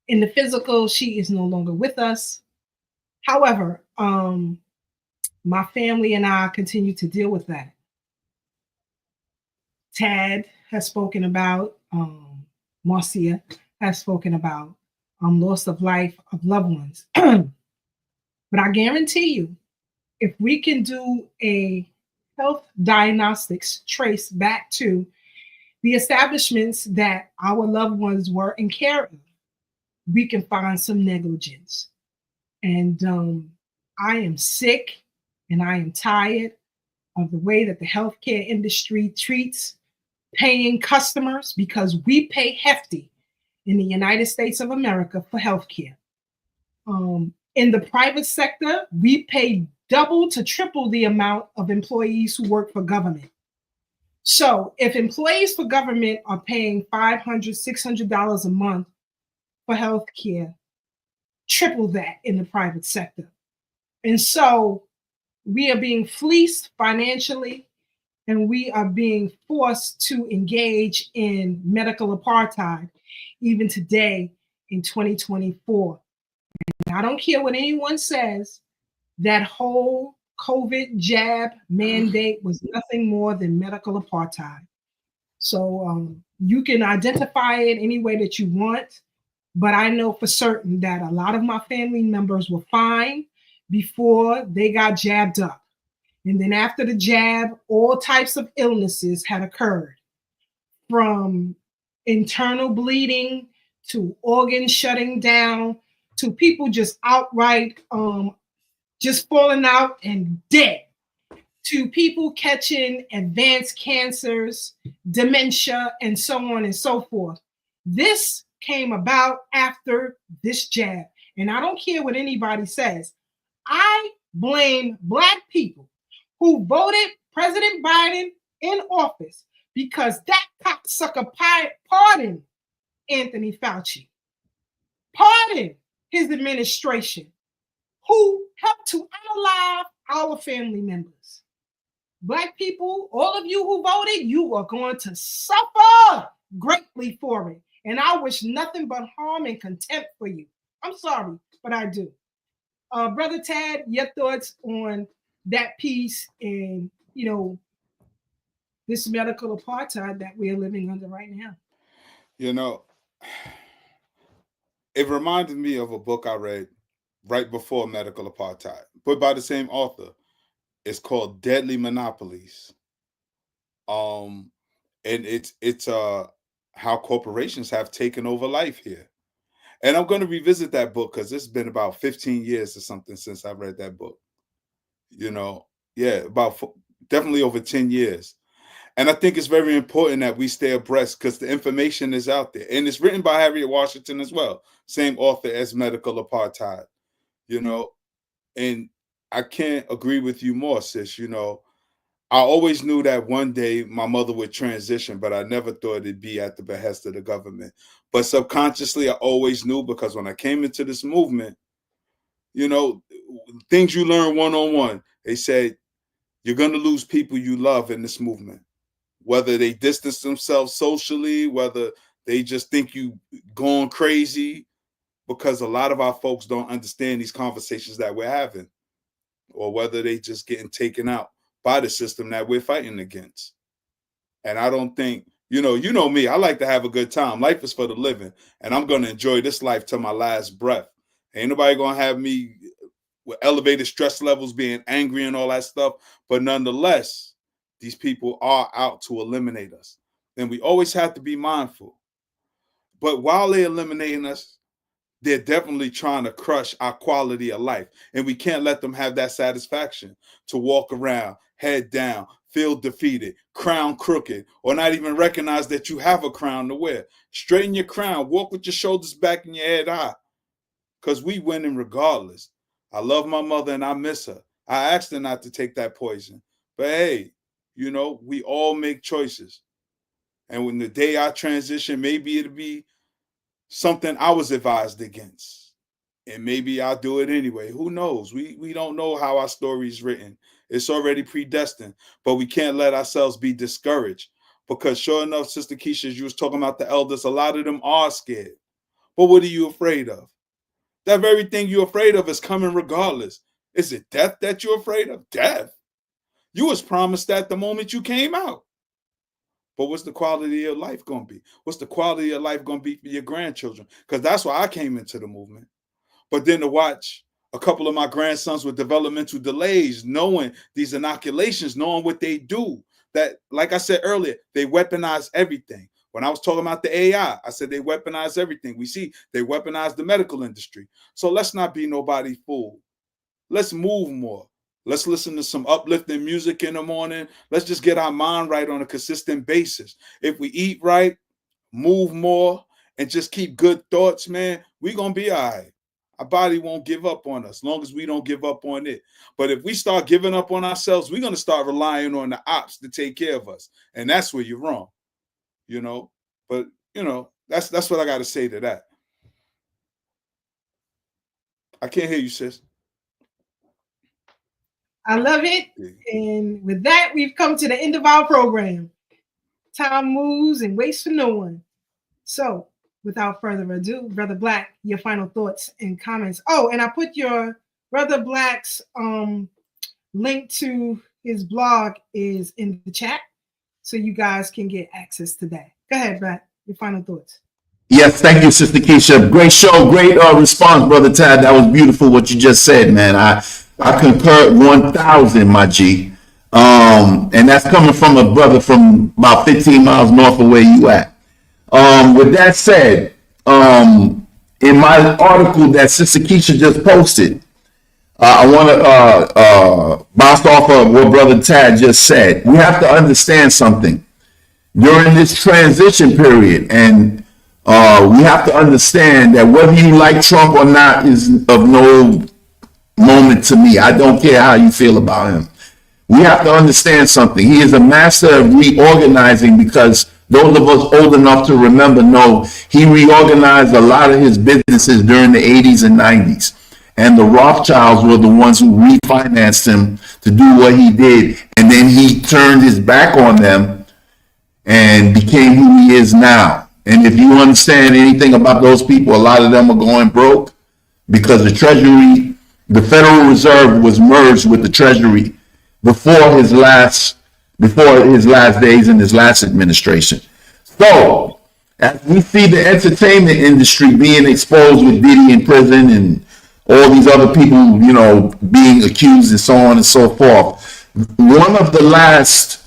in the physical, she is no longer with us. However, my family and I continue to deal with that. Tad has spoken about, Marcia has spoken about loss of life of loved ones. But I guarantee you, if we can do a health diagnostics trace back to the establishments that our loved ones were in care of, we can find some negligence. And I am sick and I am tired of the way that the healthcare industry treats paying customers, because we pay hefty in the United States of America for healthcare. In the private sector, we pay double to triple the amount of employees who work for government. So if employees for government are paying $500, $600 a month for healthcare, triple that in the private sector. And so we are being fleeced financially, and we are being forced to engage in medical apartheid even today in 2024. And I don't care what anyone says, that whole COVID jab mandate was nothing more than medical apartheid. So you can identify it any way that you want, but I know for certain that a lot of my family members were fine before they got jabbed up. And then after the jab, all types of illnesses had occurred, from internal bleeding to organs shutting down to people just outright just falling out and dead, to people catching advanced cancers, dementia, and so on and so forth. This came about after this jab. And I don't care what anybody says. I blame Black people who voted President Biden in office because that cocksucker pardoned Anthony Fauci, pardoned his administration, who helped to unalive our family members. Black people, all of you who voted, you are going to suffer greatly for it. And I wish nothing but harm and contempt for you. I'm sorry, but I do. Brother Tad, your thoughts on that piece and, this medical apartheid that we're living under right now? It reminded me of a book I read right before Medical Apartheid, but by the same author. It's called Deadly Monopolies. And it's how corporations have taken over life here. And I'm going to revisit that book because it's been about 15 years or something since I read that book. Definitely over 10 years. And I think it's very important that we stay abreast because the information is out there. And it's written by Harriet Washington as well, same author as Medical Apartheid, and I can't agree with you more, sis. I always knew that one day my mother would transition, but I never thought it'd be at the behest of the government. But subconsciously, I always knew because when I came into this movement, things you learn one-on-one, they said, you're going to lose people you love in this movement, whether they distance themselves socially, whether they just think you going crazy, because a lot of our folks don't understand these conversations that we're having, or whether they just getting taken out by the system that we're fighting against. And I don't think, you know me, I like to have a good time. Life is for the living, and I'm going to enjoy this life till my last breath. Ain't nobody going to have me with elevated stress levels, being angry and all that stuff. But nonetheless, these people are out to eliminate us. And we always have to be mindful. But while they're eliminating us, they're definitely trying to crush our quality of life. And we can't let them have that satisfaction to walk around, head down, feel defeated, crown crooked, or not even recognize that you have a crown to wear. Straighten your crown, walk with your shoulders back and your head high, because we winning regardless. I love my mother and I miss her. I asked her not to take that poison. But hey, we all make choices. And when the day I transition, maybe it'll be something I was advised against. And maybe I'll do it anyway. Who knows? We don't know how our story is written. It's already predestined. But we can't let ourselves be discouraged. Because sure enough, Sister Keisha, as you was talking about the elders, a lot of them are scared. But what are you afraid of? That very thing you're afraid of is coming regardless. Is it death that you're afraid of? Death? You was promised that the moment you came out. But what's the quality of your life going to be? What's the quality of life going to be for your grandchildren? Because that's why I came into the movement. But then to watch a couple of my grandsons with developmental delays, knowing these inoculations, knowing what they do, that, like I said earlier, they weaponize everything. When I was talking about the AI, I said they weaponize everything. We see they weaponize the medical industry. So let's not be nobody fool. Let's move more. Let's listen to some uplifting music in the morning. Let's just get our mind right on a consistent basis. If we eat right, move more, and just keep good thoughts, man, we're going to be all right. Our body won't give up on us as long as we don't give up on it. But if we start giving up on ourselves, we're going to start relying on the ops to take care of us. And that's where you're wrong. But that's what I got to say to that. I can't hear you, sis. I love it. And with that, we've come to the end of our program. Time moves and waits for no one. So, without further ado, Brother Black, your final thoughts and comments. Oh, and I put your Brother Black's link to his blog is in the chat, so you guys can get access to that. Go ahead, Black. Your final thoughts. Yes, thank you, Sister Keisha. Great show, great response, Brother Tad. That was beautiful what you just said, man. I concur 1,000, my G. And that's coming from a brother from about 15 miles north of where you at. With that said, in my article that Sister Keisha just posted, I want to bounce off of what Brother Tad just said. We have to understand something during this transition period, and we have to understand that whether you like Trump or not is of no moment to me. I don't care how you feel about him. We have to understand something. He is a master of reorganizing, because those of us old enough to remember know he reorganized a lot of his businesses during the 80s and 90s. And the Rothschilds were the ones who refinanced him to do what he did. And then he turned his back on them and became who he is now. And if you understand anything about those people, a lot of them are going broke because the Treasury, the Federal Reserve was merged with the Treasury before his last days in his last administration. So as we see the entertainment industry being exposed with Diddy in prison and all these other people, you know, being accused and so on and so forth, one of the last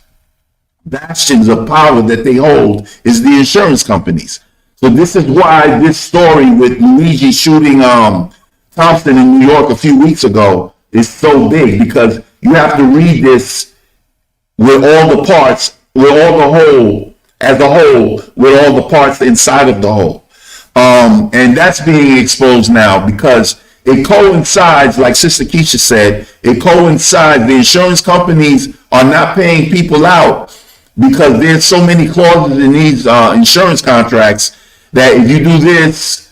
bastions of power that they hold is the insurance companies. So this is why this story with Luigi shooting Thompson in New York a few weeks ago is so big, because you have to read this with all the parts, with all the whole, as a whole, with all the parts inside of the whole. And that's being exposed now because it coincides, like Sister Keisha said, it coincides. The insurance companies are not paying people out because there's so many clauses in these insurance contracts that if you do this,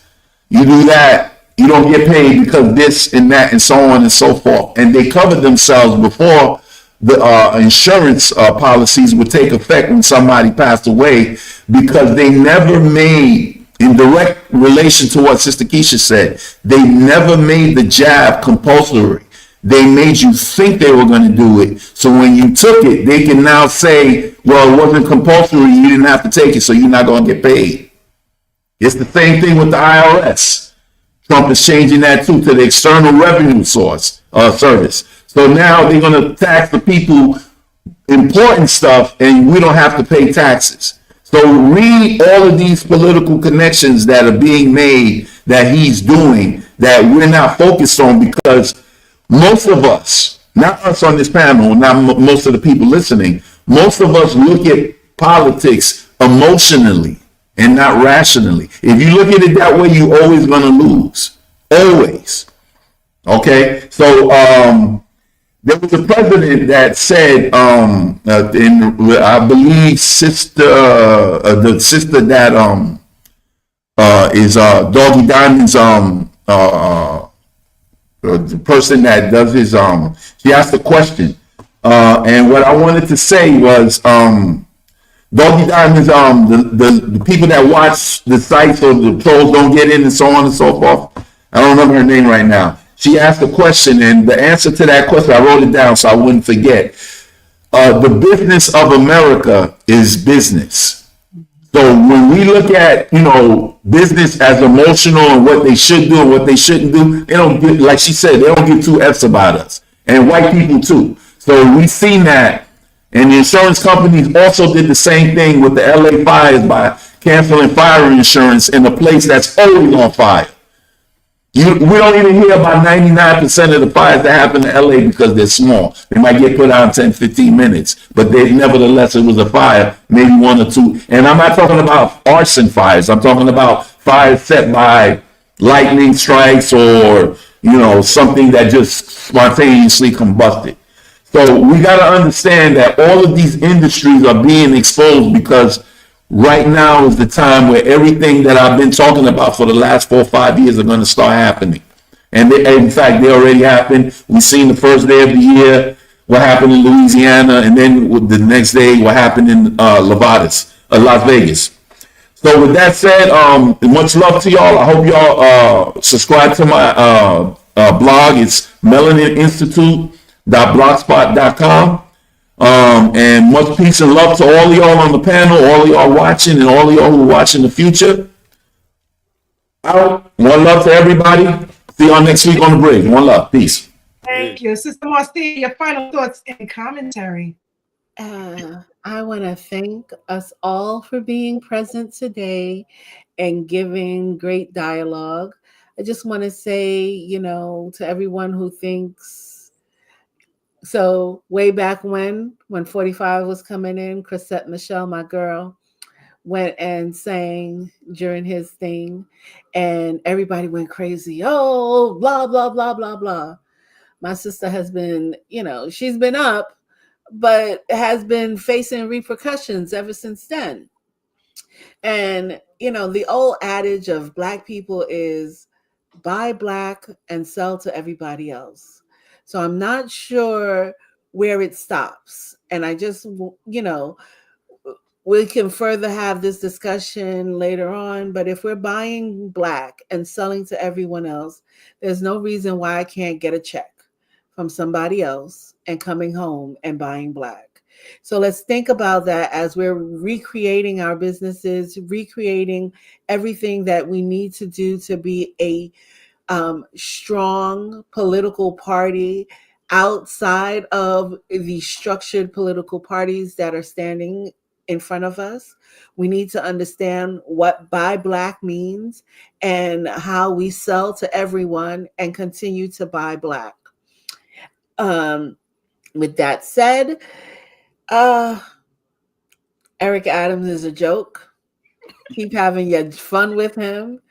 you do that, you don't get paid because this and that and so on and so forth. And they covered themselves before the insurance policies would take effect when somebody passed away, because they never made, in direct relation to what Sister Keisha said, they never made the jab compulsory. They made you think they were going to do it. So when you took it, they can now say, well, it wasn't compulsory, you didn't have to take it, so you're not going to get paid. It's the same thing with the IRS. Trump is changing that too to the External Revenue Service. So now they're going to tax the people important stuff, and we don't have to pay taxes. So read all of these political connections that are being made that he's doing that we're not focused on, because most of us, not us on this panel, not most of the people listening, most of us look at politics emotionally and not rationally. If you look at it that way, you're always going to lose. Always. Okay? So there was a president that said, I believe the sister that is Doggy Diamond's the person that does his she asked a question, and what I wanted to say was Doggy Diamond's the people that watch the sites so the trolls don't get in and so on and so forth. I don't remember her name right now. She asked a question, and the answer to that question, I wrote it down so I wouldn't forget. The business of America is business. So when we look at, business as emotional and what they should do and what they shouldn't do, they don't get, like she said, they don't give two F's about us. And white people too. So we've seen that. And the insurance companies also did the same thing with the LA fires by canceling fire insurance in a place that's always on fire. We don't even hear about 99% of the fires that happen in LA because they're small. They might get put out in 10, 15 minutes, but nevertheless, it was a fire, maybe one or two. And I'm not talking about arson fires. I'm talking about fires set by lightning strikes or, something that just spontaneously combusted. So we got to understand that all of these industries are being exposed because right now is the time where everything that I've been talking about for the last 4 or 5 years are going to start happening. And in fact, they already happened. We've seen the first day of the year, what happened in Louisiana, and then the next day, what happened in Las Vegas. So with that said, much love to y'all. I hope y'all subscribe to my blog. It's melaninstitute.blogspot.com. And much peace and love to all of y'all on the panel, all of y'all watching, and all of y'all who are watching in the future. Out. One love to everybody. See y'all next week on the bridge. One love. Peace. Thank you. Sister Marcia, your final thoughts and commentary. I want to thank us all for being present today and giving great dialogue. I just want to say, to everyone who thinks, so way back when 45 was coming in, Chrisette Michelle, my girl, went and sang during his thing, and everybody went crazy. Oh, blah, blah, blah, blah, blah. My sister has been, she's been up, but has been facing repercussions ever since then. And, the old adage of Black people is buy Black and sell to everybody else. So I'm not sure where it stops. And I just, we can further have this discussion later on, but if we're buying Black and selling to everyone else, there's no reason why I can't get a check from somebody else and coming home and buying Black. So let's think about that as we're recreating our businesses, recreating everything that we need to do to be a strong political party outside of the structured political parties that are standing in front of us. We need to understand what buy Black means and how we sell to everyone and continue to buy Black. With that said, Eric Adams is a joke. Keep having your fun with him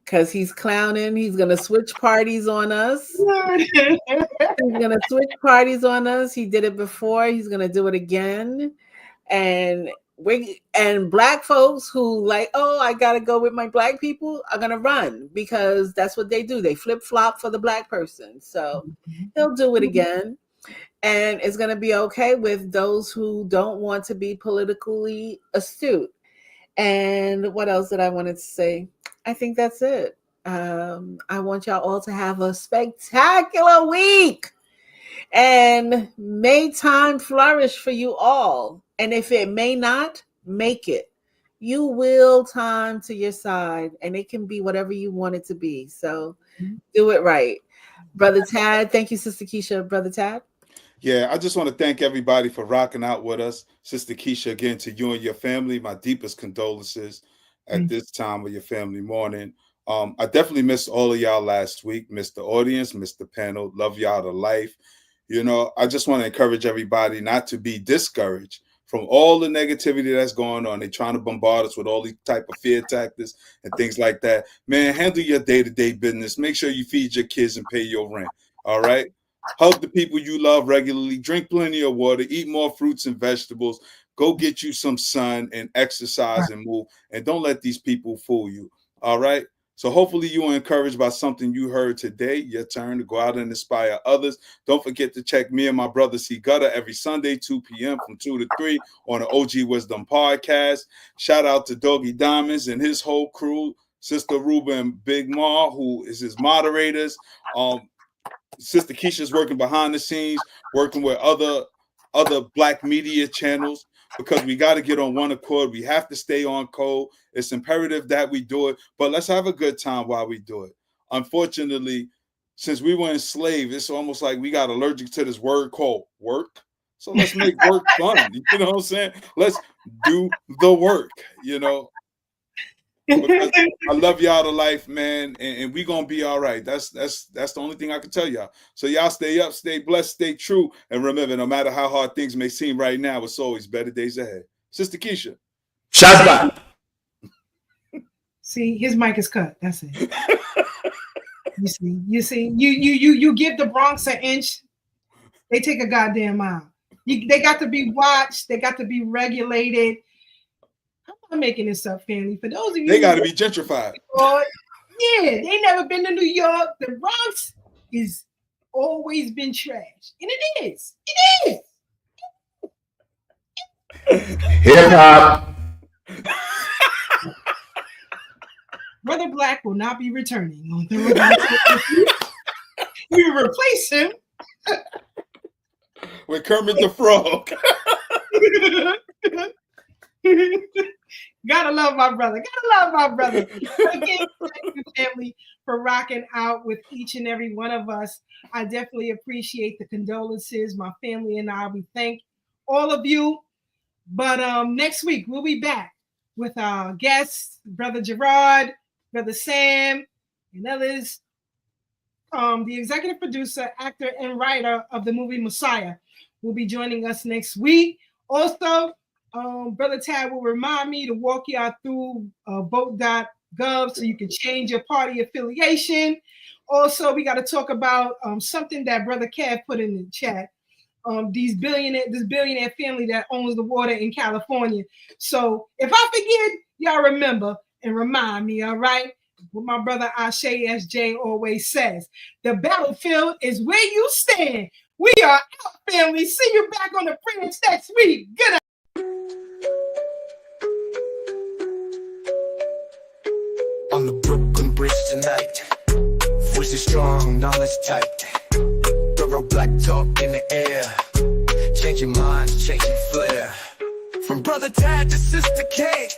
because he's clowning. He's going to switch parties on us. He's going to switch parties on us. He did it before. He's going to do it again. And Black folks who like, oh, I got to go with my Black people are going to run because that's what they do. They flip-flop for the Black person. So he'll do it again. And it's going to be okay with those who don't want to be politically astute. And what else did I want to say? I think that's it. I want y'all all to have a spectacular week. And may time flourish for you all. And if it may not, make it. You will time to your side. And it can be whatever you want it to be. So do it right. Brother Tad, thank you, Sister Keisha. Brother Tad? Yeah, I just want to thank everybody for rocking out with us. Sister Keisha, again, to you and your family, my deepest condolences at this time of your family mourning. I definitely missed all of y'all last week, missed the audience, missed the panel, love y'all to life. I just want to encourage everybody not to be discouraged from all the negativity that's going on. They're trying to bombard us with all these type of fear tactics and things like that. Man, handle your day-to-day business. Make sure you feed your kids and pay your rent, all right? Hug the people you love regularly. Drink plenty of water. Eat more fruits and vegetables. Go get you some sun and exercise and move. And don't let these people fool you. All right? So hopefully you were encouraged by something you heard today. Your turn to go out and inspire others. Don't forget to check me and my brother C. Gutter every Sunday, 2 p.m. from 2 to 3 on the OG Wisdom Podcast. Shout out to Doggy Diamonds and his whole crew. Sister Ruba and Big Ma, who is his moderators. Sister Keisha's working behind the scenes, working with other Black media channels, because we got to get on one accord. We have to stay on code. It's imperative that we do it, but let's have a good time while we do it. Unfortunately, since we were enslaved, it's almost like we got allergic to this word called work. So let's make work fun. You know what I'm saying? Let's do the work, Because I love y'all to life, man, and we gonna be all right. That's the only thing I can tell y'all. So y'all stay up, stay blessed, stay true, and remember, no matter how hard things may seem right now, it's always better days ahead. Sister Keisha, shots back. See, his mic is cut. That's it. You see, you give the Bronx an inch, they take a goddamn mile. They got to be watched. They got to be regulated. I'm not making this up, family. For those of you, they got to be gentrified. Yeah, they never been to New York. The Bronx is always been trash. And it is. It is. Hip hop. Brother Black will not be returning on Thorough Black Talk. We will replace him with Kermit the Frog. Gotta love my brother. Again, thank you, family, for rocking out with each and every one of us. I definitely appreciate the condolences. My family and I, we thank all of you. But next week, we'll be back with our guests, Brother Gerard, Brother Sam, and others. The executive producer, actor, and writer of the movie Messiah will be joining us next week. Also, Brother Tad will remind me to walk y'all through vote.gov so you can change your party affiliation. Also, we got to talk about something that Brother Kev put in the chat. This billionaire family that owns the water in California. So if I forget, y'all remember and remind me, all right? What my brother Ashe SJ always says. The battlefield is where you stand. We are out, family. See you back on the Prince next week. Good night. On the Brooklyn Bridge tonight, voices strong, knowledge tight. Thorough black talk in the air, changing minds, changing flair. From Brother Tad to Sister K,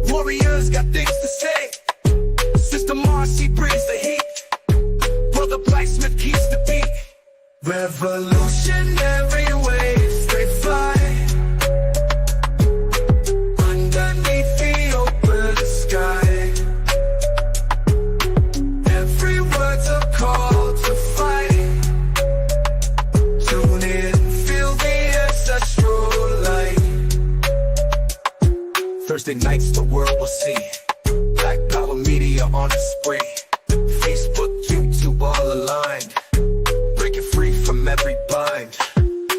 warriors got things to say. Sister Marcy brings the heat, Brother Blacksmith keeps the beat. Revolutionary waves, they fly underneath the open sky. Every word's a call to fight. Tune in, feel the ancestral light. Thursday nights the world will see Black Power Media on a spree. Facebook, YouTube all aligned, breaking free from every bind.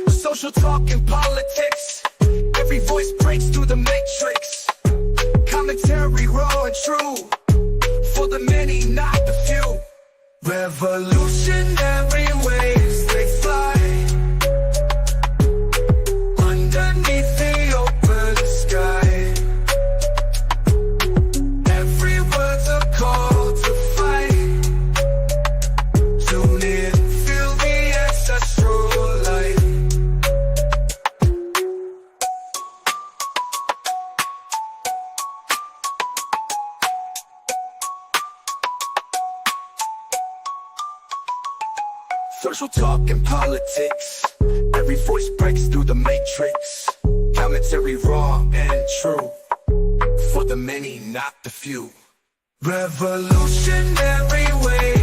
Social talk and politics, every voice breaks through the matrix. Commentary raw and true, for the many, not the few. Revolutionary waves, they fly underneath the open sky. Every word's a call to fight. Tune in, feel the ancestral light. Social talk and politics, every voice breaks through the matrix. Commentary raw and true, for the many, not the few. Revolutionary way.